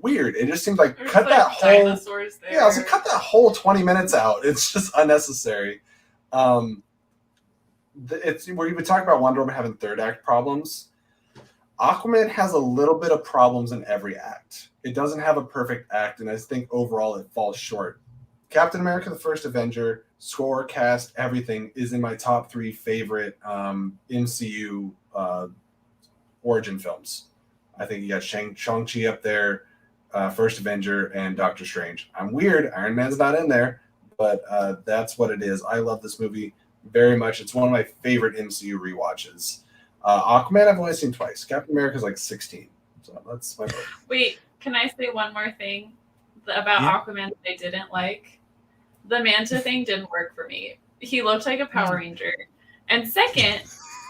weird. It just seemed like cut that whole 20 minutes out. It's just unnecessary. It's where you would talk about Wonder Woman having third act problems. Aquaman has a little bit of problems in every act. It doesn't have a perfect act, and I think overall it falls short. Captain America: The First Avenger, score, cast, everything is in my top 3 favorite MCU origin films. I think you got Shang-Chi up there, First Avenger, and Doctor Strange. I'm weird. Iron Man's not in there, but that's what it is. I love this movie very much. It's one of my favorite MCU rewatches. Aquaman I've only seen twice. Captain America's like 16. So that's my vote. Wait, can I say one more thing about Aquaman that I didn't like? The Manta thing didn't work for me. He looked like a Power Ranger. And second,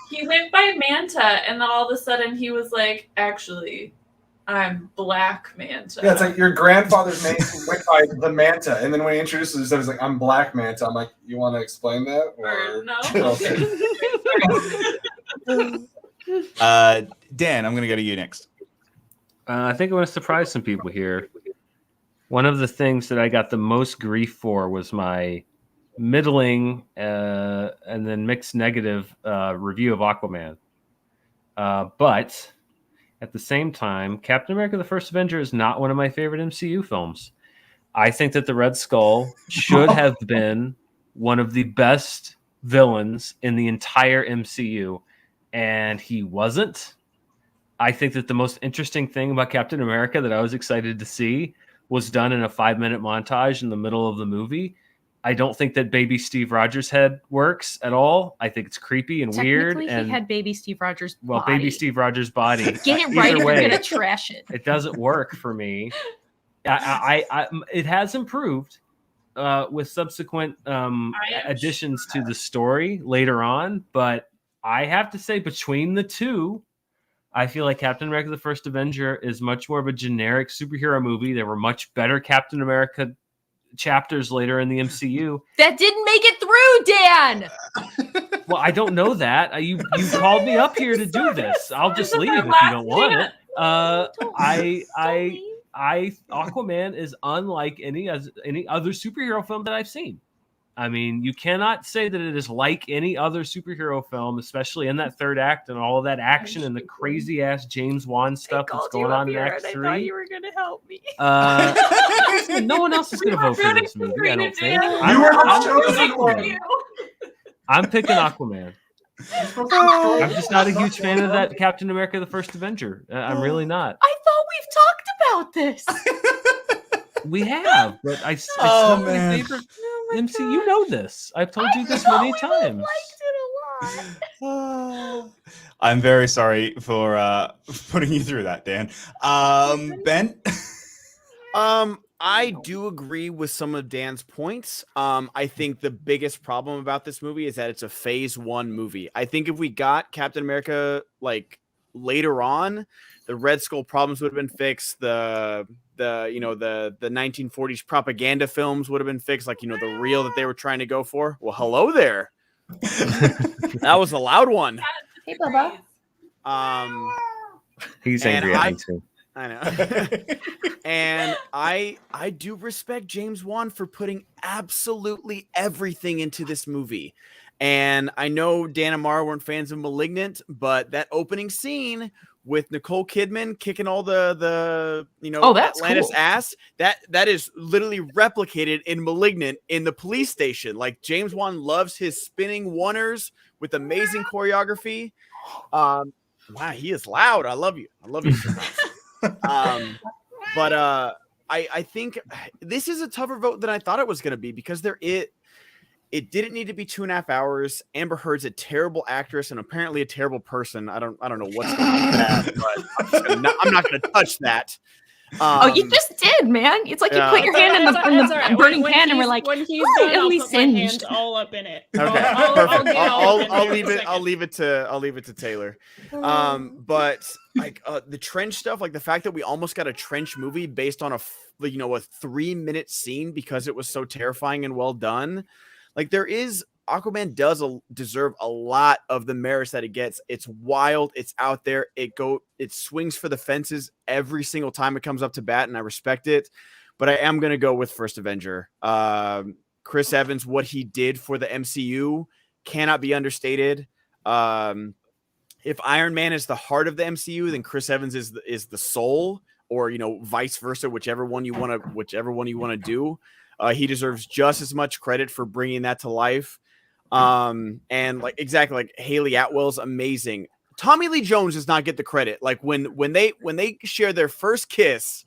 he went by Manta, and then all of a sudden he was like, actually, I'm Black Manta. Yeah, it's like your grandfather's name went by the Manta, and then when he introduces himself, he's like, I'm Black Manta. I'm like, you want to explain that? Or no. Dan, I'm going to go to you next. I think I want to surprise some people here. One of the things that I got the most grief for was my middling and then mixed negative review of Aquaman. But at the same time, Captain America: The First Avenger is not one of my favorite MCU films. I think that the Red Skull should have been one of the best villains in the entire MCU, and he wasn't. I think that the most interesting thing about Captain America that I was excited to see was done in a 5-minute montage in the middle of the movie. I don't think that baby Steve Rogers' head works at all. I think it's creepy and weird. Technically, And he had baby Steve Rogers' well, body. baby Steve Rogers' body. Get it right, either or way, you're gonna trash it. It doesn't work for me. It has improved with subsequent additions to the story later on, but I have to say, between the two, I feel like Captain America: The First Avenger is much more of a generic superhero movie. There were much better Captain America chapters later in the MCU. That didn't make it through, Dan. Well, I don't know that. You called me up here to do this. I'll just leave if you don't want it. Aquaman is unlike any other superhero film that I've seen. I mean, you cannot say that it is like any other superhero film, especially in that third act and all of that action and the crazy ass James Wan stuff that's going on in Act 3. I thought you were gonna help me. No one else is gonna vote for this movie, I don't think. I'm picking Aquaman. I'm just not a huge fan of that Captain America: The First Avenger. I'm really not. I thought we've talked about this. We have, but it's not my favorite MC. You know this. I've told you this many times. Liked it a lot. I'm very sorry for putting you through that, Dan. Ben? I do agree with some of Dan's points. I think the biggest problem about this movie is that it's a phase 1 movie. I think if we got Captain America like later on, the Red Skull problems would have been fixed. The 1940s propaganda films would have been fixed, like, the reel that they were trying to go for. Well, hello there. That was a loud one. Hey, Bubba. He's angry at me too. I know. And I do respect James Wan for putting absolutely everything into this movie. And I know Dan and Mara weren't fans of Malignant, but that opening scene with Nicole Kidman kicking all the Atlantis cool. ass, that is literally replicated in Malignant in the police station. Like, James Wan loves his spinning oneers with amazing choreography. Wow, he is loud. I love you. But I think this is a tougher vote than I thought it was going to be, because it didn't need to be 2.5 hours. Amber Heard's a terrible actress and apparently a terrible person. I don't know what's going on with that, but I'm not going to touch that. You just did, man. It's like you put your hand in the burning pan, and we're like, when he's "Oh, done, at I'll least put my hand singed." all up in it. Okay, perfect. I'll leave it to Taylor. But like the trench stuff, like the fact that we almost got a trench movie based on a 3-minute scene because it was so terrifying and well done. Like, Aquaman does deserve a lot of the merits that it gets. It's wild. It's out there. It swings for the fences every single time it comes up to bat, and I respect it. But I am going to go with First Avenger. Chris Evans, what he did for the MCU cannot be understated. If Iron Man is the heart of the MCU, then Chris Evans is the soul, or vice versa, whichever one you want to do. He deserves just as much credit for bringing that to life. And like Haley Atwell's amazing. Tommy Lee Jones does not get the credit. Like when they share their first kiss,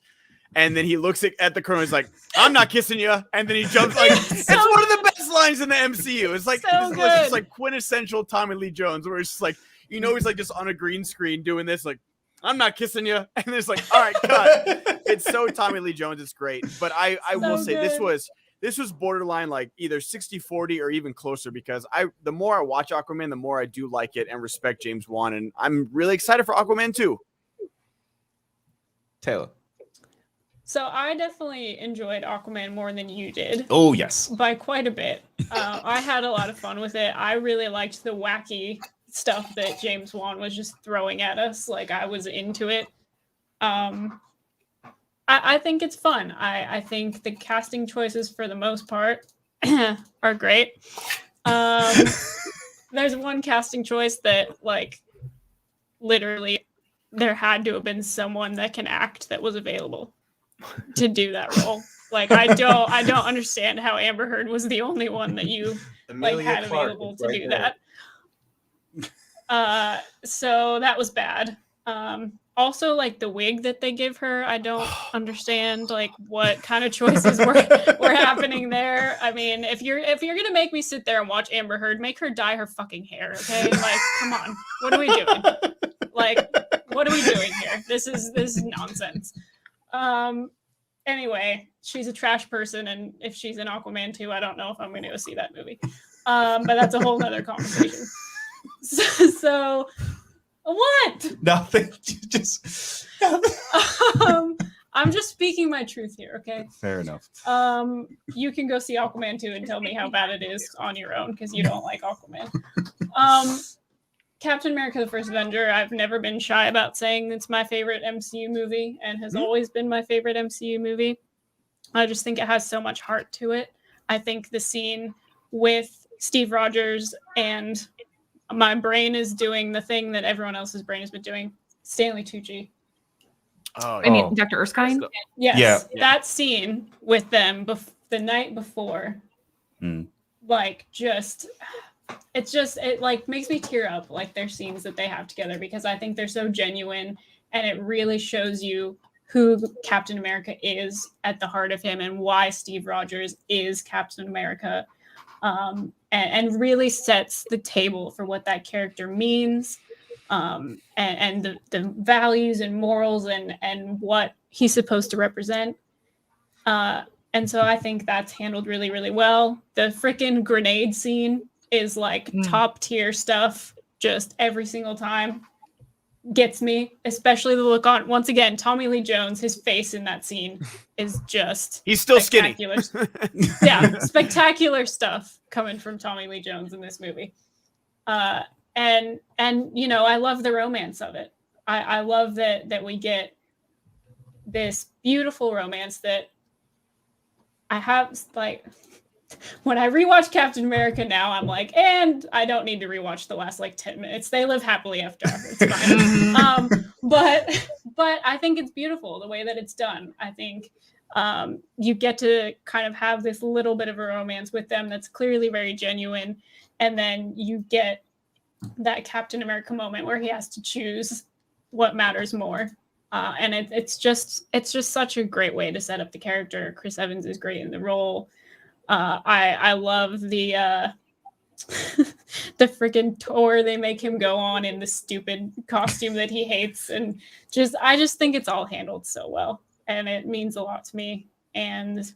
and then he looks at the colonel, he's like, "I'm not kissing you," and then he jumps like it's one of the best lines in the MCU. It's like it's like quintessential Tommy Lee Jones, where it's just like, he's like just on a green screen doing this, like, "I'm not kissing you," and it's like, all right, cut. It's so Tommy Lee Jones. It's great. But I will say this was borderline like either 60-40 or even closer, because the more I watch Aquaman, the more I do like it and respect James Wan, and I'm really excited for Aquaman 2. Taylor. So I definitely enjoyed Aquaman more than you did. Oh, yes. By quite a bit. I had a lot of fun with it. I really liked the wacky stuff that James Wan was just throwing at us. Like, I was into it. I think it's fun. I think the casting choices, for the most part, are great. There's one casting choice that, like, literally there had to have been someone that can act that was available to do that role. Like, I don't understand how Amber Heard was the only one that you had available to do that. So that was bad. Also, like the wig that they give her, I don't understand like what kind of choices were happening there. I mean, if you're gonna make me sit there and watch Amber Heard, make her dye her fucking hair, okay? Like, come on, what are we doing? Like, what are we doing here? This is nonsense. Anyway, she's a trash person, and if she's in Aquaman 2, I don't know if I'm going to go see that movie. But that's a whole nother conversation. So what? Nothing. Just I'm just speaking my truth here, okay? fair enough. You can go see Aquaman 2 and tell me how bad it is on your own because you don't like Aquaman. Captain America: The First Avenger, I've never been shy about saying it's my favorite MCU movie and has always been my favorite MCU movie. I just think it has so much heart to it. I think the scene with Steve Rogers and my brain is doing the thing that everyone else's brain has been doing. Stanley Tucci. Oh, I mean, Dr. Erskine? Yes, that scene with them the night before, like it like makes me tear up, like their scenes that they have together, because I think they're so genuine and it really shows you who Captain America is at the heart of him and why Steve Rogers is Captain America, and really sets the table for what that character means, and the values and morals and what he's supposed to represent. And so I think that's handled really, really well. The freaking grenade scene is like top tier stuff, just every single time gets me, especially the look on, once again, Tommy Lee Jones, his face in that scene is just he's still skinny. Yeah, spectacular stuff coming from Tommy Lee Jones in this movie. And you know, I love the romance of it. I love that we get this beautiful romance that I have, like, when I rewatch Captain America now, I'm like, and I don't need to rewatch the last like 10 minutes. They live happily after. It's fine. But I think it's beautiful the way that it's done. I think you get to kind of have this little bit of a romance with them that's clearly very genuine, and then you get that Captain America moment where he has to choose what matters more. And it's just such a great way to set up the character. Chris Evans is great in the role. I love the the freaking tour they make him go on in the stupid costume that he hates, and I just think it's all handled so well, and it means a lot to me. And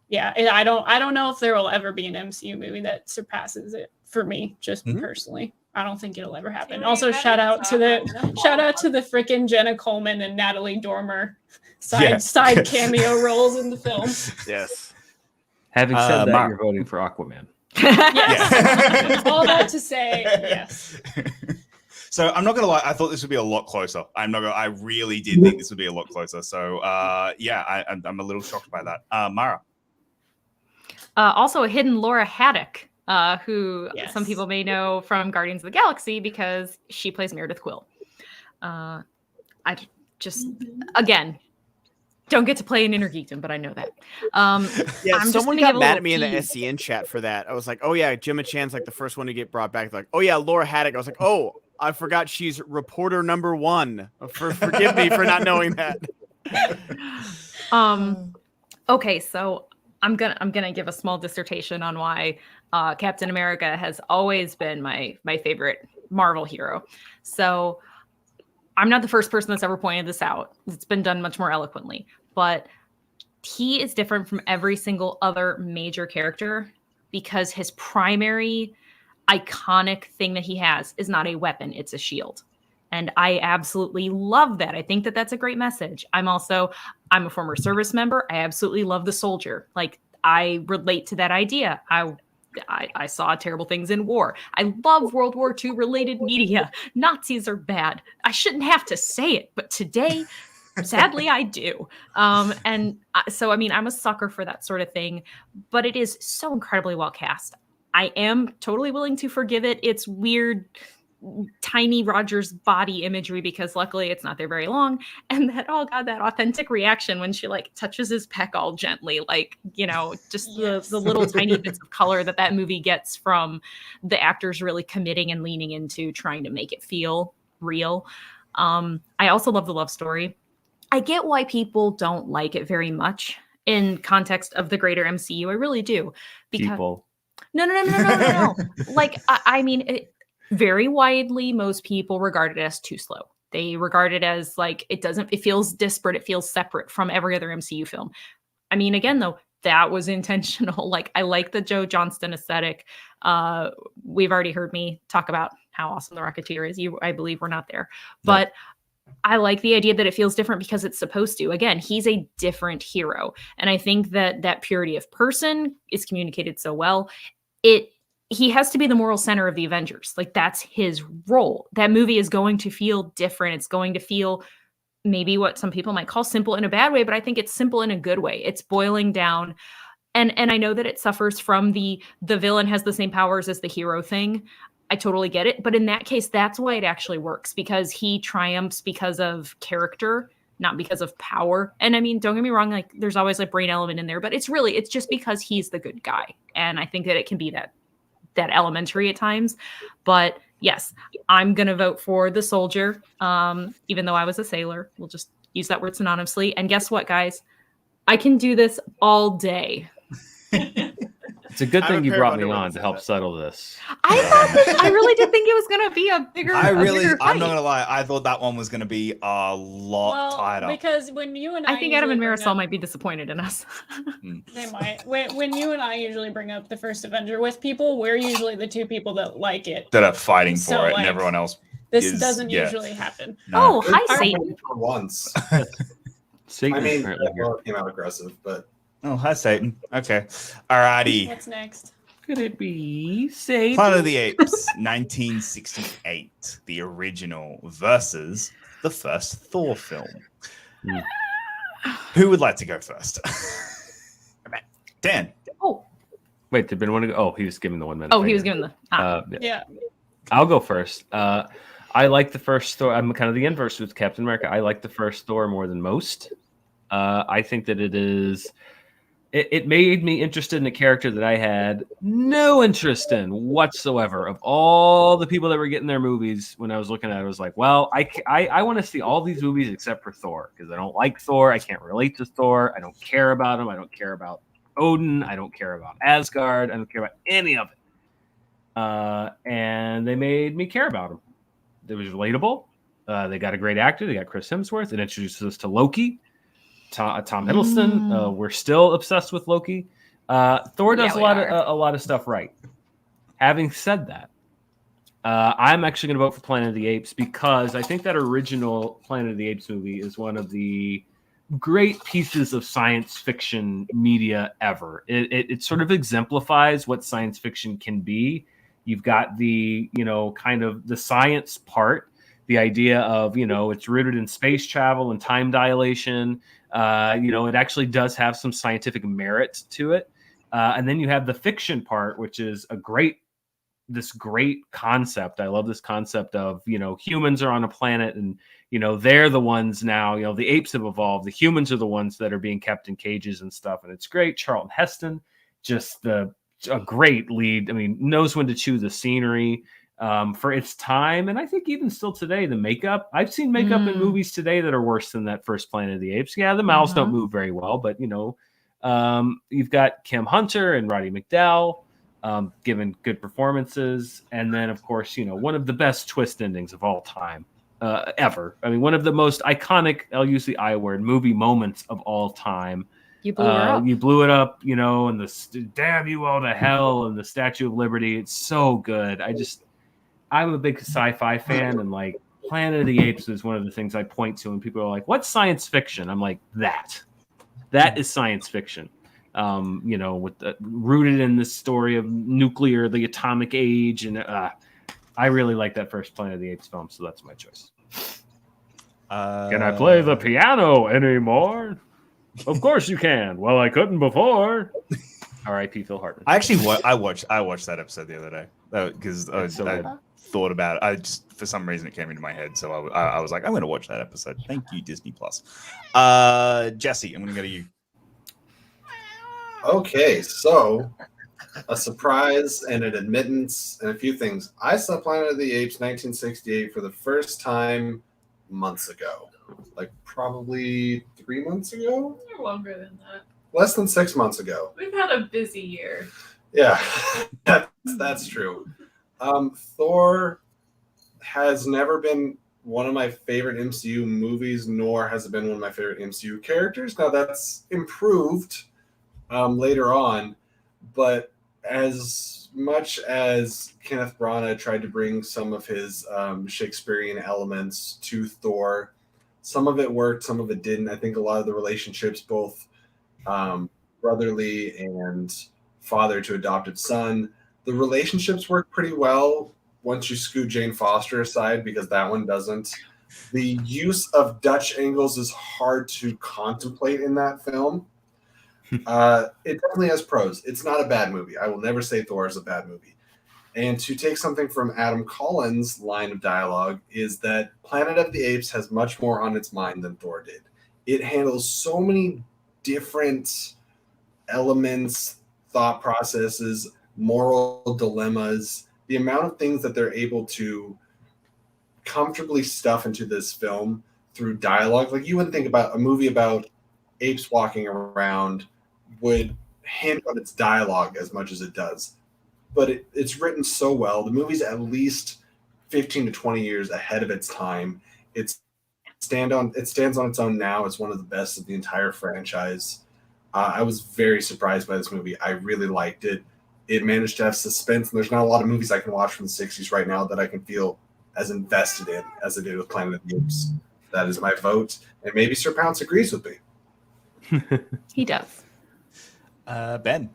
yeah, I don't know if there will ever be an MCU movie that surpasses it for me, just personally. I don't think it'll ever happen. Also, shout out to the freaking Jenna Coleman and Natalie Dormer side cameo roles in the film. Yes. Having said that, you're voting for Aquaman. Yes. All that to say, yes. So I'm not gonna lie, I thought this would be a lot closer. I really did think this would be a lot closer. So I'm a little shocked by that. Mara. Also a hidden Laura Haddock, who some people may know from Guardians of the Galaxy because she plays Meredith Quill. I just, again, don't get to play an Innergeekdom, but I know that. Someone got mad at me in the SCN chat for that. I was like, oh yeah, Gemma Chan's like the first one to get brought back. Like, oh yeah, Laura Haddock. I was like, oh, I forgot she's reporter number 1. Forgive me for not knowing that. Okay, so I'm gonna give a small dissertation on why Captain America has always been my favorite Marvel hero. So I'm not the first person that's ever pointed this out. It's been done much more eloquently, but he is different from every single other major character because his primary iconic thing that he has is not a weapon, it's a shield. And I absolutely love that. I think that that's a great message. I'm a former service member. I absolutely love the soldier. Like, I relate to that idea. I saw terrible things in war. I love World War II related media. Nazis are bad. I shouldn't have to say it, but today, sadly, I do. So, I mean, I'm a sucker for that sort of thing, but it is so incredibly well cast. I am totally willing to forgive it. It's weird, tiny Rogers body imagery because luckily it's not there very long. And that, oh God, that authentic reaction when she like touches his pec all gently, like, you know, just the little tiny bits of color that movie gets from the actors really committing and leaning into trying to make it feel real. I also love the love story. I get why people don't like it very much in context of the greater MCU. I really do. Because no. Like, I mean, very widely, most people regard it as too slow. They regard it as like, it feels disparate. It feels separate from every other MCU film. I mean, again, though, that was intentional. Like, I like the Joe Johnston aesthetic. We've already heard me talk about how awesome the Rocketeer is. I believe we're not there, but I like the idea that it feels different because it's supposed to. Again, he's a different hero. And I think that purity of person is communicated so well. He has to be the moral center of the Avengers. Like, that's his role. That movie is going to feel different. It's going to feel maybe what some people might call simple in a bad way, but I think it's simple in a good way. It's boiling down. And I know that it suffers from the villain has the same powers as the hero thing. I totally get it. But in that case, that's why it actually works, because he triumphs because of character, not because of power. And I mean, don't get me wrong, like, there's always a brain element in there, but it's just because he's the good guy. And I think that it can be that elementary at times. But yes, I'm going to vote for the soldier, even though I was a sailor. We'll just use that word synonymously. And guess what, guys? I can do this all day. It's a good thing you brought me on to help settle this. I really did think it was going to be a bigger I'm not going to lie. I thought that one was going to be a lot tighter. Because when you and I think Adam and Marisol might be disappointed in us. They might. When you and I usually bring up the first Avenger with people, we're usually the two people that like it. That are fighting for it, and everyone else doesn't usually happen. No. Oh, hi, Satan. For once. Satan, I mean, apparently came out aggressive, but... Oh, hi, Satan. Okay. Alrighty. What's next? Could it be Satan? Planet of the Apes, 1968, the original, versus the first Thor film. Who would like to go first? Dan. Oh. Wait, did Ben want to go? Oh, he was giving the 1 minute. Oh, he was giving the... Yeah. I'll go first. I like the first Thor. I'm kind of the inverse with Captain America. I like the first Thor more than most. I think that it made me interested in a character that I had no interest in whatsoever. Of all the people that were getting their movies, when I was looking at it, I was like, well, I want to see all these movies except for Thor, because I don't like Thor. I can't relate to Thor. I don't care about him. I don't care about Odin. I don't care about Asgard. I don't care about any of it. And they made me care about him. It was relatable. They got a great actor. They got Chris Hemsworth. It introduces us to Loki. Tom Hiddleston. We're still obsessed with Loki. Thor does a lot of stuff right. Having said that, I'm actually going to vote for Planet of the Apes, because I think that original Planet of the Apes movie is one of the great pieces of science fiction media ever. It sort of exemplifies what science fiction can be. You've got the, kind of the science part, the idea of, it's rooted in space travel and time dilation. It actually does have some scientific merit to it. And then you have the fiction part, which is this great concept. I love this concept of, humans are on a planet and, they're the ones now, the apes have evolved. The humans are the ones that are being kept in cages and stuff. And it's great. Charlton Heston, just a great lead. I mean, knows when to chew the scenery. For its time, and I think even still today, the makeup. I've seen makeup in movies today that are worse than that first Planet of the Apes. Yeah, the mouths don't move very well, but you've got Kim Hunter and Roddy McDowall giving good performances, and then of course, one of the best twist endings of all time ever. I mean, one of the most iconic, I'll use the I word, movie moments of all time. You blew it up. You blew it up, and the damn you all to hell and the Statue of Liberty. It's so good. I'm a big sci-fi fan, and like Planet of the Apes is one of the things I point to when people are like, what's science fiction? I'm like, that is science fiction. Rooted in this story of the atomic age. And I really like that first Planet of the Apes film. So that's my choice. Can I play the piano anymore? Of course you can. Well, I couldn't before. R.I.P. Phil Hartman. I watched that episode the other day because I thought about it. I just, for some reason, it came into my head, so I was like, I'm going to watch that episode. Thank you, Disney Plus. Jesse, I'm going to go to you. Okay, so a surprise and an admittance and a few things. I saw Planet of the Apes 1968 for the first time months ago, like probably 3 months ago. Or longer than that. Less than 6 months ago. We've had a busy year. Yeah, that's true. Thor has never been one of my favorite MCU movies, nor has it been one of my favorite MCU characters. Now that's improved later on, but as much as Kenneth Branagh tried to bring some of his Shakespearean elements to Thor, some of it worked, some of it didn't. I think a lot of the relationships, both brotherly and father to adopted son, the relationships work pretty well once you scoot Jane Foster aside, because that one doesn't. The use of Dutch angles is hard to contemplate in that film. It definitely has pros. It's not a bad movie. I will never say Thor is a bad movie. And to take something from Adam Collins' line of dialogue is that Planet of the Apes has much more on its mind than Thor did. It handles so many different elements, thought processes, moral dilemmas, the amount of things that they're able to comfortably stuff into this film through dialogue. Like, you wouldn't think about a movie about apes walking around would hint on its dialogue as much as it does. But it's written so well. The movie's at least 15 to 20 years ahead of its time. It stands on its own now. It's one of the best of the entire franchise. I was very surprised by this movie. I really liked it. It managed to have suspense, and there's not a lot of movies I can watch from the 60s right now that I can feel as invested in as I did with Planet of the Apes. That is my vote, and maybe Sir Pounce agrees with me. He does. Ben.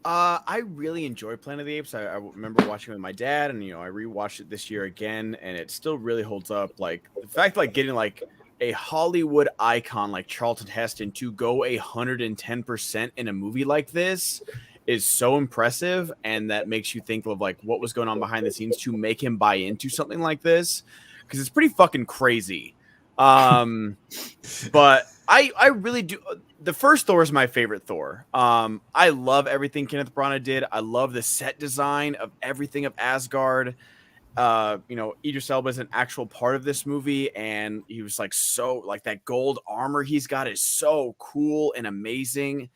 I really enjoy Planet of the Apes. I remember watching it with my dad, and I rewatched it this year again, and it still really holds up. Like, the fact, like, getting like a Hollywood icon like Charlton Heston to go 110% in a movie like this is so impressive, and that makes you think of like what was going on behind the scenes to make him buy into something like this, because it's pretty fucking crazy. But I really do. The first Thor is my favorite Thor. I love everything Kenneth Branagh did. I love the set design of everything of Asgard. Idris Elba is an actual part of this movie, and he was like, so like, that gold armor he's got is so cool and amazing.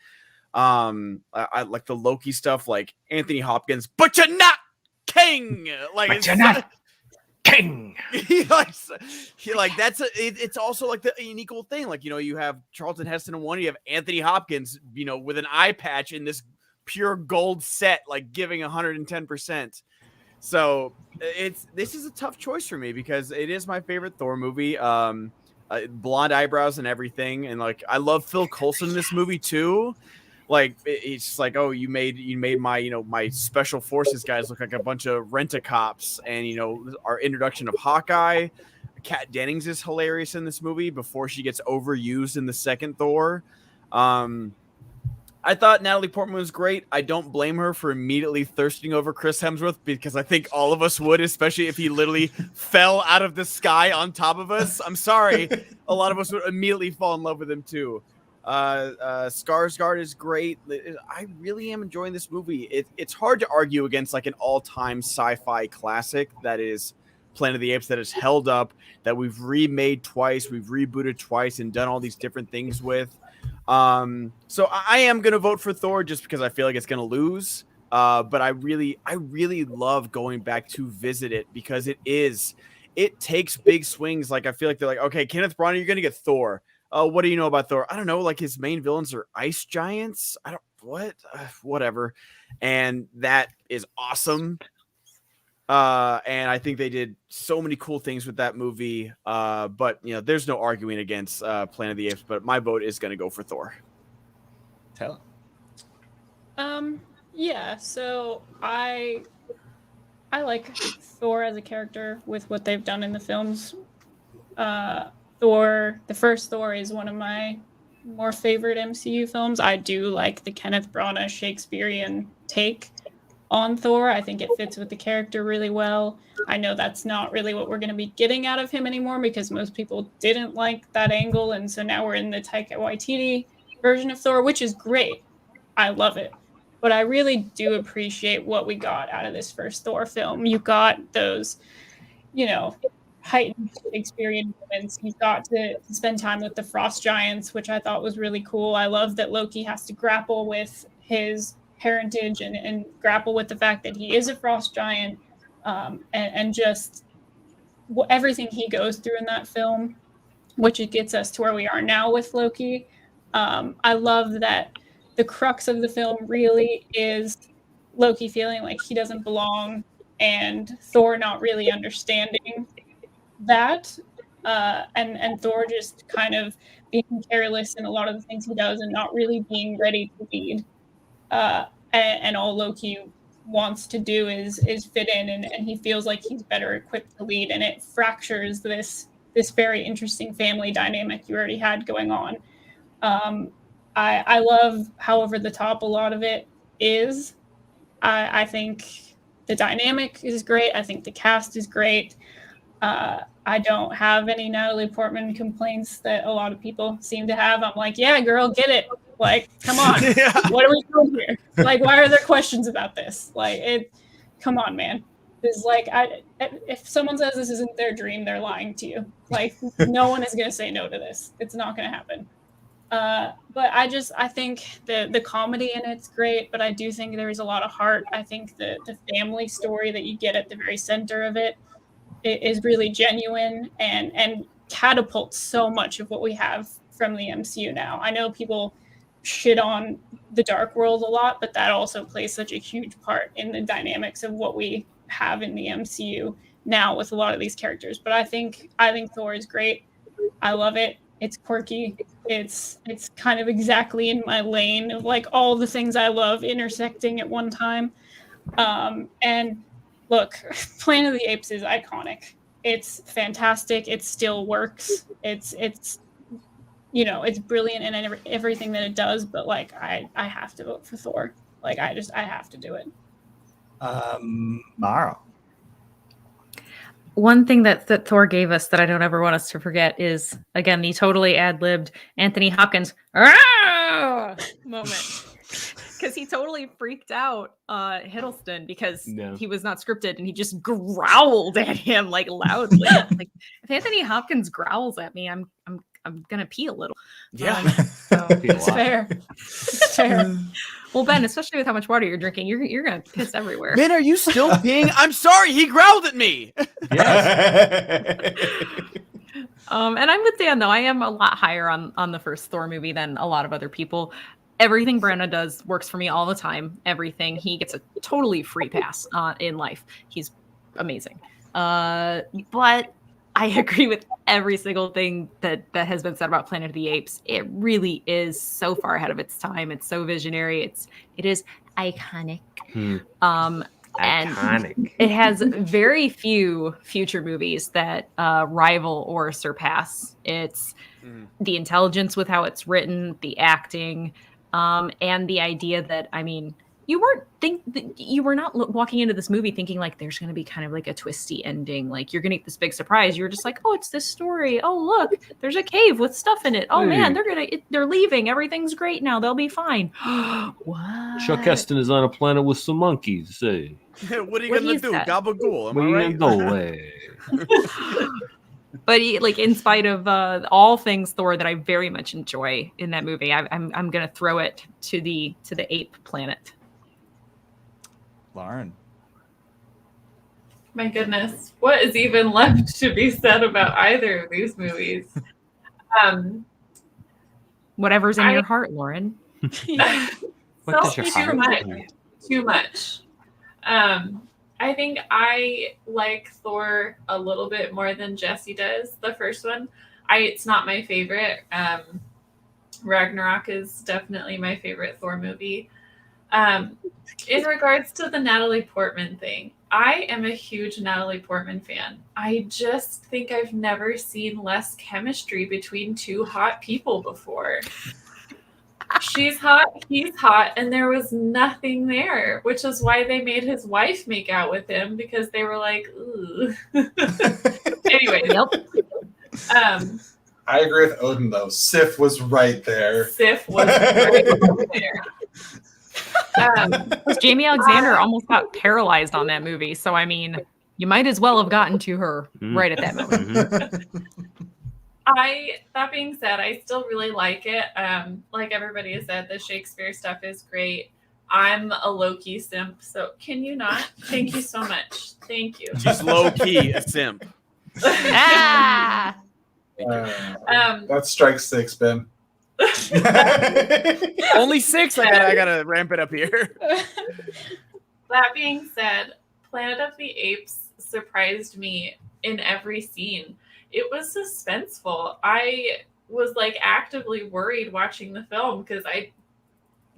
I like the Loki stuff, like Anthony Hopkins, but you're not king. Like, but you're not king. It's also like the unique cool thing. Like, you have Charlton Heston in one, you have Anthony Hopkins, with an eye patch in this pure gold set, like giving 110%. So this is a tough choice for me, because it is my favorite Thor movie. Blonde eyebrows and everything, and like, I love Phil Coulson in this movie too. Like, it's just like, oh, you made my my special forces guys look like a bunch of rent-a-cops, and our introduction of Hawkeye. Kat Dennings is hilarious in this movie before she gets overused in the second Thor. I thought Natalie Portman was great. I don't blame her for immediately thirsting over Chris Hemsworth, because I think all of us would, especially if he literally fell out of the sky on top of us. I'm sorry. A lot of us would immediately fall in love with him too. Skarsgård is great. I really am enjoying this movie. It's hard to argue against like an all-time sci-fi classic that is Planet of the Apes, that is held up, that we've remade twice, we've rebooted twice, and done all these different things with. So I am going to vote for Thor just because I feel like it's going to lose. But I really love going back to visit it, because it takes big swings. Like, I feel like they're like, okay, Kenneth Branagh, you're going to get Thor. What do you know about Thor? I don't know. Like, his main villains are ice giants. Whatever. And that is awesome. And I think they did so many cool things with that movie. But there's no arguing against Planet of the Apes. But my vote is going to go for Thor. Taylor. Yeah. So I like Thor as a character with what they've done in the films. Thor, the first Thor, is one of my more favorite MCU films. I do like the Kenneth Branagh Shakespearean take on Thor. I think it fits with the character really well. I know that's not really what we're going to be getting out of him anymore, because most people didn't like that angle, and so now we're in the Taika Waititi version of Thor, which is great. I love it. But I really do appreciate what we got out of this first Thor film. You got those, heightened Shakespearean moments. He's got to spend time with the frost giants, which I thought was really cool. I love that Loki has to grapple with his parentage and grapple with the fact that he is a frost giant, and just everything he goes through in that film, which it gets us to where we are now with Loki. I love that the crux of the film really is Loki feeling like he doesn't belong and Thor not really understanding that, and Thor just kind of being careless in a lot of the things he does and not really being ready to lead. And all Loki wants to do is fit in, and he feels like he's better equipped to lead, and it fractures this very interesting family dynamic you already had going on. I love how over the top a lot of it is. I think the dynamic is great. I think the cast is great. I don't have any Natalie Portman complaints that a lot of people seem to have. I'm like, yeah, girl, get it. Like, come on. Yeah. What are we doing here? Like, why are there questions about this? Like, come on, man. It's like, if someone says this isn't their dream, they're lying to you. Like, no one is going to say no to this. It's not going to happen. But I think the comedy in it's great, but I do think there's a lot of heart. I think the family story that you get at the very center of it is really genuine and catapults so much of what we have from the MCU now. I know people shit on the Dark World a lot, but that also plays such a huge part in the dynamics of what we have in the MCU now with a lot of these characters. But I think Thor is great. I love it. It's quirky. It's kind of exactly in my lane of like all the things I love intersecting at one time. And look, Planet of the Apes is iconic. It's fantastic. It still works. It's it's brilliant in everything that it does. But like, I have to vote for Thor. Like, I have to do it. Mara. One thing that Thor gave us that I don't ever want us to forget is, again, the totally ad-libbed Anthony Hopkins moment. Because he totally freaked out Hiddleston because he was not scripted and he just growled at him like loudly. Like, if Anthony Hopkins growls at me, I'm gonna pee a little. Yeah, so it's fair. It's fair. Well, Ben, especially with how much water you're drinking, you're gonna piss everywhere. Man, are you still peeing? I'm sorry, he growled at me. Yes. And I'm with Dan though. I am a lot higher on the first Thor movie than a lot of other people. Everything Branagh does works for me all the time. Everything. He gets a totally free pass in life. He's amazing. But I agree with every single thing that has been said about Planet of the Apes. It really is so far ahead of its time. It's so visionary. It is iconic. And Iconic. it has very few future movies that rival or surpass. It's the intelligence with how it's written, the acting, and the idea that, I mean, you were not walking into this movie thinking like there's going to be kind of like a twisty ending, like you're going to get this big surprise. You were just like, oh, it's this story. Oh, look, there's a cave with stuff in it. Oh man, they're leaving. Everything's great now. They'll be fine. What? Chuck Heston is on a planet with some monkeys. Say, what are you going to do? Gabagool? Am I right? No way. But like, in spite of all things Thor that I very much enjoy in that movie, I'm going to throw it to the ape planet. Lauren. My goodness, what is even left to be said about either of these movies? Whatever's in your heart, Lauren. Too much. I think I like Thor a little bit more than Jesse does. The first one, it's not my favorite. Ragnarok is definitely my favorite Thor movie. In regards to the Natalie Portman thing, I am a huge Natalie Portman fan. I just think I've never seen less chemistry between two hot people before. She's hot, he's hot, and there was nothing there, which is why they made his wife make out with him, because they were like, ooh. Anyway. Yep. I agree with Odin, though. Sif was right there. Sif was right there. Jamie Alexander almost got paralyzed on that movie, so I mean, You might as well have gotten to her right at that moment. That being said, I still really like it. Like everybody has said, the Shakespeare stuff is great. I'm a low-key simp, so can you not? Thank you so much. Thank you. She's low-key a simp. Ah! That's strike 6, Ben. Only 6. I gotta ramp it up here. That being said, Planet of the Apes surprised me in every scene. It was suspenseful. I was like actively worried watching the film because I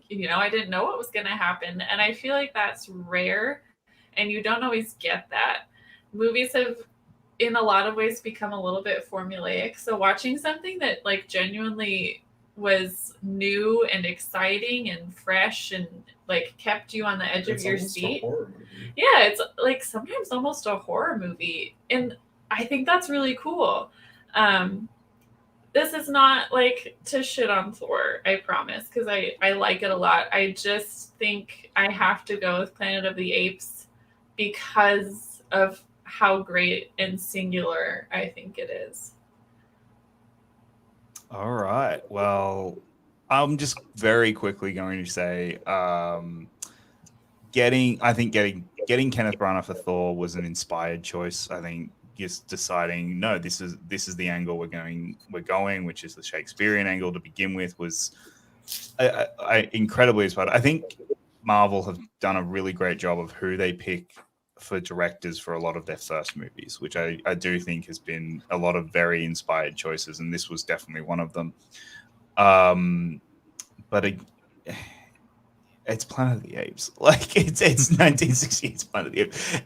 didn't know what was going to happen. And I feel like that's rare and you don't always get that. Movies have in a lot of ways become a little bit formulaic. So watching something that like genuinely was new and exciting and fresh and like kept you on the edge of your seat. Yeah, it's like sometimes almost a horror movie. And I think that's really cool. This is not like to shit on Thor, I promise, because I like it a lot. I just think I have to go with Planet of the Apes because of how great and singular I think it is. All right. Well, I'm just very quickly going to say, getting Kenneth Branagh for Thor was an inspired choice. I think just deciding, no, this is the angle we're going, which is the Shakespearean angle to begin with, was I incredibly inspired. I think Marvel have done a really great job of who they pick for directors for a lot of their first movies, which I do think has been a lot of very inspired choices, and this was definitely one of them. But it's Planet of the Apes. Like it's 1968's Planet of the Apes.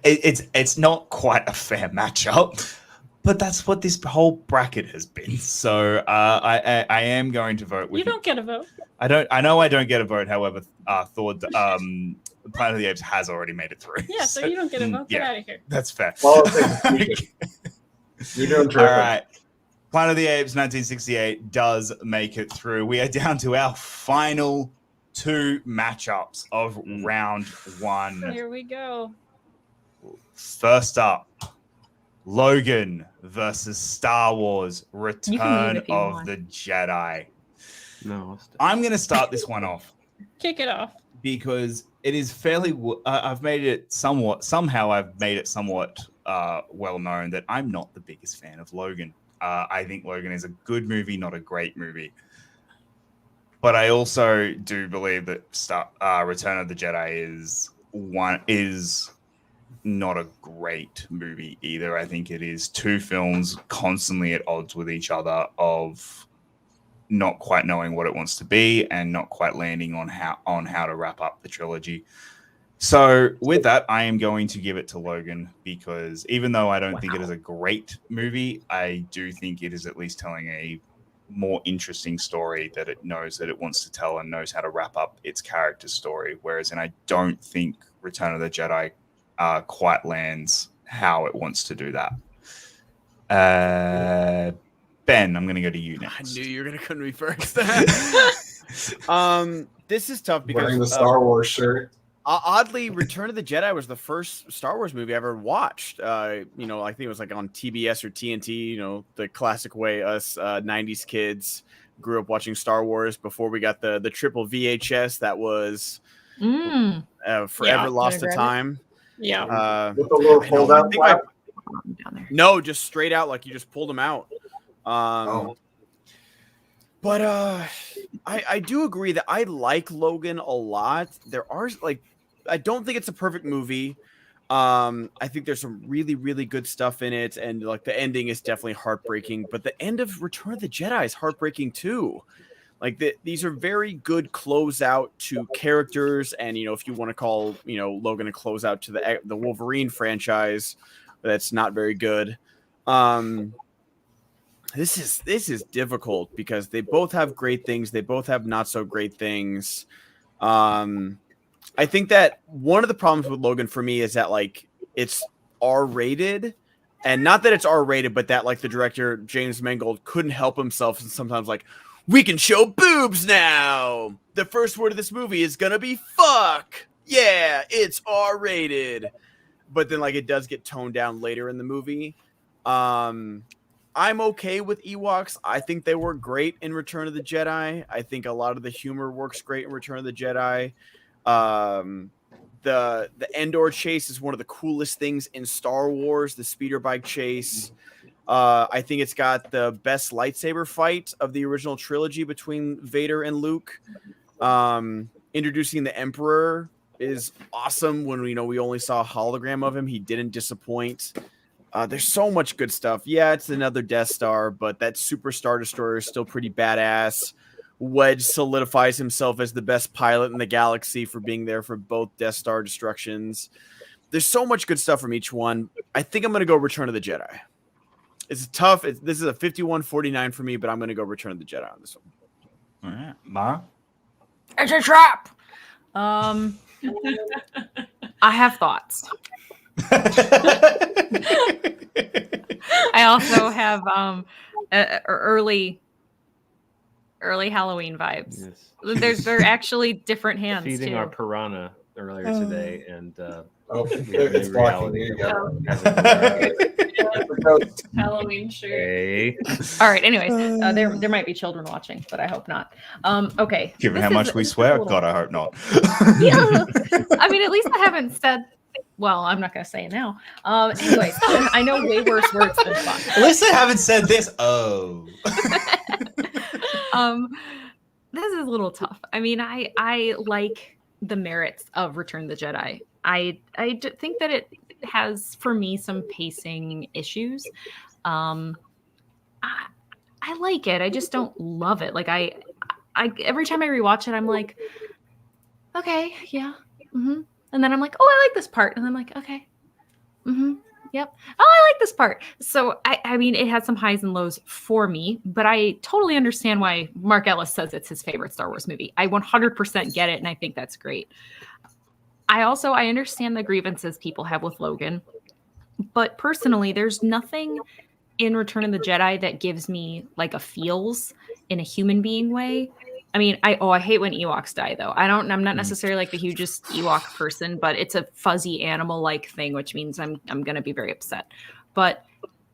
It's not quite a fair matchup, but that's what this whole bracket has been. So I am going to vote with you. Don't get a vote. I know I don't get a vote. However, Thor. Planet of the Apes has already made it through. Yeah, so you don't get a vote. Get out of here. That's fair. Well, you're doing terrific. All right. Planet of the Apes 1968 does make it through. We are down to our final 2 matchups of round 1. Here we go. First up, Logan versus Star Wars Return of the Jedi. No, I'm going to start this one off. Kick it off. Because it is fairly, I've made it somewhat well known that I'm not the biggest fan of Logan. I think Logan is a good movie, not a great movie. But I also do believe that Return of the Jedi is not a great movie either. I think it is 2 films constantly at odds with each other of not quite knowing what it wants to be and not quite landing on how to wrap up the trilogy. So with that, I am going to give it to Logan because even though I don't think it is a great movie, I do think it is at least telling a more interesting story that it knows that it wants to tell and knows how to wrap up its character story. And I don't think Return of the Jedi quite lands how it wants to do that. Ben, I'm going to go to you next. I knew you were going to come to me first. This is tough because wearing the Star Wars shirt. Oddly, Return of the Jedi was the first Star Wars movie I ever watched. I think it was like on TBS or TNT. The classic way us 90s kids grew up watching Star Wars before we got the triple VHS that was forever lost to time. Yeah, with the little fold out. No, just straight out, like you just pulled them out. But I do agree that I like Logan a lot. There are I don't think it's a perfect movie. I think there's some really, really good stuff in it, and like the ending is definitely heartbreaking. But the end of Return of the Jedi is heartbreaking too. Like these are very good closeout to characters, and if you want to call Logan a closeout to the Wolverine franchise, that's not very good. This is difficult because they both have great things. They both have not so great things. I think that one of the problems with Logan for me is that it's R-rated, and not that it's R-rated, but that the director James Mangold couldn't help himself, and sometimes we can show boobs now. The first word of this movie is gonna be fuck. Yeah, it's R-rated. but then like it does get toned down later in the movie. I'm okay with Ewoks. I think they work great in Return of the Jedi. I think a lot of the humor works great in Return of the Jedi. The Endor chase is one of the coolest things in Star Wars, the speeder bike chase. I think it's got the best lightsaber fight of the original trilogy between Vader and Luke. Introducing the Emperor is awesome. When we only saw a hologram of him, he didn't disappoint. There's so much good stuff. Yeah, it's another Death Star, but that Super Star Destroyer is still pretty badass. Wedge solidifies himself as the best pilot in the galaxy for being there for both Death Star destructions. There's so much good stuff from each one. I think I'm going to go Return of the Jedi. It's tough. This is a 51-49 for me, but I'm going to go Return of the Jedi on this one. All right, Ma. It's a trap. I have thoughts. I also have early Halloween vibes. Yes. They're actually different hands. Feeding too. our piranha earlier today, and it's blocking. There you go. Halloween shirt. Hey. All right. Anyways, there might be children watching, but I hope not. Okay. Given how much we swear, God, I hope not. Yeah. I mean, at least I haven't said. Well, I'm not going to say it now. Anyways, I know way worse words than fuck. At least I haven't said this. Oh. This is a little tough. I mean, I like the merits of Return of the Jedi. I think that it has, for me, some pacing issues. I like it. I just don't love it. Like I every time I rewatch it, I'm like, okay, yeah, mm-hmm. And then I'm like, oh, I like this part, and I'm like, okay, mm-hmm. Yep. Oh, I like this part. So, I mean, it had some highs and lows for me, but I totally understand why Mark Ellis says it's his favorite Star Wars movie. I 100% get it, and I think that's great. I understand the grievances people have with Logan, but personally, there's nothing in Return of the Jedi that gives me like a feels in a human being way. I mean, I hate when Ewoks die, though. I'm not necessarily like the hugest Ewok person, but it's a fuzzy animal-like thing, which means I'm gonna be very upset. But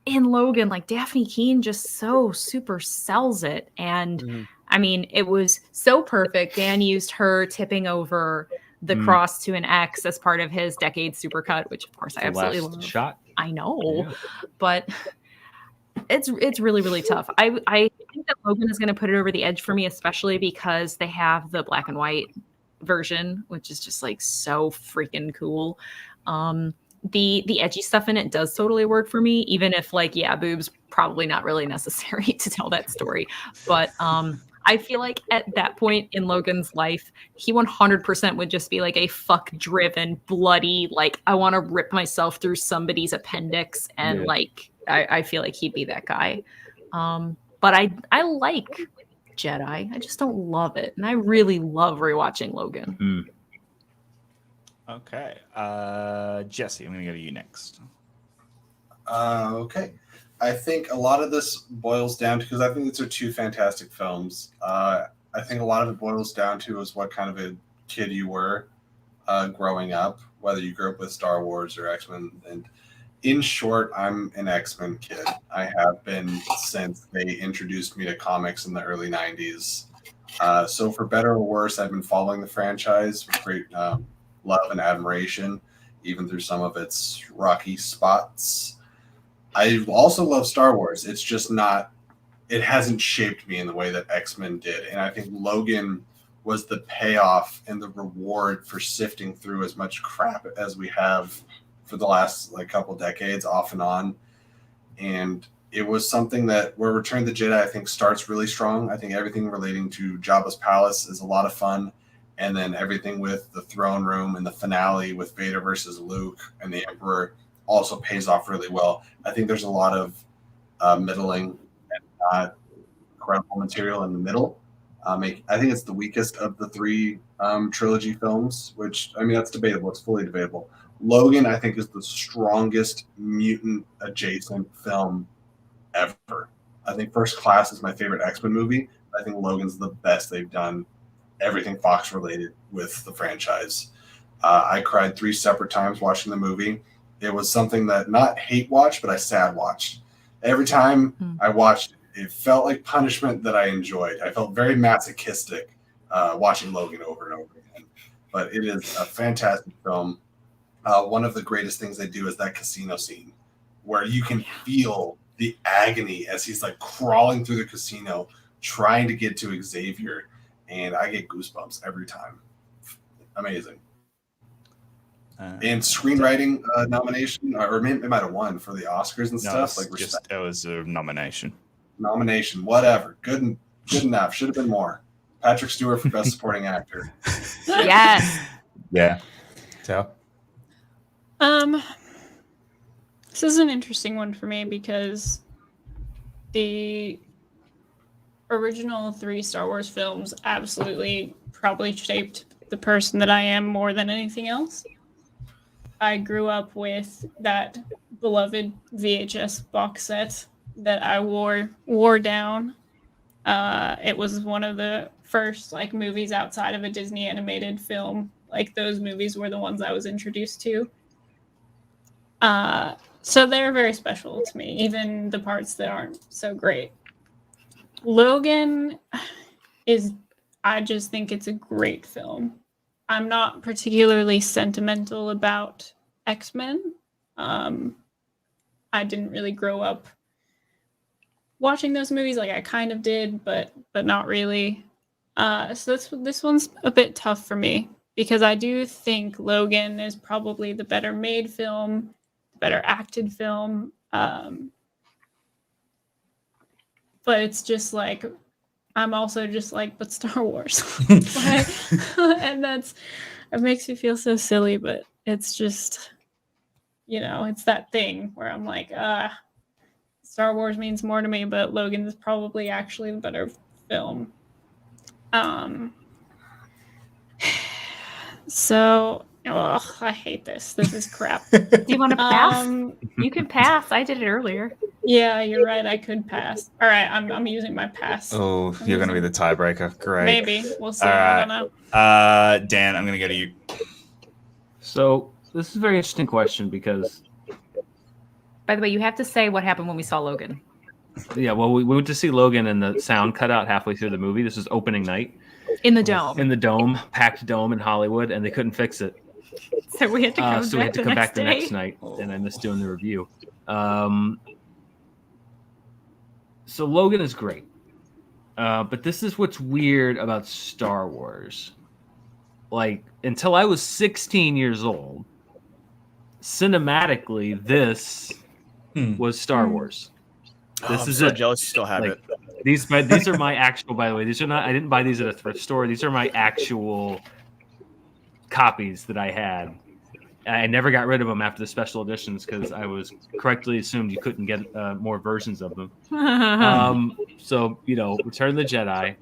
in Logan, like Daphne Keane just so super sells it, and I mean, it was so perfect. Dan used her tipping over the cross to an X as part of his decade supercut, which of course I absolutely love. Shot. I know, but. It's really, really tough. I think that Logan is going to put it over the edge for me, especially because they have the black and white version, which is just like so freaking cool. The edgy stuff in it does totally work for me, even if like, yeah, boobs probably not really necessary to tell that story. But I feel like at that point in Logan's life, he 100% would just be like a fuck-driven, bloody, like I want to rip myself through somebody's appendix and like. I feel like he'd be that guy. But I like Jedi. I just don't love it. And I really love rewatching Logan. Okay. Jesse, I'm going to go to you next. Okay. I think a lot of this boils down to, because I think these are two fantastic films. I think a lot of it boils down to is what kind of a kid you were growing up, whether you grew up with Star Wars or X-Men. And in short, I'm an X-Men kid. I have been since they introduced me to comics in the early 90s. So for better or worse, I've been following the franchise with great love and admiration, even through some of its rocky spots. I also love Star Wars. It's just not, it hasn't shaped me in the way that X-Men did. And I think Logan was the payoff and the reward for sifting through as much crap as we have for the last like couple decades off and on. And it was something that where Return of the Jedi, I think, starts really strong. I think everything relating to Jabba's palace is a lot of fun. And then everything with the throne room and the finale with Vader versus Luke and the Emperor also pays off really well. I think there's a lot of middling and not credible material in the middle. I think it's the weakest of the three trilogy films, which, I mean, that's debatable. It's fully debatable. Logan, I think, is the strongest mutant adjacent film ever. I think First Class is my favorite X-Men movie. I think Logan's the best they've done everything Fox related with the franchise. I cried 3 separate times watching the movie. it was something that not hate watched, but I sad watched. Every time I watched it, it felt like punishment that I enjoyed. I felt very masochistic watching Logan over and over again. But it is a fantastic film. One of the greatest things they do is that casino scene where you can feel the agony as he's like crawling through the casino trying to get to Xavier. And I get goosebumps every time. Amazing. And screenwriting nomination, or it might have won for the Oscars and stuff. Like, it was a nomination. Nomination, whatever. Good enough. Should have been more. Patrick Stewart for Best Supporting Actor. Yes. Yeah. So. This is an interesting one for me because the original 3 Star Wars films absolutely probably shaped the person that I am more than anything else. I grew up with that beloved VHS box set that I wore down. It was one of the first like movies outside of a Disney animated film. Like those movies were the ones I was introduced to. So they're very special to me, even the parts that aren't so great. Logan I just think it's a great film. I'm not particularly sentimental about X-Men. I didn't really grow up watching those movies. Like I kind of did, but not really. So this one's a bit tough for me because I do think Logan is probably the better made film, the better acted film. But it's just like I'm also just like, but Star Wars. And it makes me feel so silly, but it's just, it's that thing where I'm like, Star Wars means more to me, but Logan is probably actually the better film. So, I hate this. This is crap. Do you want to pass? You can pass. I did it earlier. Yeah, you're right. I could pass. All right, I'm using my pass. Oh, you're going to be the tiebreaker. Great. Maybe. We'll see. All right. I don't know. Dan, I'm going to go to you. So this is a very interesting question because... By the way, you have to say what happened when we saw Logan. Yeah, well, we went to see Logan and the sound cut out halfway through the movie. This was opening night. In the dome. In the dome, packed dome in Hollywood, and they couldn't fix it. So we had to come back the next night, and I missed doing the review. So Logan is great. But this is what's weird about Star Wars. Like, until I was 16 years old, cinematically, this was Star Wars. This I'm is so it. jealous you still have it. These are my actual, by the way. These are not, I didn't buy these at a thrift store. These are my actual copies that I had. I never got rid of them after the special editions because I was correctly assumed you couldn't get more versions of them. So, Return of the Jedi.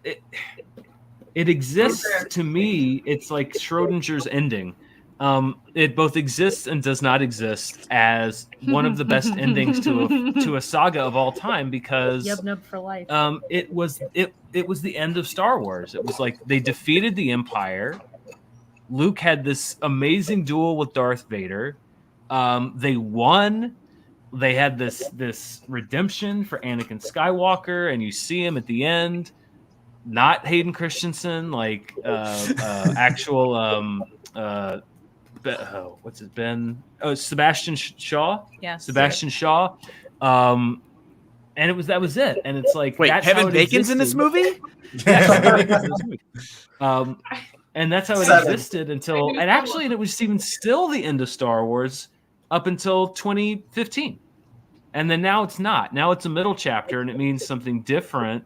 It exists to me. It's like Schrodinger's ending. It both exists and does not exist as one of the best endings to a saga of all time because Yub-nub for life. It was the end of Star Wars. It was like they defeated the Empire. Luke had this amazing duel with Darth Vader. They won. They had this redemption for Anakin Skywalker, and you see him at the end. Not Hayden Christensen, like actual. What's it been? Oh, Sebastian Shaw. Yeah, Sebastian Shaw. And that was it. And it's like, wait, that's Kevin Bacon's in this movie? And that's how it existed until, and actually, it was even still the end of Star Wars up until 2015. And then now it's not. Now it's a middle chapter, and it means something different.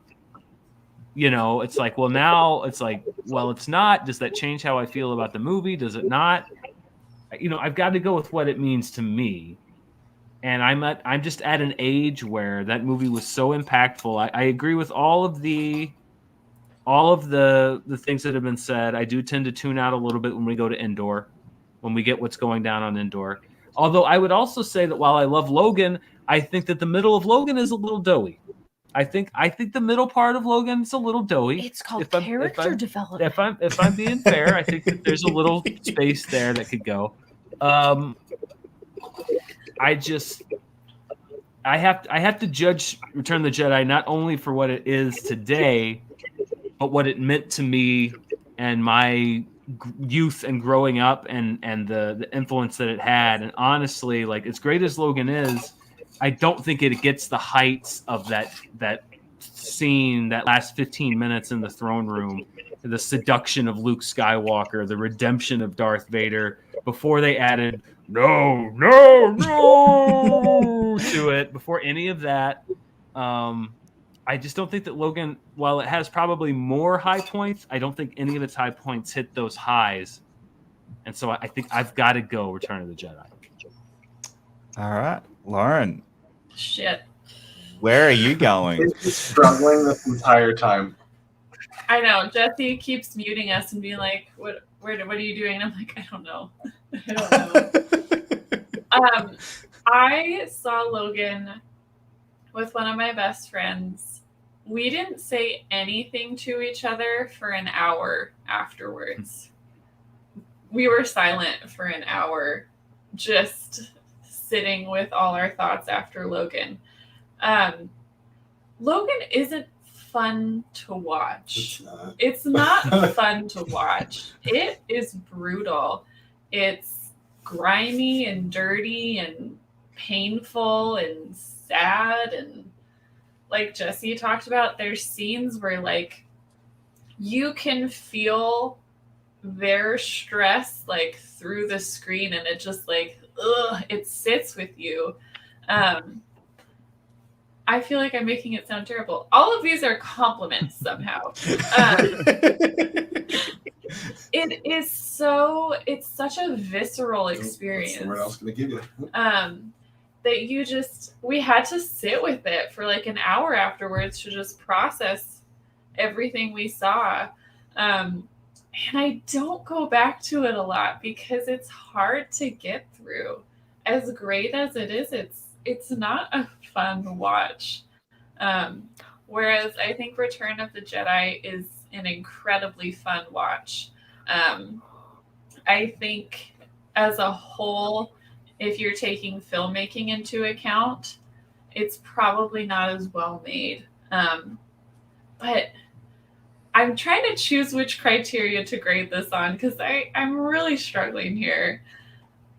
It's like, well, now it's like, well, it's not. Does that change how I feel about the movie? Does it not? I've got to go with what it means to me. And I'm just at an age where that movie was so impactful. I agree with all of the things that have been said. I do tend to tune out a little bit when we go to Endor, when we get what's going down on Endor. Although I would also say that while I love Logan, I think that the middle of Logan is a little doughy. I think the middle part of Logan is a little doughy. It's called character development. If I'm being fair, I think that there's a little space there that could go. I have to judge Return of the Jedi not only for what it is today, but what it meant to me and my youth and growing up and the influence that it had. And honestly, like as great as Logan is, I don't think it gets the heights of that scene, that last 15 minutes in the throne room, the seduction of Luke Skywalker, the redemption of Darth Vader, before they added no to it, before any of that. I just don't think that Logan, while it has probably more high points, I don't think any of its high points hit those highs. And so I think I've got to go Return of the Jedi. All right, Lauren. Shit. Where are you going? He's struggling this entire time. I know. Jesse keeps muting us and being like, what are you doing? And I'm like, I don't know. I saw Logan with one of my best friends. We didn't say anything to each other for an hour afterwards. We were silent for an hour, just sitting with all our thoughts after Logan. Logan isn't fun to watch. It's not fun to watch. It is brutal. It's grimy and dirty and painful and sad, and like Jesse talked about, there's scenes where like you can feel their stress like through the screen, and it just like it sits with you. I feel like I'm making it sound terrible. All of these are compliments somehow. It's such a visceral experience. That's the word I was going to give you. That we had to sit with it for like an hour afterwards to just process everything we saw. And I don't go back to it a lot because it's hard to get through. As great as it is, it's not a fun watch. Whereas I think Return of the Jedi is an incredibly fun watch. I think as a whole, if you're taking filmmaking into account, it's probably not as well made. But I'm trying to choose which criteria to grade this on because I'm really struggling here.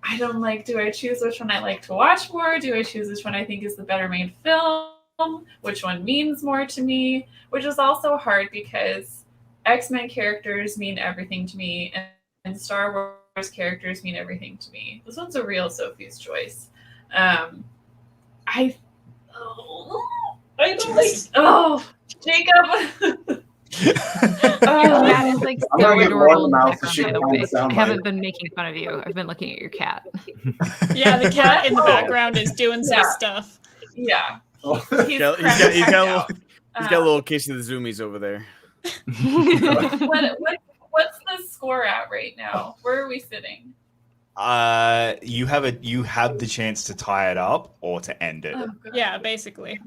I don't like, do I choose which one I like to watch more? Do I choose which one I think is the better made film? Which one means more to me? Which is also hard because X-Men characters mean everything to me, and Star Wars characters mean everything to me. This one's a real Sophie's choice. I don't like. Jacob. Your cat is like so adorable in the background, by the way. I haven't been making fun of you. I've been looking at your cat. Yeah, the cat in the background is doing some stuff. Yeah. He's got a little case of the zoomies over there. What's the score at right now? Where are we sitting? You have the chance to tie it up or to end it. Oh, yeah, basically.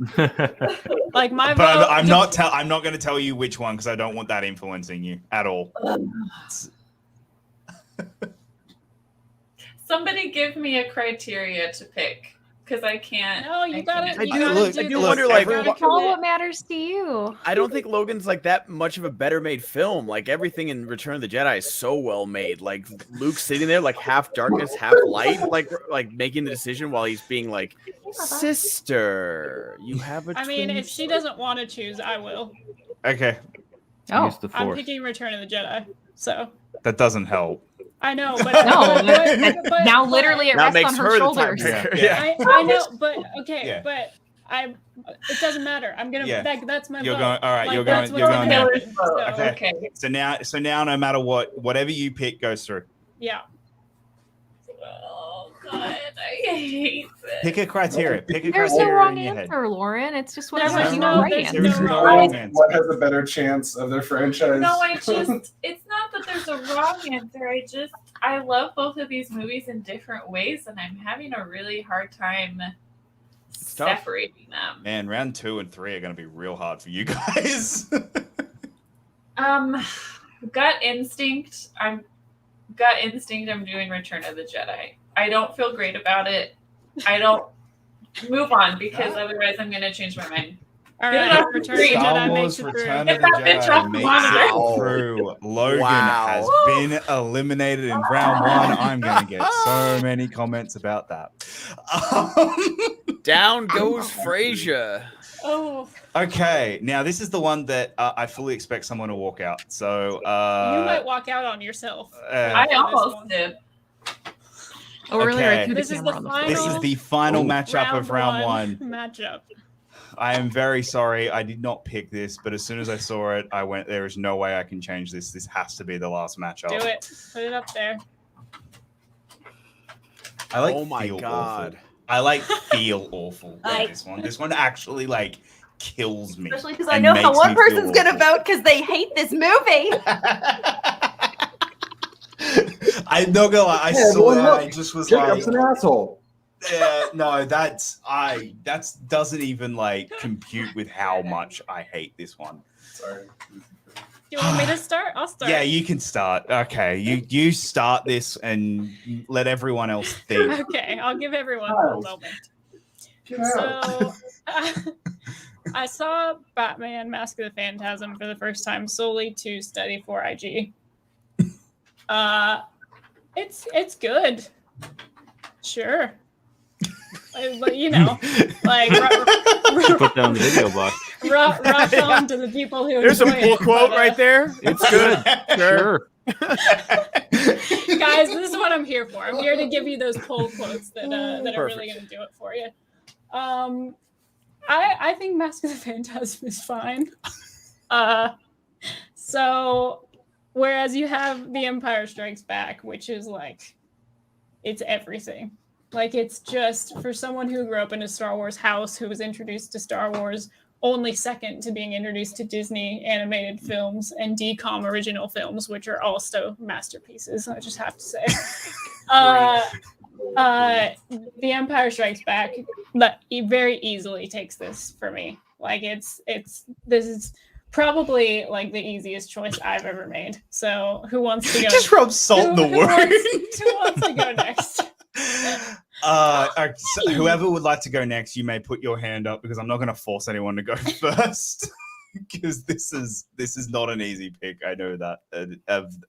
Like my vote. But I'm not going to tell you which one because I don't want that influencing you at all. Somebody give me a criteria to pick. Because I can't. No, you gotta. I do wonder, like, all what matters to you. I don't think Logan's like that much of a better made film. Like everything in Return of the Jedi is so well made. Like Luke sitting there, like half darkness, half light, like making the decision while he's being like, "Sister, you have a." I mean, if she doesn't want to choose, I will. Okay. Use the I'm Force. picking Return of the Jedi. So. That doesn't help. I know, but but now literally it rests on her shoulders. Yeah. I know, but okay, but it doesn't matter. I'm gonna that's my You're vote. going all right, like, you're going now. So, okay. So now no matter whatever you pick goes through. Yeah. Oh god, I hate this. Pick a criteria. There's no wrong answer, Lauren. It's just whatever you know right answer. There's no wrong answer. What has a better chance of their franchise? No, it's not that there's a wrong answer. I love both of these movies in different ways, and I'm having a really hard time separating them. Man, round 2 and 3 are going to be real hard for you guys. Gut instinct. I'm doing Return of the Jedi. I don't feel great about it. I don't move on because otherwise I'm going to change my mind. All Get it right, off the Return of the screen. Jedi Star Wars makes it through. Return of Get the that bitch off Jedi the makes monitor. it through. Logan Wow. has been eliminated in round one. I'm going to get so many comments about that. Down goes Frasier. Oh, Okay, now this is the one that I fully expect someone to walk out. So you might walk out on yourself. I for this almost one. did. Oh, really? Okay. Right through This the is camera the on the final- this floor. is the final matchup of round one. Matchup. I am very sorry. I did not pick this, but as soon as I saw it, I went, there is no way I can change this. This has to be the last matchup. Do it. Put it up there. I like Oh my feel God. awful. I like feel awful I- with this one. This one actually like kills me. Especially because I and know how makes one me feel person's going to awful. vote because they hate this movie. I'm not gonna lie, I Hey, saw everyone, that. look. I just was like, Jacob's an asshole. no, that's doesn't even like compute with how much I hate this one. Sorry. Do you want me to start? I'll start. Yeah, you can start. Okay, you start this and let everyone else think. Okay, I'll give everyone a moment. So, I saw Batman: Mask of the Phantasm for the first time solely to study for IG. It's good, sure, but you know, like Put down the video box. rock on to the people who. There's a enjoy pull it, quote but, right there. It's good. Sure. guys. This is what I'm here for. I'm here to give you those pull quotes that are really going to do it for you. I think Mask of the Phantasm is fine. So whereas you have The Empire Strikes Back, which is like, it's everything. Like, it's just for someone who grew up in a Star Wars house, who was introduced to Star Wars only second to being introduced to Disney animated films and DCOM original films, which are also masterpieces, I just have to say. The Empire Strikes Back very easily takes this for me. Like, this is probably like the easiest choice I've ever made. So who wants to go? Just rub salt in the wound. Who wants to go next? So whoever would like to go next, you may put your hand up because I'm not going to force anyone to go first because this is not an easy pick. I know that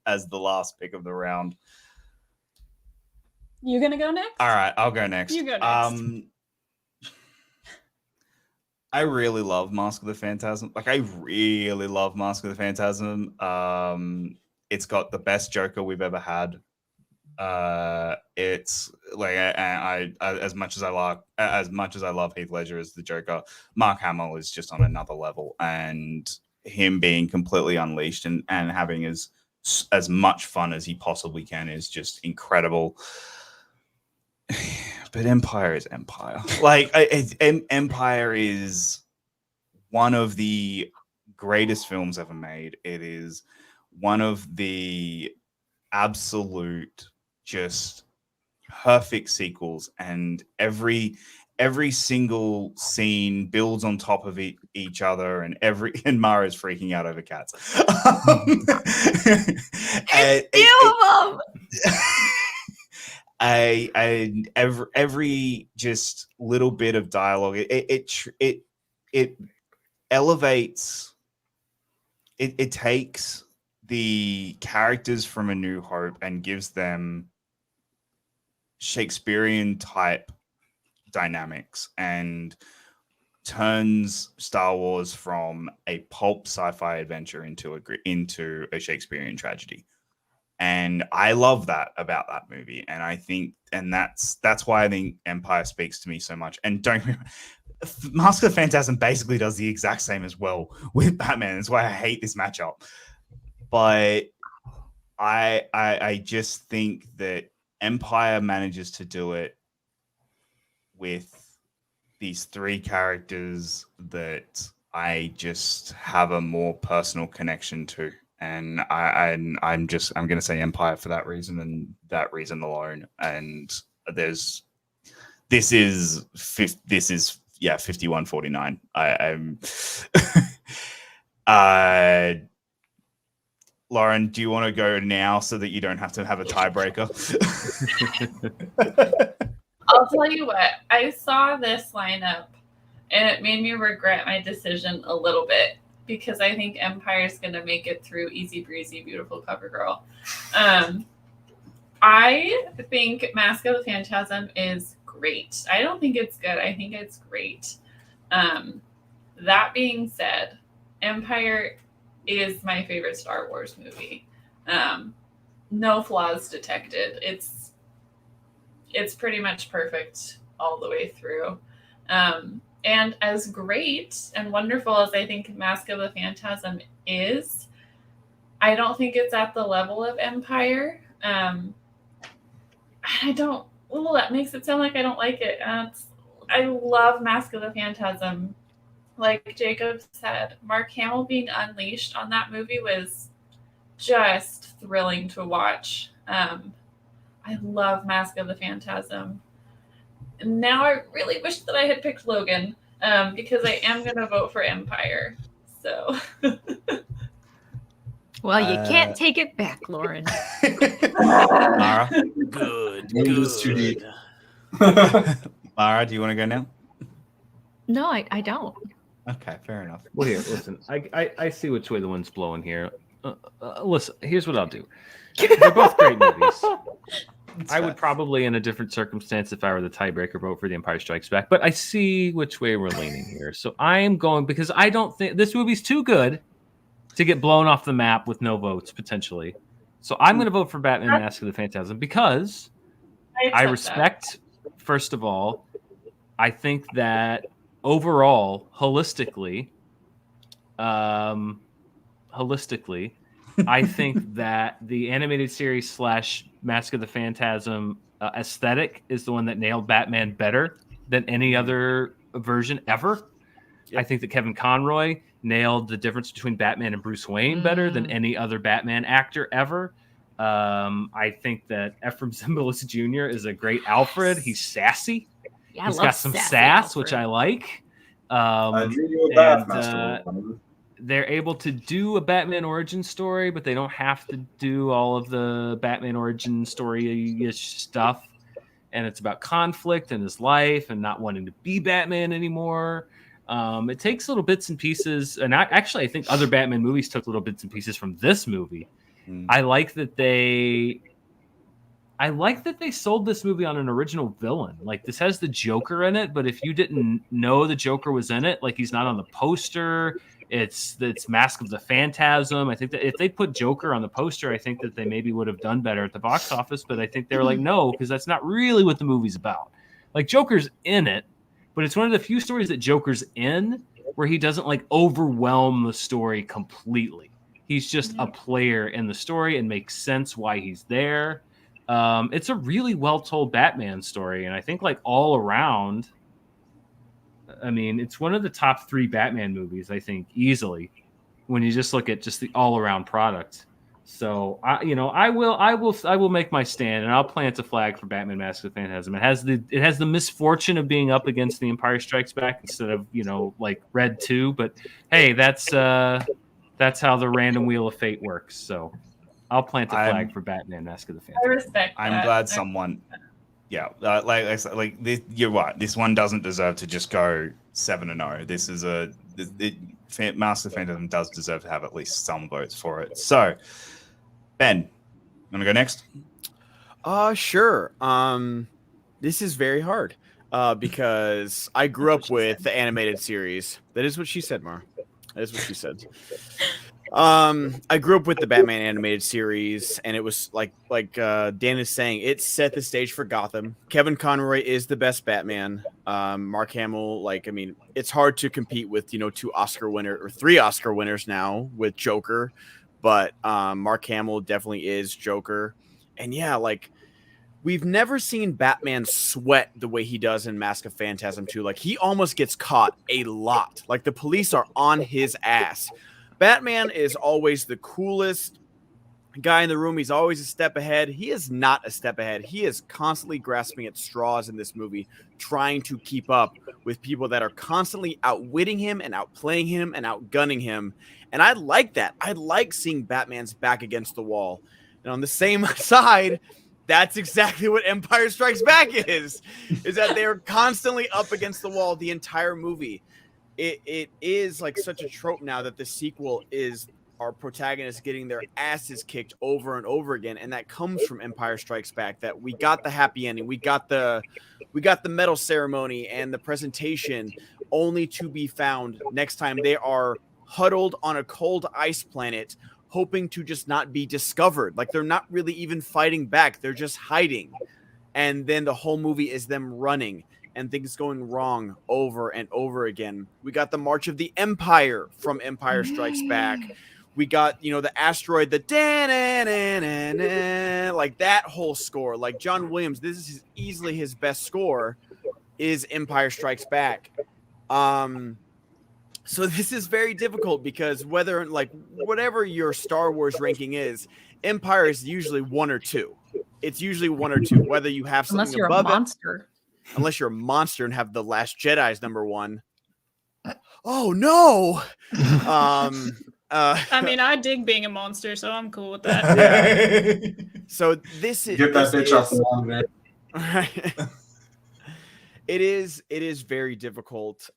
as the last pick of the round. You gonna go next? All right, I'll go next. You go next. I really love Mask of the Phantasm. Like, I really love Mask of the Phantasm. It's got the best Joker we've ever had. It's like I as much as I love Heath Ledger as the Joker, Mark Hamill is just on another level, and him being completely unleashed and having as much fun as he possibly can is just incredible. But Empire is Empire. Like, Empire is one of the greatest films ever made. It is one of the absolute just perfect sequels, and every single scene builds on top of each other, and Mara's freaking out over cats. Every just little bit of dialogue, it elevates. It takes the characters from A New Hope and gives them Shakespearean type dynamics and turns Star Wars from a pulp sci-fi adventure into a Shakespearean tragedy. And I love that about that movie. And I think, and that's why I think Empire speaks to me so much. And Mask of the Phantasm basically does the exact same as well with Batman. That's why I hate this matchup. But I just think that Empire manages to do it with these three characters that I just have a more personal connection to. And I'm going to say Empire for that reason and that reason alone. And this is 51-49. Lauren, do you want to go now so that you don't have to have a tiebreaker? I'll tell you what, I saw this lineup and it made me regret my decision a little bit because I think Empire's going to make it through easy breezy, beautiful cover girl. I think Mask of the Phantasm is great. I don't think it's good. I think it's great. That being said, Empire is my favorite Star Wars movie. No flaws detected. It's pretty much perfect all the way through. And as great and wonderful as I think Mask of the Phantasm is, I don't think it's at the level of Empire. That makes it sound like I don't like it. I love Mask of the Phantasm. Like Jacob said, Mark Hamill being unleashed on that movie was just thrilling to watch. I love Mask of the Phantasm. And now I really wish that I had picked Logan because I am going to vote for Empire. So. Well, you can't take it back, Lauren. Mara? Good. Moves too deep. Mara, do you want to go now? No, I don't. Okay, fair enough. Well, here, listen. I see which way the wind's blowing here. Listen, here's what I'll do. They're both great movies. I would probably, in a different circumstance, if I were the tiebreaker, vote for The Empire Strikes Back. But I see which way we're leaning here. So I am going, because I don't think this movie's too good to get blown off the map with no votes, potentially. So I'm going to vote for Batman Mask of the Phantasm because I respect, first of all, I think that overall, holistically, I think that the animated series / Mask of the Phantasm aesthetic is the one that nailed Batman better than any other version ever. Yep. I think that Kevin Conroy nailed the difference between Batman and Bruce Wayne better than any other Batman actor ever. I think that Ephraim Zimbalist Jr. is a great Alfred. He's sassy. Yeah, he's got some sass, Alfred, which I like. They're able to do a Batman origin story, but they don't have to do all of the Batman origin story-ish stuff. And it's about conflict in his life and not wanting to be Batman anymore. It takes little bits and pieces. And I think other Batman movies took little bits and pieces from this movie. I like that they sold this movie on an original villain. Like, this has the Joker in it, but if you didn't know the Joker was in it, like, he's not on the poster. It's Mask of the Phantasm. I think that if they put Joker on the poster, I think that they maybe would have done better at the box office. But I think they were like, no, because that's not really what the movie's about. Like, Joker's in it, but it's one of the few stories that Joker's in where he doesn't like overwhelm the story completely. He's just a player in the story and makes sense why he's there. It's a really well-told Batman story, and I think like all around, I mean, it's one of the top 3 Batman movies, I think, easily, when you just look at just the all-around product. So I will make my stand, and I'll plant a flag for Batman Mask of the Phantasm. It has the misfortune of being up against The Empire Strikes Back instead of like Red 2, but hey, that's how the random wheel of fate works. So I'll plant a flag for Batman Mask of the Phantasm. I respect that. I'm glad someone. Yeah, like this, you're right. This one doesn't deserve to just go 7-0. This is Mask of the Phantasm does deserve to have at least some votes for it. So, Ben, you want to go next? Sure. This is very hard because I grew up with the animated series. That is what she said, Mara. That is what she said. I grew up with the Batman animated series, and it was like Dan is saying, it set the stage for Gotham. Kevin Conroy is the best Batman. Mark Hamill, it's hard to compete with 2 Oscar winners or 3 Oscar winners now with Joker, but Mark Hamill definitely is Joker. And yeah, we've never seen Batman sweat the way he does in Mask of Phantasm 2. Like, he almost gets caught a lot. Like, the police are on his ass. Batman is always the coolest. guy in the room. He's always a step ahead. He is not a step ahead. He is constantly grasping at straws in this movie, trying to keep up with people that are constantly outwitting him and outplaying him and outgunning him. And I like that. I like seeing Batman's back against the wall. And on the same side, that's exactly what Empire Strikes Back is that they're constantly up against the wall the entire movie. It is like such a trope now that the sequel is our protagonists getting their asses kicked over and over again, and that comes from Empire Strikes Back. That we got the happy ending, we got the medal ceremony and the presentation, only to be found next time they are huddled on a cold ice planet, hoping to just not be discovered. Like they're not really even fighting back; they're just hiding. And then the whole movie is them running and things going wrong over and over again. We got the March of the Empire from Empire Strikes Back. We got, the asteroid, the like that whole score. Like John Williams, this is easily his best score, is Empire Strikes Back. So this is very difficult because whatever your Star Wars ranking is, Empire is usually 1 or 2. It's usually 1 or 2, whether you have something unless you're above a monster. Unless you're a monster and have The Last Jedi's number 1. Oh no. I mean, I dig being a monster, so I'm cool with that. Yeah. So this is get that bitch off the wall there. Right. It is very difficult.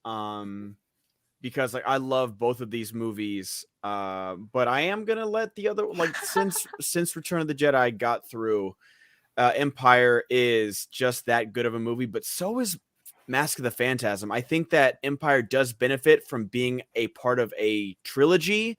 Because I love both of these movies. But I am gonna let the other since Return of the Jedi got through, Empire is just that good of a movie, but so is Mask of the Phantasm. I think that Empire does benefit from being a part of a trilogy.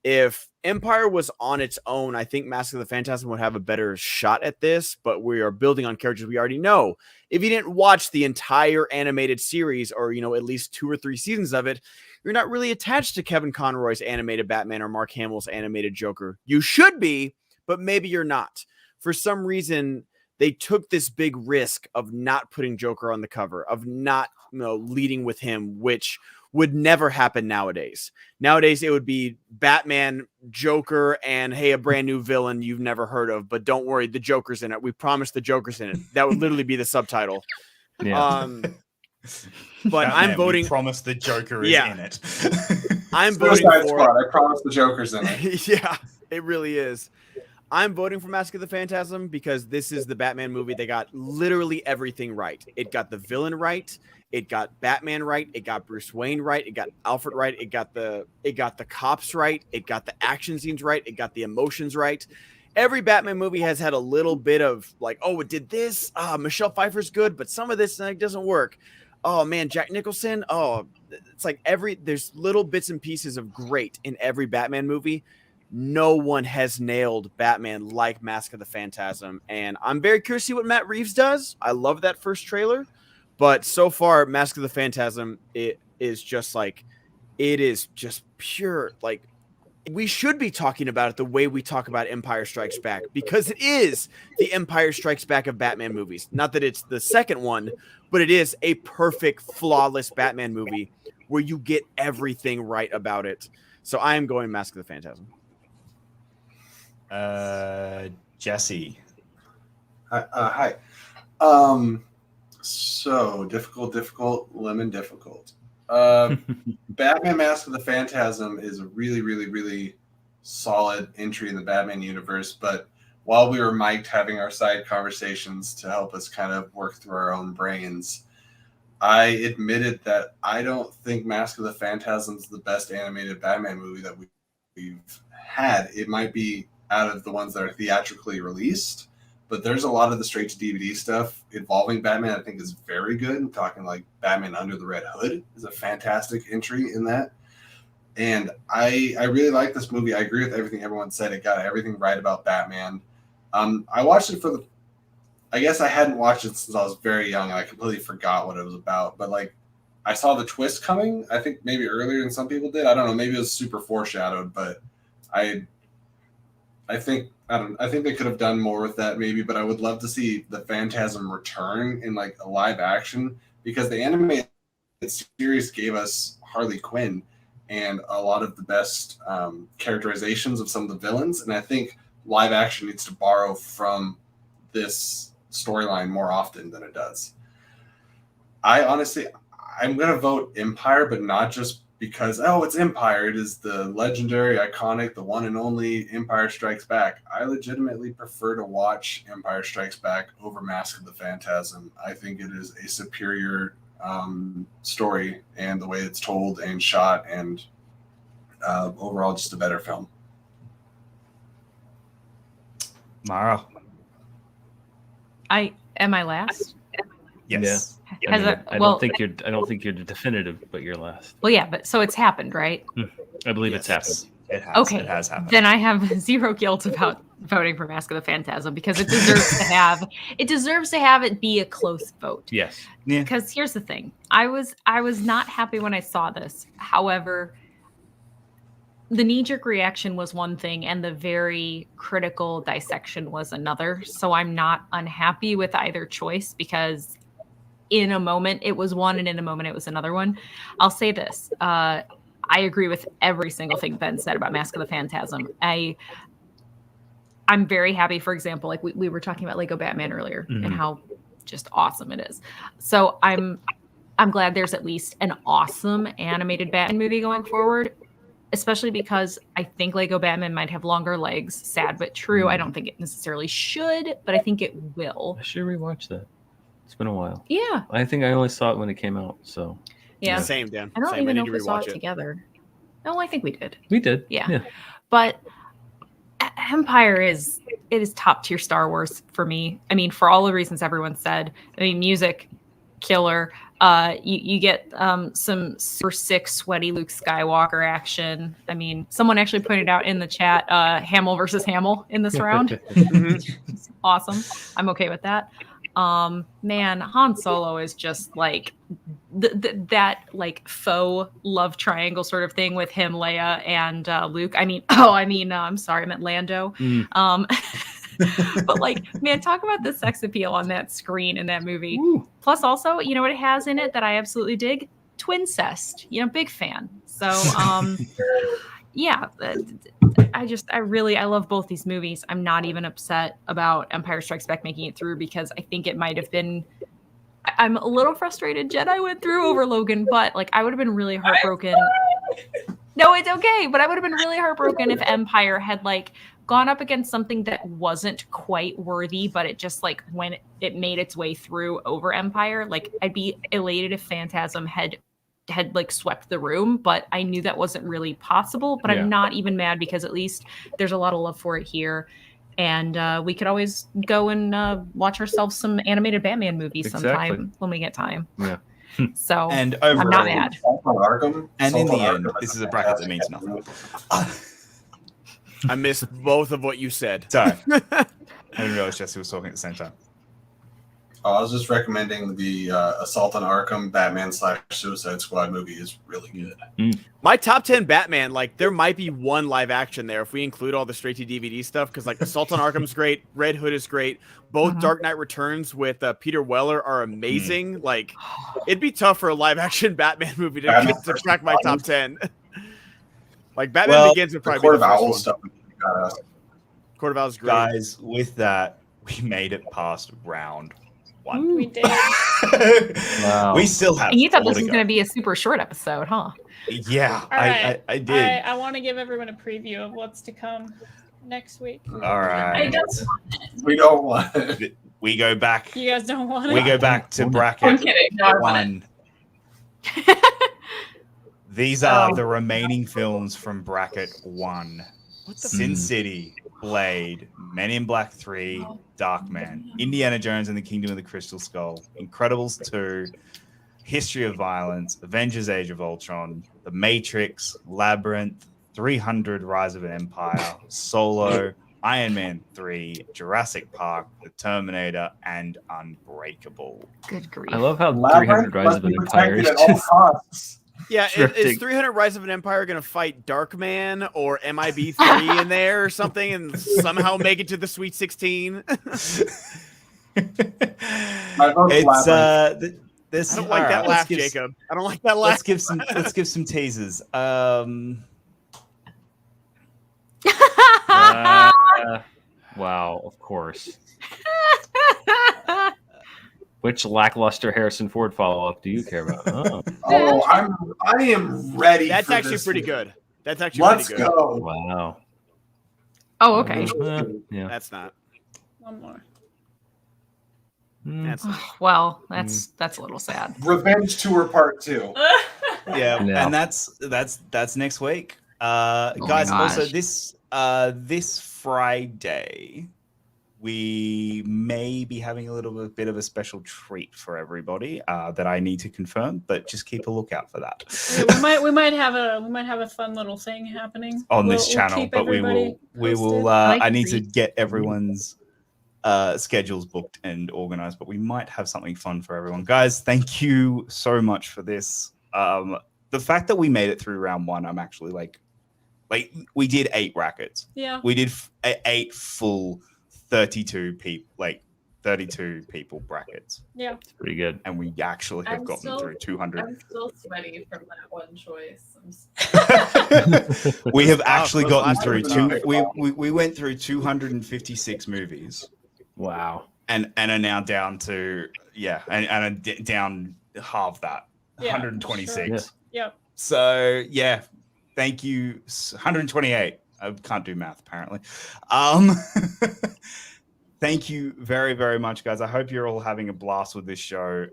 If Empire was on its own, I think Mask of the Phantasm would have a better shot at this, but we are building on characters we already know. If you didn't watch the entire animated series or, at least 2 or 3 seasons of it, you're not really attached to Kevin Conroy's animated Batman or Mark Hamill's animated Joker. You should be, but maybe you're not. For some reason, they took this big risk of not putting Joker on the cover, of not, leading with him, which would never happen nowadays. Nowadays, it would be Batman, Joker, and hey, a brand new villain you've never heard of, but don't worry, the Joker's in it. We promise the Joker's in it. That would literally be the subtitle. Yeah. But Batman, I'm voting. We promise the Joker is in it. I'm voting for. I promise the Joker's in it. Yeah, it really is. I'm voting for Mask of the Phantasm because this is the Batman movie. They got literally everything right. It got the villain right. It got Batman right. It got Bruce Wayne right. It got Alfred right. It got the cops right. It got the action scenes right. It got the emotions right. Every Batman movie has had a little bit of it did this. Michelle Pfeiffer's good, but some of this doesn't work. Oh man, Jack Nicholson. Oh, it's like there's little bits and pieces of great in every Batman movie. No one has nailed Batman like Mask of the Phantasm, and I'm very curious to see what Matt Reeves does. I love that first trailer, but so far, Mask of the Phantasm, it is just pure. We should be talking about it the way we talk about Empire Strikes Back, because it is the Empire Strikes Back of Batman movies. Not that it's the second one, but it is a perfect, flawless Batman movie where you get everything right about it. So I am going Mask of the Phantasm. Jesse. Hi. So difficult, lemon difficult. Batman Mask of the Phantasm is a really, really, really solid entry in the Batman universe. But while we were mic'd having our side conversations to help us kind of work through our own brains, I admitted that I don't think Mask of the Phantasm is the best animated Batman movie that we've had. It might be out of the ones that are theatrically released, but there's a lot of the straight to DVD stuff involving Batman I think is very good. I'm talking like Batman Under the Red Hood is a fantastic entry in that. And I really like this movie. I agree with everything everyone said. It got everything right about Batman. I watched it I guess I hadn't watched it since I was very young and I completely forgot what it was about. But I saw the twist coming, I think maybe earlier than some people did. I don't know, maybe it was super foreshadowed, but I think they could have done more with that maybe, but I would love to see the Phantasm return in a live action, because the animated series gave us Harley Quinn and a lot of the best characterizations of some of the villains. And I think live action needs to borrow from this storyline more often than it does. I'm going to vote Empire, but not just because, it's Empire. It is the legendary, iconic, the one and only Empire Strikes Back. I legitimately prefer to watch Empire Strikes Back over Mask of the Phantasm. I think it is a superior story, and the way it's told and shot, and overall just a better film. Mara. Am I last? Yes. Yeah. I don't think you're definitive, but you're last. Well, yeah, but so it's happened, right? I believe it's happened. It has. Okay, It has happened. Then I have zero guilt about voting for Mask of the Phantasm because it deserves to have it be a close vote. Yes. Yeah. Because here's the thing. I was not happy when I saw this. However, the knee-jerk reaction was one thing and the very critical dissection was another. So I'm not unhappy with either choice because in a moment it was one and in a moment it was another one. I'll say this. I agree with every single thing Ben said about Mask of the Phantasm. I'm very happy, for example, like we were talking about Lego Batman earlier and how just awesome it is. So I'm glad there's at least an awesome animated Batman movie going forward, especially because I think Lego Batman might have longer legs. Sad but true. I don't think it necessarily should, but I think it will. I should rewatch that. It's been a while. Yeah. I think I only saw it when it came out, so. Yeah. Same, Dan. I don't Same. even know need if to we saw rewatch it together. No, I think we did. We did. Yeah. But Empire is top tier Star Wars for me. I mean, for all the reasons everyone said. I mean, music, killer. You get some super sick, sweaty Luke Skywalker action. I mean, someone actually pointed out in the chat, Hamill versus Hamill in this round. Awesome. I'm okay with that. Man, Han Solo is just like that like faux love triangle sort of thing with him, Leia, and Luke. I'm sorry, I meant Lando. But like, man, talk about the sex appeal on that screen in that movie. Ooh. Plus, also, you know what it has in it that I absolutely dig? Twincest. You know, big fan. So, yeah. I love both these movies. I'm not even upset about Empire Strikes Back making it through because I think it might have been. I'm a little frustrated Jedi went through over Logan, but like I would have been really heartbroken. No, it's okay, but I would have been really heartbroken if Empire had like gone up against something that wasn't quite worthy, but it just like when it made its way through over Empire, like I'd be elated if Phantasm had like swept the room, but I knew that wasn't really possible. But I'm not even mad because at least there's a lot of love for it here. And we could always go and watch ourselves some animated Batman movies sometime when we get time. Yeah. So and overall, I'm not mad. And in the end, this is a bracket that means nothing. I missed both of what you said. Sorry. I didn't realize Jesse was talking at the same time. I was just recommending the Assault on Arkham Batman / Suicide Squad movie is really good. My top 10 Batman, like there might be one live action there if we include all the straight to DVD stuff. Because like Assault on Arkham's great, Red Hood is great. Both Dark Knight Returns with Peter Weller are amazing. Like it'd be tough for a live action Batman movie to crack my top 10. Like Batman Begins would probably be the first one. Stuff. Court of Owls is great. Guys, with that, we made it past round 1. We did. Wow. We still have. And you thought this was going to be a super short episode, huh? Yeah, right. I did. I want to give everyone a preview of what's to come next week. All right. We don't want it. We go back. You guys don't want it? We go back to bracket I'm kidding. No, I want 1. These are the remaining films from bracket 1. Sin City, Blade, Men in Black 3, Darkman, Indiana Jones and the Kingdom of the Crystal Skull, Incredibles 2, History of Violence, Avengers Age of Ultron, The Matrix, Labyrinth, 300 Rise of an Empire, Solo, Iron Man 3, Jurassic Park, The Terminator, and Unbreakable. Good grief. I love how 300 Rise of an Empire is just... Yeah, is 300 Rise of an Empire going to fight Darkman or MIB3 in there or something and somehow make it to the Sweet 16? It's this. I don't like that laugh, Jacob. I don't like that laugh. Let's give some teasers. Wow, of course. Which lackluster Harrison Ford follow-up do you care about? I am ready. That's for actually this pretty one. good. That's actually Let's pretty good. go. Wow. Oh, okay. Yeah. That's not. One more. That's not. Well, that's a little sad. Revenge Tour Part 2. Yeah, No. and that's next week. Guys, also gosh. this Friday we may be having a little bit of a special treat for everybody that I need to confirm, but just keep a lookout for that. Yeah, we might have a fun little thing happening on this channel, keep but we everybody will posted. I need to get everyone's schedules booked and organized, but we might have something fun for everyone. Guys, thank you so much for this. The fact that we made it through round 1, I'm actually like we did 8 rackets. Yeah, we did 8 full 32 people brackets. Yeah, It's pretty good. And we actually have gotten through 200. I'm still sweaty from that one choice. We have actually gotten through tough. we went through 256 movies. Wow. And are now down to down half that. 126. Sure. Yeah. So yeah, thank you. 128. I can't do math apparently. Thank you very, very much, guys. I hope you're all having a blast with this show.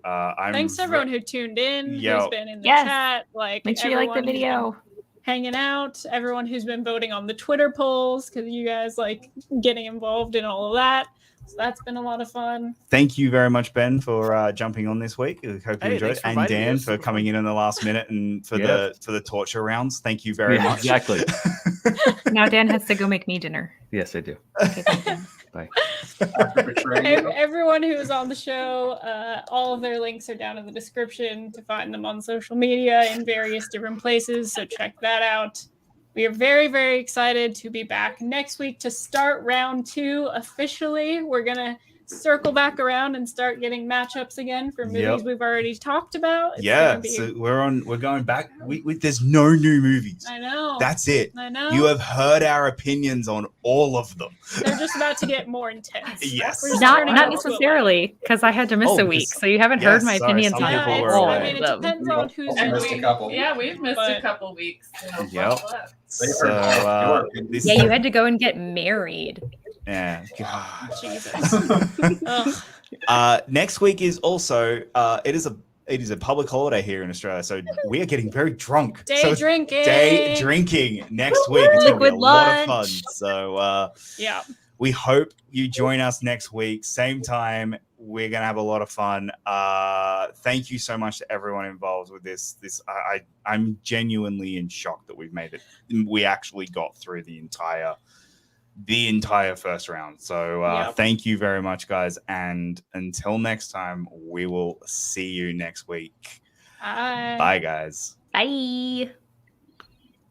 Thanks to everyone who tuned in, who's been in the Yes. chat. Like, Make sure you like the video. Hanging out, everyone who's been voting on the Twitter polls, because you guys like getting involved in all of that. So that's been a lot of fun. Thank you very much, Ben, for jumping on this week. I hope you enjoyed it. And Dan for coming in the last minute and for the torture rounds. Thank you very much. Exactly. Now Dan has to go make me dinner. Yes, I do. Okay, thank you. Bye. Everyone who is on the show, all of their links are down in the description to find them on social media in various different places. So check that out. We are very, very excited to be back next week to start round 2 officially. We're going to circle back around and start getting matchups again for movies we've already talked about. So we're going back. There's no new movies. I know. That's it. I know. You have heard our opinions on all of them. They're just about to get more intense. Yes. Not necessarily, because I had to miss a week, so you haven't heard my opinions on all I mean, it depends on who's Yeah, we've missed a couple weeks. So, you had to go and get married. Yeah. God. Jesus. Next week is also it is a public holiday here in Australia, so we are getting very drunk. Day drinking next week. It's gonna be a lot of fun. So we hope you join us next week, same time. We're gonna have a lot of fun. Thank you so much to everyone involved with this. I'm genuinely in shock that we've made it. We actually got through the entire first round. So thank you very much, guys. And until next time, we will see you next week. Bye. Bye, guys. Bye.